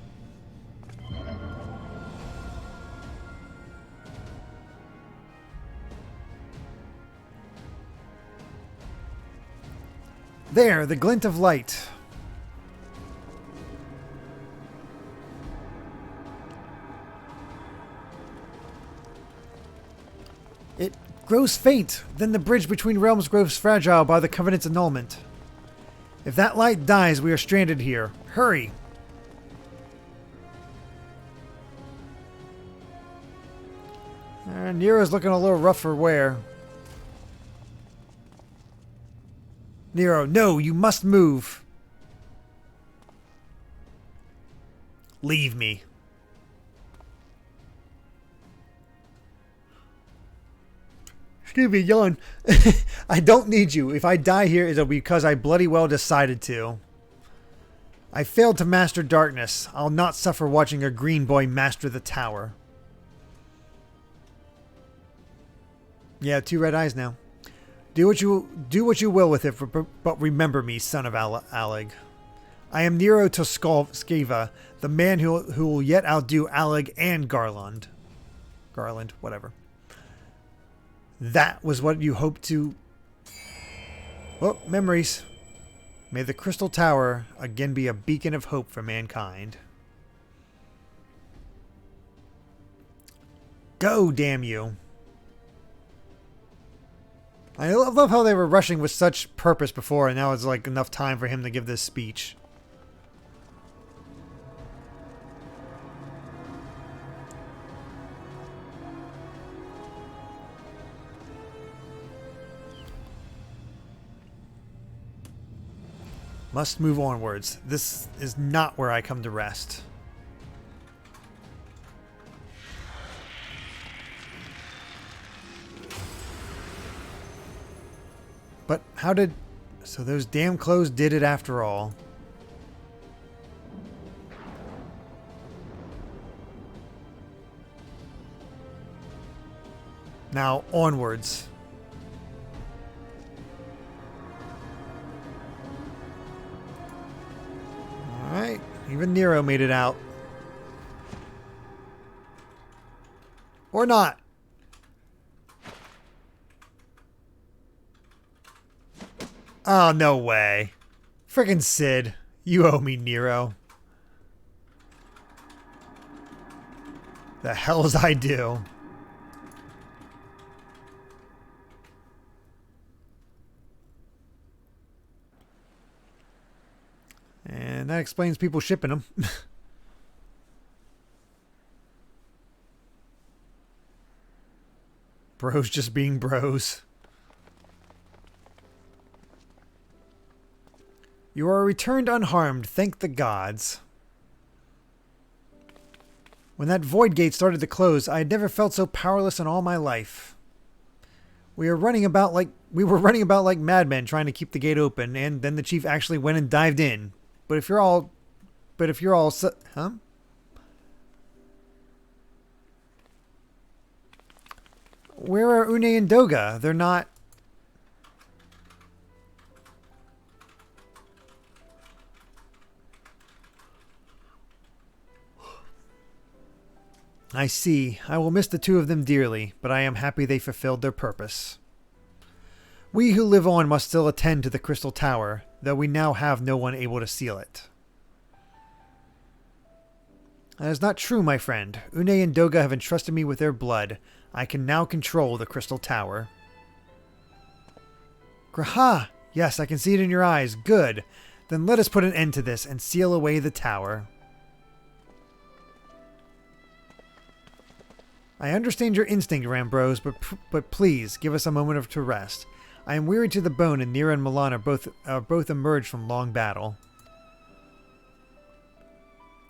There, the glint of light. It grows faint, then the bridge between realms grows fragile by the Covenant's annulment. If that light dies, we are stranded here. Hurry! Nero's looking a little rough for wear. Nero, no, you must move. Leave me. Excuse me, yawn. I don't need you. If I die here, it'll be because I bloody well decided to. I failed to master darkness. I'll not suffer watching a green boy master the tower. Yeah, 2 red eyes now. Do what you will with it, but remember me, son of Alleg. I am Nero Toskeva, the man who will yet outdo Alleg and Garland. Garland, whatever. That was what you hoped to... Oh, memories. May the Crystal Tower again be a beacon of hope for mankind. Go, damn you. I love how they were rushing with such purpose before, and now it's like enough time for him to give this speech. Must move onwards. This is not where I come to rest. But how did... So those damn clothes did it after all. Now, onwards. Alright, even Nero made it out. Or not. Oh, no way. Frickin' Sid. You owe me, Nero. The hell's I do? And that explains people shipping them. Bros just being bros. You are returned unharmed, thank the gods. When that void gate started to close, I had never felt so powerless in all my life. We were running about like madmen trying to keep the gate open, and then the chief actually went and dived in. But if you're all huh? Where are Une and Doga? They're not. I see. I will miss the two of them dearly, but I am happy they fulfilled their purpose. We who live on must still attend to the Crystal Tower, though we now have no one able to seal it. That is not true, my friend. Une and Doga have entrusted me with their blood. I can now control the Crystal Tower. Graha! Yes, I can see it in your eyes. Good. Then let us put an end to this and seal away the tower. I understand your instinct, Rambros, but please give us a moment to rest. I am weary to the bone, and Nira and Milan are both emerged from long battle.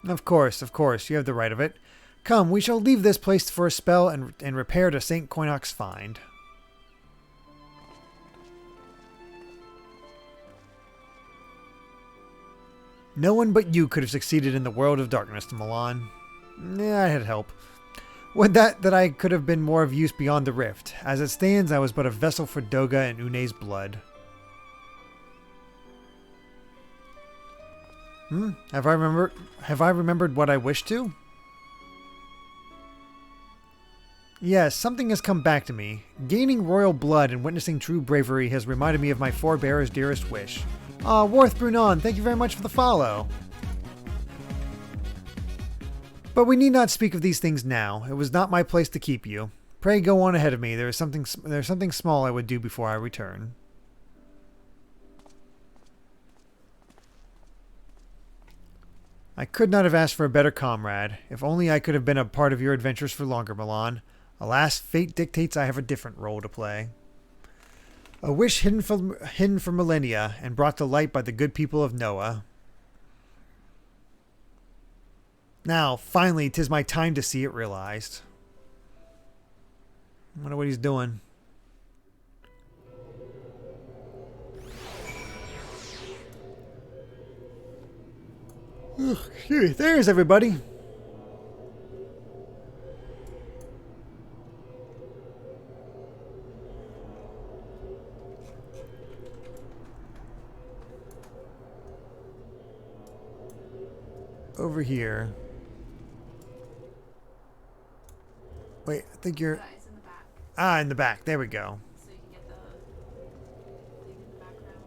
Of course, you have the right of it. Come, we shall leave this place for a spell and repair to St. Coinox's find. No one but you could have succeeded in the world of darkness, Milan. I had help. Would that I could have been more of use beyond the rift. As it stands, I was but a vessel for Doga and Une's blood. Have I remembered what I wished to? Yes, something has come back to me. Gaining royal blood and witnessing true bravery has reminded me of my forebear's dearest wish. Worth Brunon, thank you very much for the follow. But we need not speak of these things now. It was not my place to keep you. Pray go on ahead of me. There is something small I would do before I return. I could not have asked for a better comrade. If only I could have been a part of your adventures for longer, Milan. Alas, fate dictates I have a different role to play. A wish hidden for millennia and brought to light by the good people of Noah. Now, finally, 'tis my time to see it realized. I wonder what he's doing. There's everybody. Over here. Wait, I think you're... It's in the back. Ah, in the back. There we go. So you can get the thing in the background.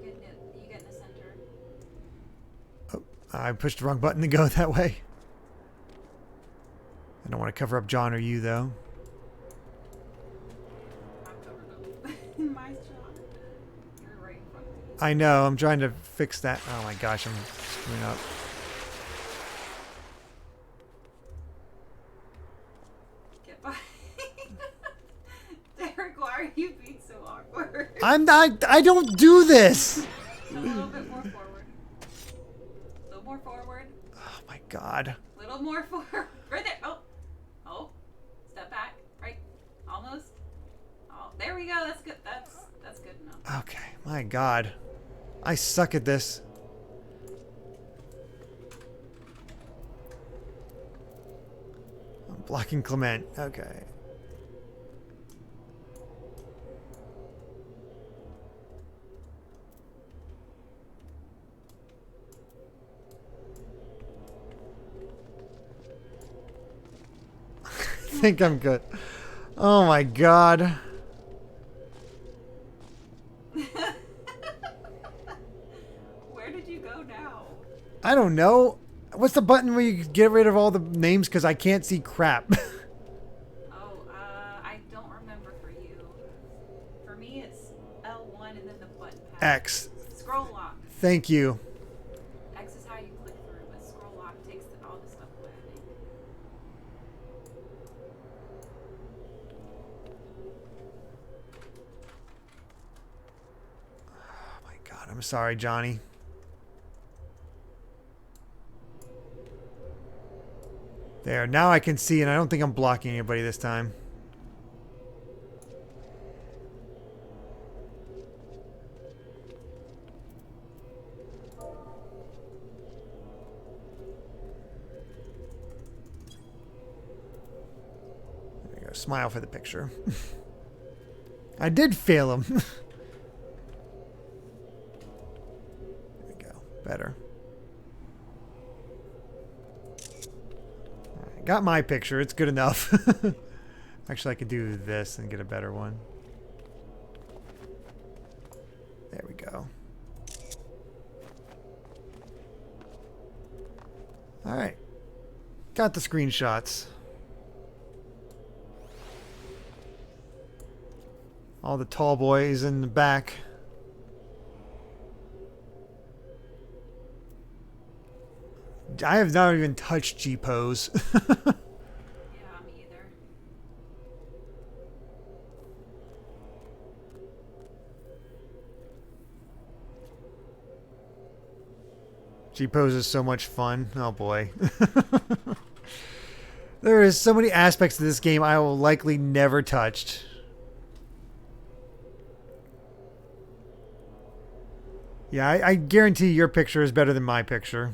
You get in the center. Oh, I pushed the wrong button to go that way. I don't want to cover up John or you, though. I'm covered up. My shot. You're right in front of me. I know. I'm trying to fix that. Oh my gosh, I'm screwing up. Get by. Derek, why are you being so awkward? I'm not. I don't do this. A little bit more forward. A little more forward. Oh my god. A little more forward. Right there. Oh. Oh. Step back. Right. Almost. Oh, there we go. That's good. That's good enough. Okay. My god. I suck at this. I'm blocking Clement. Okay. think I'm good. Oh my god. Where did you go now? I don't know. What's the button where you get rid of all the names because I can't see crap? I don't remember for you. For me, it's L1 and then the button pad. X. Scroll lock. Thank you. X is how you click through, but scroll lock takes all the stuff away, I think. Oh my god, I'm sorry, Johnny. There, now I can see, and I don't think I'm blocking anybody this time. There you go, smile for the picture. I did fail him. There we go, better. Got my picture. It's good enough. Actually, I could do this and get a better one. There we go. All right. Got the screenshots. All the tall boys in the back. I have not even touched G-Pose. Yeah, me either. G-Pose is so much fun. Oh boy. There is so many aspects of this game I will likely never touch. Yeah, I guarantee your picture is better than my picture.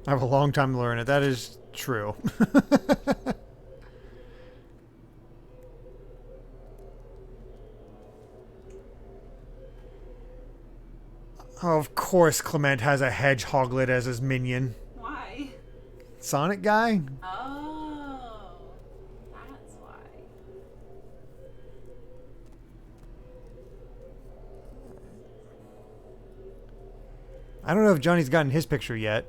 I have a long time to learn it. That is true. Oh, of course Clement has a hedgehoglet as his minion. Why? Sonic guy? Oh, that's why. I don't know if Johnny's gotten his picture yet.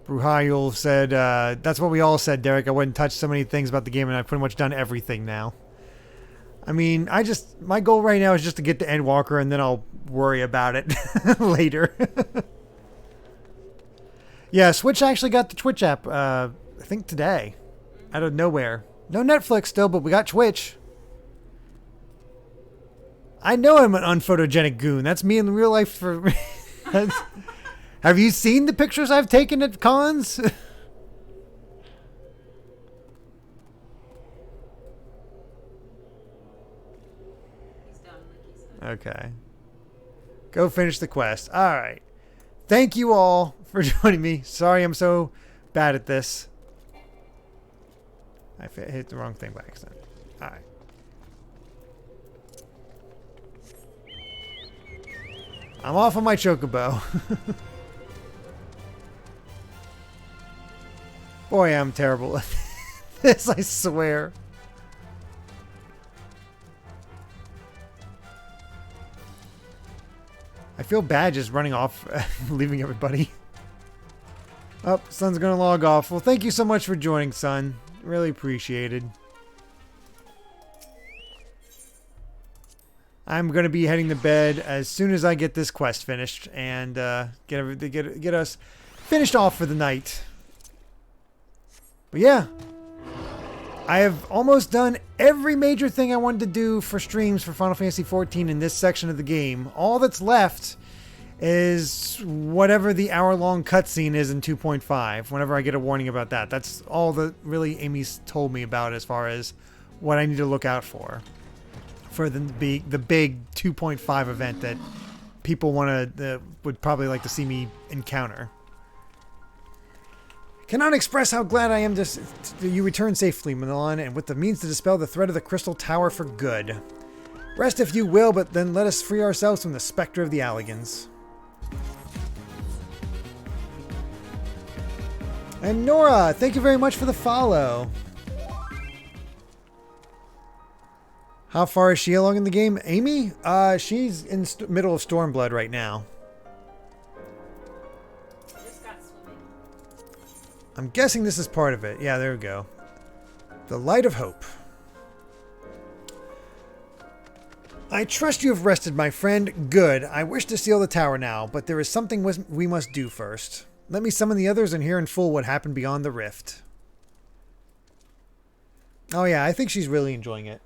Bruhayul said, that's what we all said, Derek. I wouldn't touch so many things about the game, and I've pretty much done everything now. I mean, my goal right now is just to get to Endwalker, and then I'll worry about it later. Yeah, Switch actually got the Twitch app, I think today. Out of nowhere. No Netflix still, but we got Twitch. I know I'm an unphotogenic goon. That's me in real life for... Have you seen the pictures I've taken at cons? He's done, like he said. Okay. Go finish the quest. All right. Thank you all for joining me. Sorry I'm so bad at this. I hit the wrong thing by accident. All right. I'm off on my chocobo. Boy, I'm terrible at this, I swear. I feel bad just running off, leaving everybody. Oh, Sun's gonna log off. Well, thank you so much for joining, Sun. Really appreciated. I'm gonna be heading to bed as soon as I get this quest finished and get us finished off for the night. But yeah, I have almost done every major thing I wanted to do for streams for Final Fantasy XIV in this section of the game. All that's left is whatever the hour-long cutscene is in 2.5, whenever I get a warning about that. That's all that really Amy's told me about as far as what I need to look out for the big 2.5 event that people would probably like to see me encounter. Cannot express how glad I am that you returned safely, Milan, and with the means to dispel the threat of the Crystal Tower for good. Rest if you will, but then let us free ourselves from the specter of the Alligans. And Nora, thank you very much for the follow. How far is she along in the game? Amy? She's in middle of Stormblood right now. Just got swimming. I'm guessing this is part of it. Yeah, there we go. The Light of Hope. I trust you have rested, my friend. Good. I wish to seal the tower now, but there is something we must do first. Let me summon the others and hear in full what happened beyond the rift. Oh yeah, I think she's really enjoying it.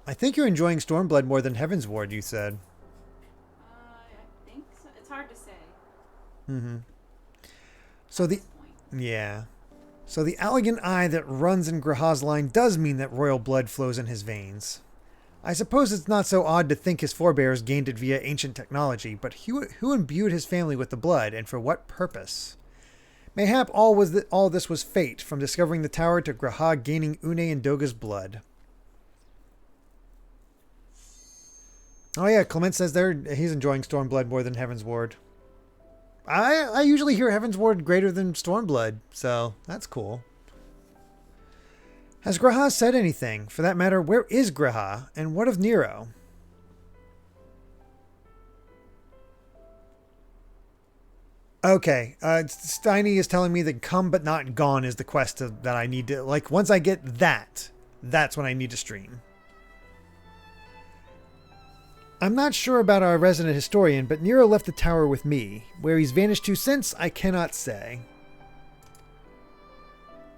I think you're enjoying Stormblood more than Heavensward, you said. I think so. It's hard to say. Mm-hmm. So So the Allagan eye that runs in Graha's line does mean that royal blood flows in his veins. I suppose it's not so odd to think his forebears gained it via ancient technology, but who imbued his family with the blood, and for what purpose? Mayhap all this was fate, from discovering the tower to Graha gaining Une and Doga's blood. Oh yeah, Clement says he's enjoying Stormblood more than Heavensward. I usually hear Heavensward greater than Stormblood, so that's cool. Has Graha said anything? For that matter, where is Graha? And what of Nero? Okay, Steiny is telling me that come but not gone is the quest that I need to... Like, once I get that, that's when I need to stream. I'm not sure about our resident historian, but Nero left the tower with me. Where he's vanished to since, I cannot say.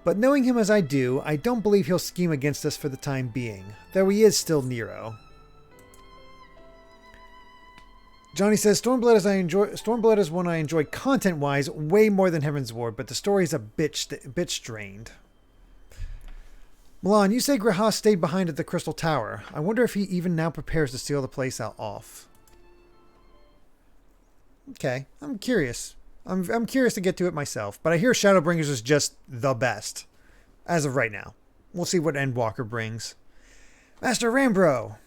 But knowing him as I do, I don't believe he'll scheme against us for the time being, though he is still Nero. Johnny says, Stormblood is one I enjoy content-wise way more than Heavensward, but the story is a bit strained. Milan, you say Graha stayed behind at the Crystal Tower. I wonder if he even now prepares to seal the place out off. Okay, I'm curious. I'm curious to get to it myself, but I hear Shadowbringers is just the best. As of right now. We'll see what Endwalker brings. Master Rambro!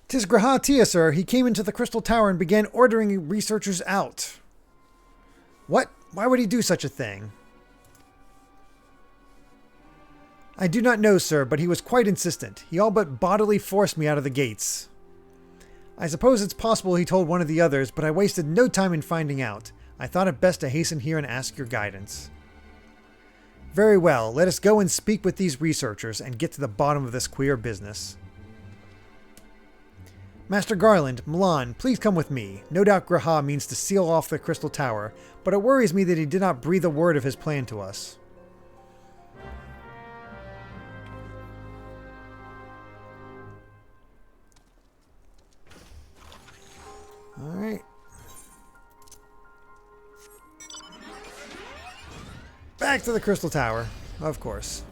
'Tis Graha Tia, sir. He came into the Crystal Tower and began ordering researchers out. What? Why would he do such a thing? I do not know, sir, but he was quite insistent. He all but bodily forced me out of the gates. I suppose it's possible he told one of the others, but I wasted no time in finding out. I thought it best to hasten here and ask your guidance. Very well, let us go and speak with these researchers and get to the bottom of this queer business. Master Garland, Milan, please come with me. No doubt Graha means to seal off the Crystal Tower, but it worries me that he did not breathe a word of his plan to us. Alright. Back to the Crystal Tower, of course.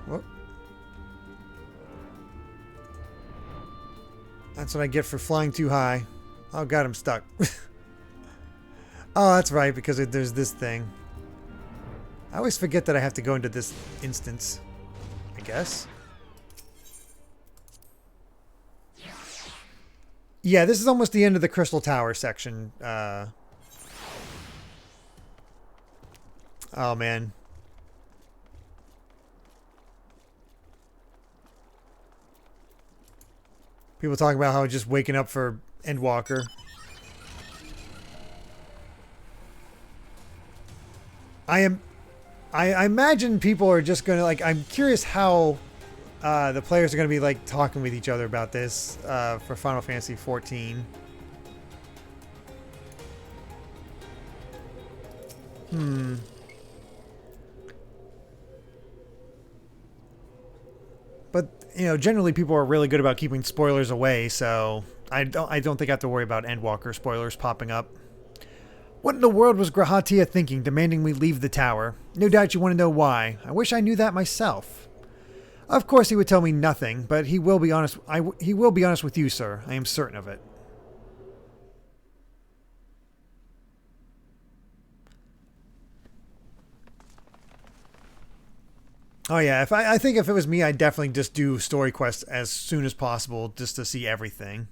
Whoop. That's what I get for flying too high. Oh god, I'm stuck. Oh, that's right, because there's this thing. I always forget that I have to go into this instance, I guess. Yeah, this is almost the end of the Crystal Tower section. Oh, man. People talking about how just waking up for Endwalker. I imagine people are just going to, like, I'm curious how the players are going to be, like, talking with each other about this for Final Fantasy XIV. But, you know, generally people are really good about keeping spoilers away, so I don't think I have to worry about Endwalker spoilers popping up. What in the world was Graha Tia thinking, demanding we leave the tower? No doubt you want to know why. I wish I knew that myself. Of course he would tell me nothing, but he will be honest. He will be honest with you, sir. I am certain of it. Oh yeah, I think if it was me, I'd definitely just do story quests as soon as possible just to see everything.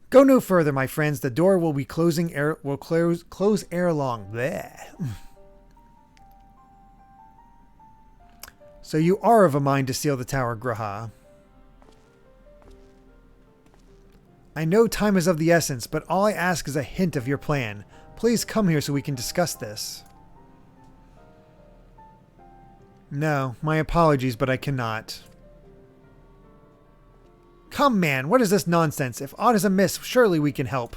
Go no further, my friends. The door will be close ere long. Bleh. So you are of a mind to seal the tower, Graha. I know time is of the essence, but all I ask is a hint of your plan. Please come here so we can discuss this. No, my apologies, but I cannot. Come, man, what is this nonsense? If aught is amiss, surely we can help.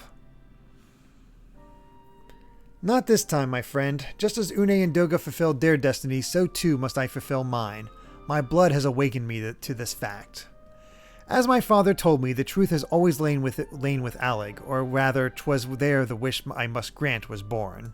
Not this time, my friend. Just as Une and Doga fulfilled their destiny, so too must I fulfill mine. My blood has awakened me to this fact. As my father told me, the truth has always lain with Alec, or rather, 'twas there the wish I must grant was born.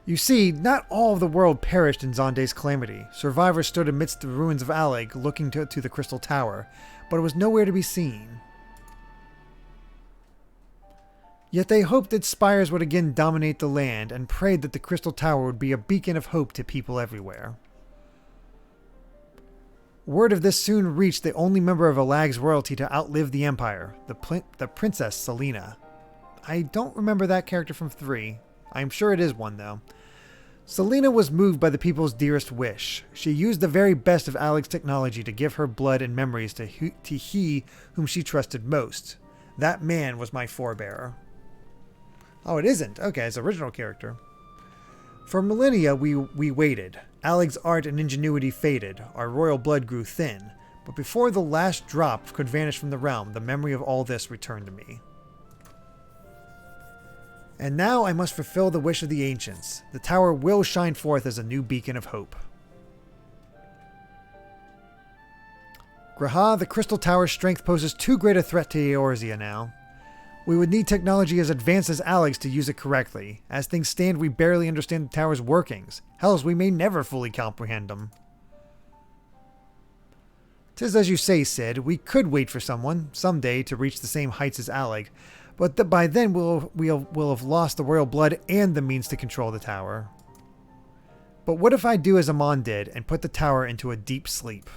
You see, not all of the world perished in Zonde's calamity. Survivors stood amidst the ruins of Alec, looking to the Crystal Tower, but it was nowhere to be seen. Yet they hoped its spires would again dominate the land, and prayed that the Crystal Tower would be a beacon of hope to people everywhere. Word of this soon reached the only member of Alag's royalty to outlive the Empire, the Princess Selena. I don't remember that character from 3. I'm sure it is one, though. Selena was moved by the people's dearest wish. She used the very best of Alec's technology to give her blood and memories to he whom she trusted most. That man was my forebearer. Oh, it isn't. Okay, it's an original character. For millennia, we waited. Alec's art and ingenuity faded. Our royal blood grew thin. But before the last drop could vanish from the realm, the memory of all this returned to me. And now I must fulfill the wish of the ancients. The tower will shine forth as a new beacon of hope. Graha, the Crystal Tower's strength poses too great a threat to Eorzea now. We would need technology as advanced as Alec's to use it correctly. As things stand, we barely understand the tower's workings. Hells, we may never fully comprehend them. 'Tis as you say, Sid. We could wait for someone, someday, to reach the same heights as Alec. But by then we'll have lost the royal blood and the means to control the tower. But what if I do as Amon did and put the tower into a deep sleep?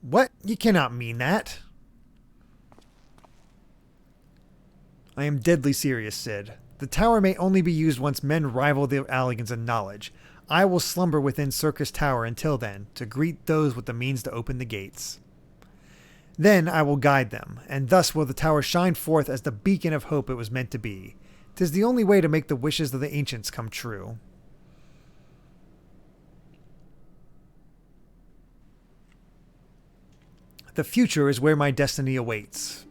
What? You cannot mean that. I am deadly serious, Sid. The tower may only be used once men rival the Alligans in knowledge. I will slumber within Circus Tower until then, to greet those with the means to open the gates. Then I will guide them, and thus will the tower shine forth as the beacon of hope it was meant to be. 'Tis the only way to make the wishes of the ancients come true. The future is where my destiny awaits.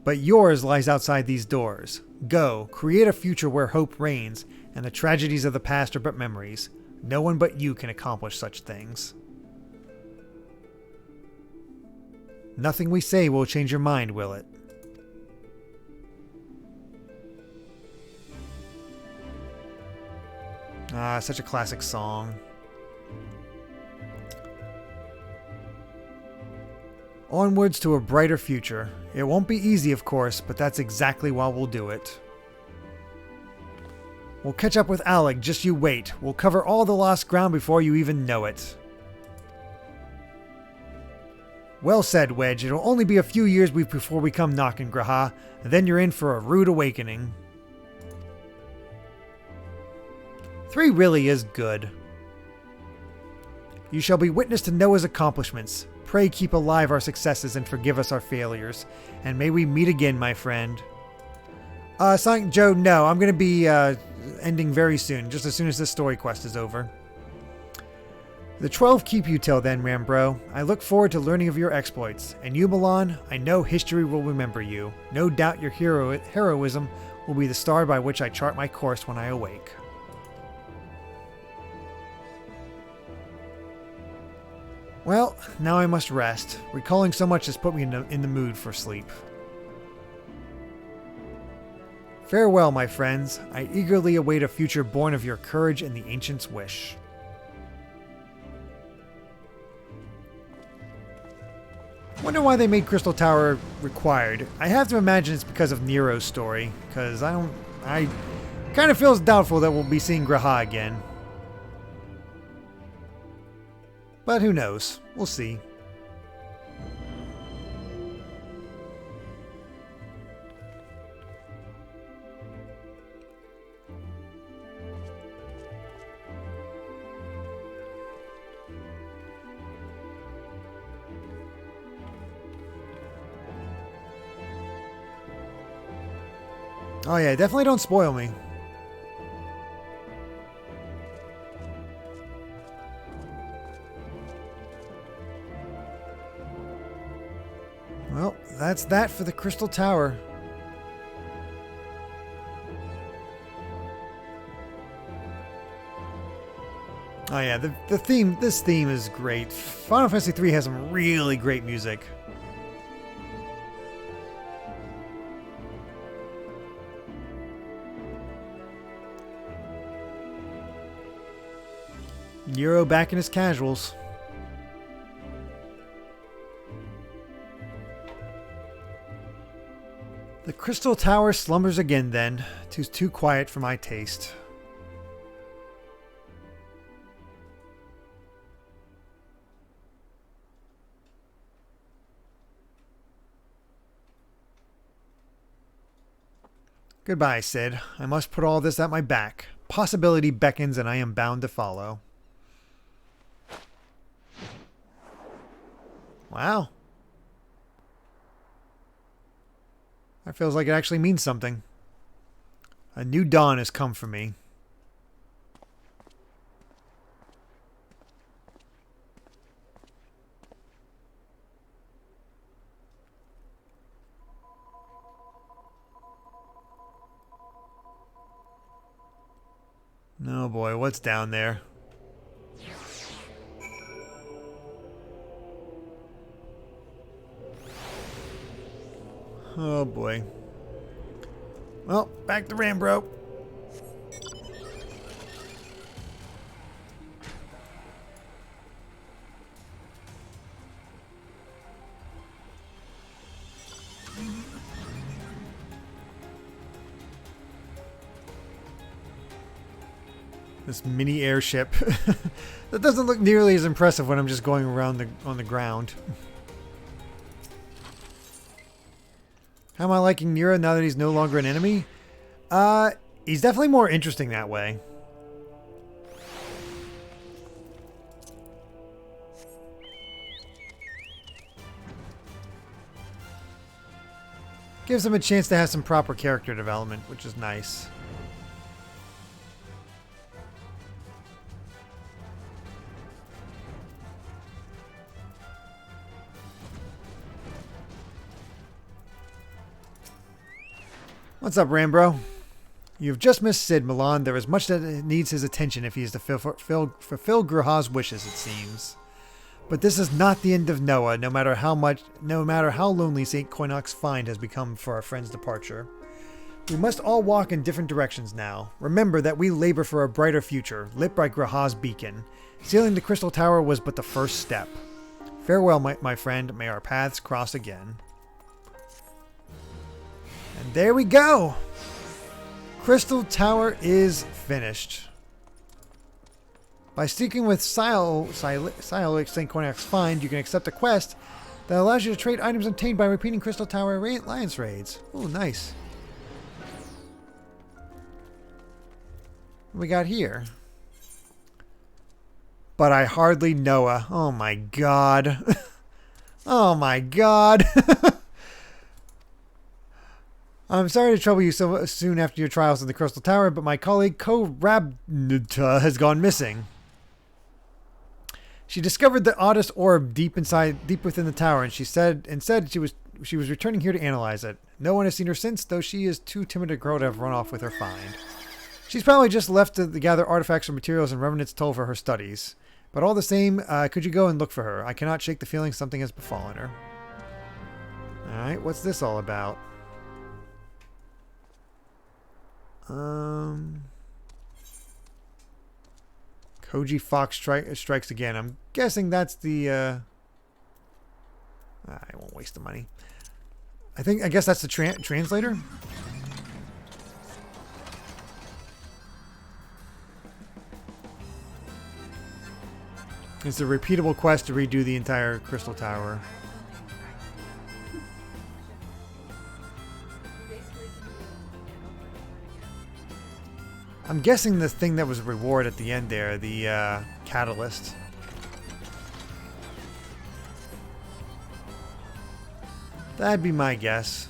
But yours lies outside these doors. Go, create a future where hope reigns, and the tragedies of the past are but memories. No one but you can accomplish such things. Nothing we say will change your mind, will it? Ah, such a classic song. Onwards to a brighter future. It won't be easy, of course, but that's exactly why we'll do it. We'll catch up with Alec, just you wait. We'll cover all the lost ground before you even know it. Well said, Wedge. It'll only be a few years before we come knocking, Graha, and then you're in for a rude awakening. 3 really is good. You shall be witness to Noah's accomplishments. Pray keep alive our successes and forgive us our failures. And may we meet again, my friend. Sonic Joe, no. I'm going to be ending very soon, just as soon as this story quest is over. The 12 keep you till then, Rambro. I look forward to learning of your exploits. And you, Milan, I know history will remember you. No doubt your heroism will be the star by which I chart my course when I awake. Well, now I must rest. Recalling so much has put me in the mood for sleep. Farewell, my friends. I eagerly await a future born of your courage and the ancient's wish. Wonder why they made Crystal Tower required. I have to imagine it's because of Nero's story, because I kind of feels doubtful that we'll be seeing Graha again. But who knows? We'll see. Oh yeah, definitely don't spoil me. Well, that's that for the Crystal Tower. Oh yeah, the theme, this theme is great. Final Fantasy III has some really great music. Nero back in his casuals. The Crystal Tower slumbers again then. 'Tis too quiet for my taste. Goodbye, Sid. I must put all this at my back. Possibility beckons and I am bound to follow. Wow. That feels like it actually means something. A new dawn has come for me. Oh boy, what's down there? Oh boy. Well, back to Rambro. This mini airship. That doesn't look nearly as impressive when I'm just going around on the ground. How am I liking Nero now that he's no longer an enemy? He's definitely more interesting that way. Gives him a chance to have some proper character development, which is nice. What's up, Rambro? You've just missed Sid, Milan. There is much that needs his attention if he is to fulfill Graha's wishes, it seems. But this is not the end of Noah, no matter how lonely St. Koinox Find has become for our friend's departure. We must all walk in different directions now. Remember that we labor for a brighter future, lit by Graha's beacon. Sealing the Crystal Tower was but the first step. Farewell, my friend. May our paths cross again. And there we go! Crystal Tower is finished. By sticking with St. Koinak's Find, you can accept a quest that allows you to trade items obtained by repeating Crystal Tower Alliance raids. Oh, nice. What we got here? But I hardly Noah. Oh my god. Oh my god. I'm sorry to trouble you so soon after your trials in the Crystal Tower, but my colleague Ko-Rabnta has gone missing. She discovered the oddest orb deep within the tower, and said she was returning here to analyze it. No one has seen her since, though she is too timid a girl to have run off with her find. She's probably just left to gather artifacts or materials and remnants toll for her studies. But all the same, could you go and look for her? I cannot shake the feeling something has befallen her. Alright, what's this all about? Koji Fox strikes again. I'm guessing that's the... I won't waste the money. I guess that's the translator? It's a repeatable quest to redo the entire Crystal Tower. I'm guessing the thing that was reward at the end there, the catalyst. That'd be my guess.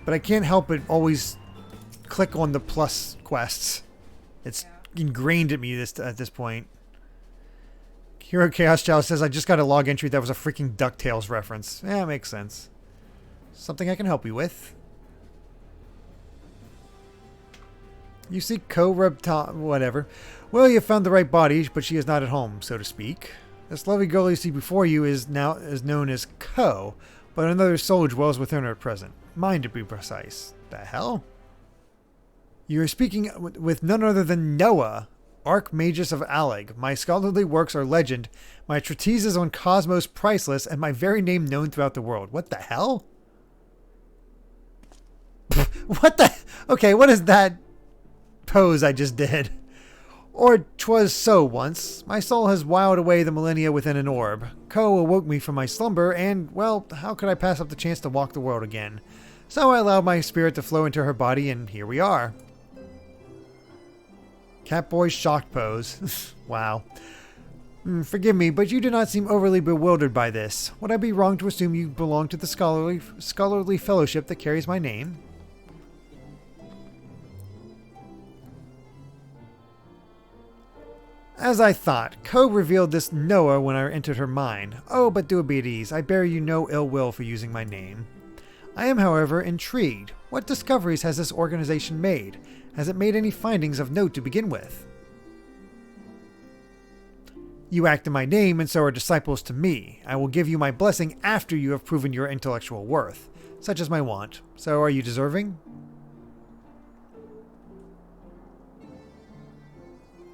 But I can't help but always click on the plus quests. It's ingrained at me at this point. Hero Chaos Child says, I just got a log entry that was a freaking DuckTales reference. Yeah, makes sense. Something I can help you with. You see whatever. Well, you found the right body, but she is not at home, so to speak. This lovely girl you see before you is known as Ko, but another soul dwells within her at present. Mine, to be precise. The hell? You are speaking with none other than Noah, Archmagus of Aleg. My scholarly works are legend, my treatises on Cosmos priceless, and my very name known throughout the world. What the hell? What the... Okay, what is that pose I just did? Or 'twas so once. My soul has whiled away the millennia within an orb. Ko awoke me from my slumber, and, well, how could I pass up the chance to walk the world again? So I allowed my spirit to flow into her body, and here we are. Catboy's shocked pose. Wow. Forgive me, but you do not seem overly bewildered by this. Would I be wrong to assume you belong to the scholarly fellowship that carries my name? As I thought, Ko revealed this Noah when I entered her mind. Oh, but do be at ease. I bear you no ill will for using my name. I am, however, intrigued. What discoveries has this organization made? Has it made any findings of note to begin with? You act in my name, and so are disciples to me. I will give you my blessing after you have proven your intellectual worth. Such is my want. So are you deserving?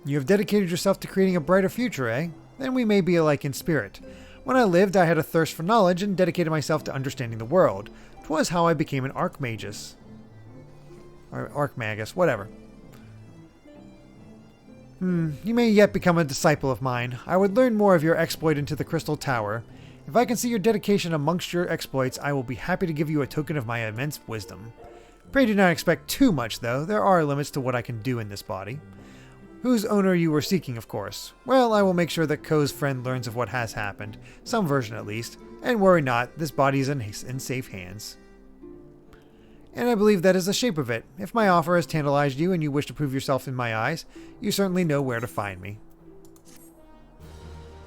You have dedicated yourself to creating a brighter future, eh? Then we may be alike in spirit. When I lived, I had a thirst for knowledge and dedicated myself to understanding the world. 'Twas how I became an Archmagus. Or Archmagus, whatever. You may yet become a disciple of mine. I would learn more of your exploit into the Crystal Tower. If I can see your dedication amongst your exploits, I will be happy to give you a token of my immense wisdom. Pray do not expect too much, though. There are limits to what I can do in this body. Whose owner you were seeking, of course. Well, I will make sure that Ko's friend learns of what has happened. Some version, at least. And worry not, this body is in safe hands. And I believe that is the shape of it. If my offer has tantalized you and you wish to prove yourself in my eyes, you certainly know where to find me.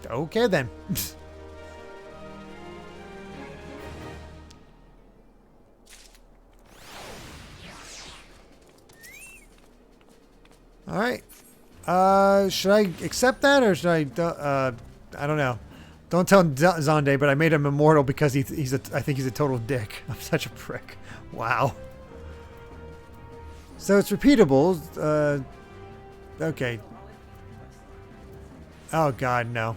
Okay, then. Alright. Should I accept that, or should I don't know. Don't tell Zonde, but I made him immortal because I think he's a total dick. I'm such a prick. Wow. So it's repeatable. Okay. Oh god, no.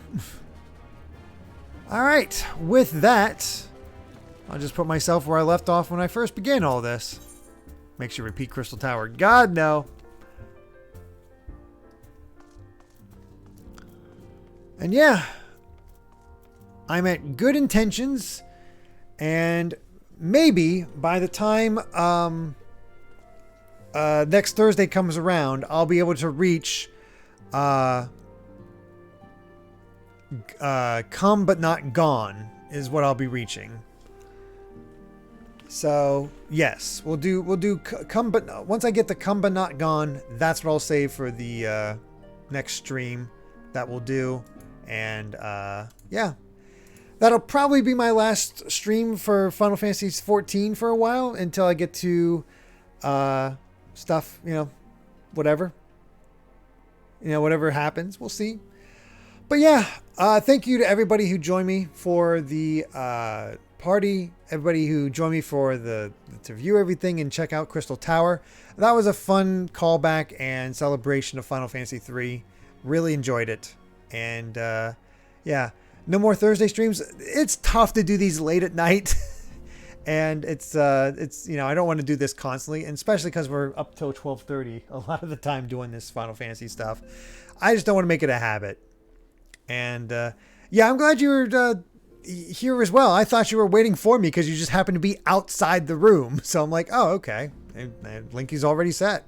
Alright, with that, I'll just put myself where I left off when I first began all this. Makes you repeat Crystal Tower. God, no. And yeah, I'm at good intentions, and maybe by the time next Thursday comes around, I'll be able to reach come but not gone is what I'll be reaching. So yes, we'll do come but once I get the come but not gone, that's what I'll save for the next stream that we'll do. And yeah, that'll probably be my last stream for Final Fantasy XIV for a while until I get to stuff, whatever. Whatever happens, we'll see. But yeah, thank you to everybody who joined me for the party, everybody who joined me for to view everything and check out Crystal Tower. That was a fun callback and celebration of Final Fantasy III. Really enjoyed it. And yeah, no more Thursday streams. It's tough to do these late at night. And it's you know, I don't want to do this constantly, and especially because we're up till 12:30 a lot of the time doing this Final Fantasy stuff. I just don't want to make it a habit. And yeah, I'm glad you were here as well. I thought you were waiting for me because you just happened to be outside the room. So I'm like, oh, okay. And Linky's already set.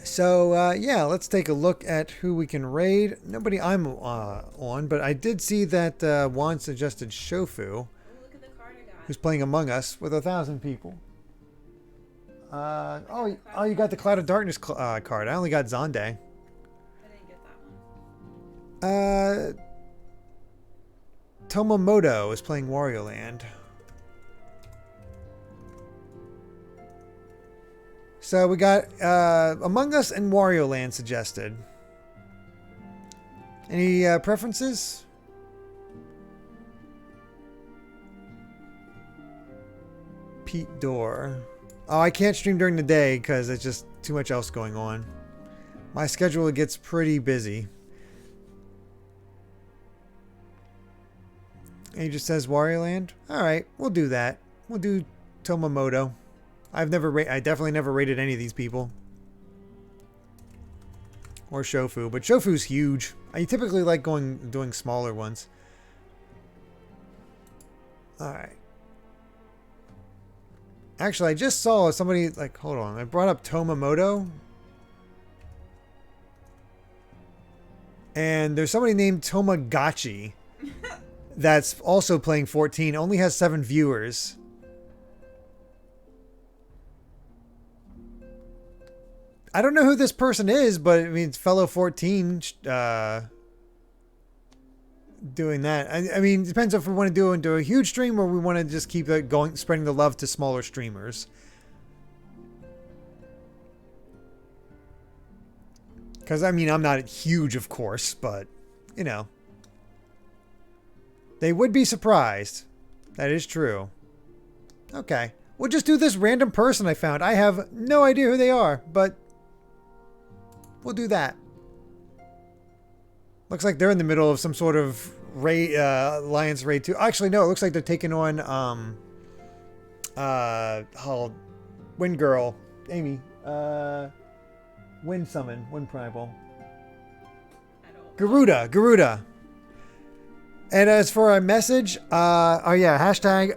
So yeah, let's take a look at who we can raid. Nobody I'm on, but I did see that Juan suggested Shofu, who's playing Among Us with 1,000 people. Oh, you got the Cloud of Darkness card. I only got Zonde. I didn't get that one. Tomomoto is playing Wario Land. So we got Among Us and Wario Land suggested. Any preferences? Pete Door. Oh, I can't stream during the day because it's just too much else going on. My schedule gets pretty busy. And he just says Wario Land. All right, we'll do that. We'll do Tomomoto. I definitely never rated any of these people. Or Shofu, but Shofu's huge. I typically like doing smaller ones. All right. Actually, I just saw somebody, like, hold on. I brought up Tomomoto. And there's somebody named Tomagachi that's also playing 14. Only has 7 viewers. I don't know who this person is, but I mean, it's fellow 14 doing that. I mean, it depends if we want to do it into a huge stream or we want to just keep it going, spreading the love to smaller streamers. Because, I mean, I'm not huge, of course, but, you know. They would be surprised. That is true. Okay. We'll just do this random person I found. I have no idea who they are, but we'll do that. Looks like they're in the middle of some sort of Alliance Raid 2. Actually, no, it looks like they're taking on Wind Girl, Amy, Wind Summon, Wind Primal. Garuda. And as for our message, oh yeah, hashtag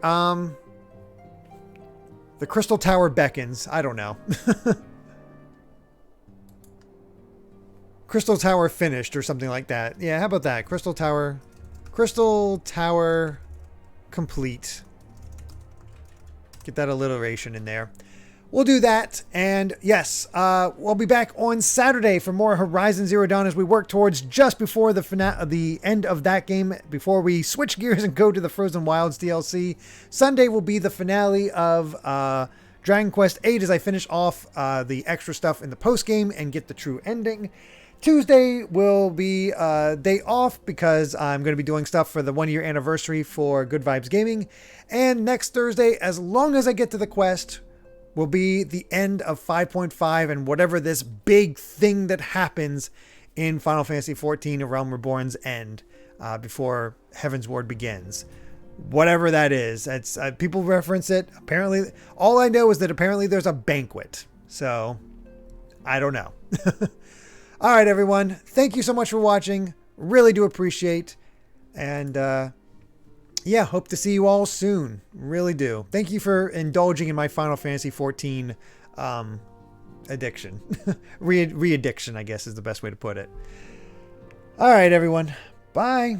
the Crystal Tower beckons. I don't know. Crystal Tower finished or something like that. Yeah, how about that? Crystal Tower complete. Get that alliteration in there. We'll do that. And yes, we'll be back on Saturday for more Horizon Zero Dawn as we work towards just before the end of that game, before we switch gears and go to the Frozen Wilds DLC. Sunday will be the finale of Dragon Quest VIII as I finish off the extra stuff in the post game and get the true ending. Tuesday will be a day off because I'm going to be doing stuff for the 1-year anniversary for Good Vibes Gaming. And next Thursday, as long as I get to the quest, will be the end of 5.5 and whatever this big thing that happens in Final Fantasy XIV: A Realm Reborn's end before Heavensward begins. Whatever that is. It's, people reference it. Apparently, all I know is that apparently there's a banquet. So, I don't know. All right, everyone. Thank you so much for watching. Really do appreciate. And yeah, hope to see you all soon. Really do. Thank you for indulging in my Final Fantasy XIV addiction. Re-addiction, I guess, is the best way to put it. All right, everyone. Bye.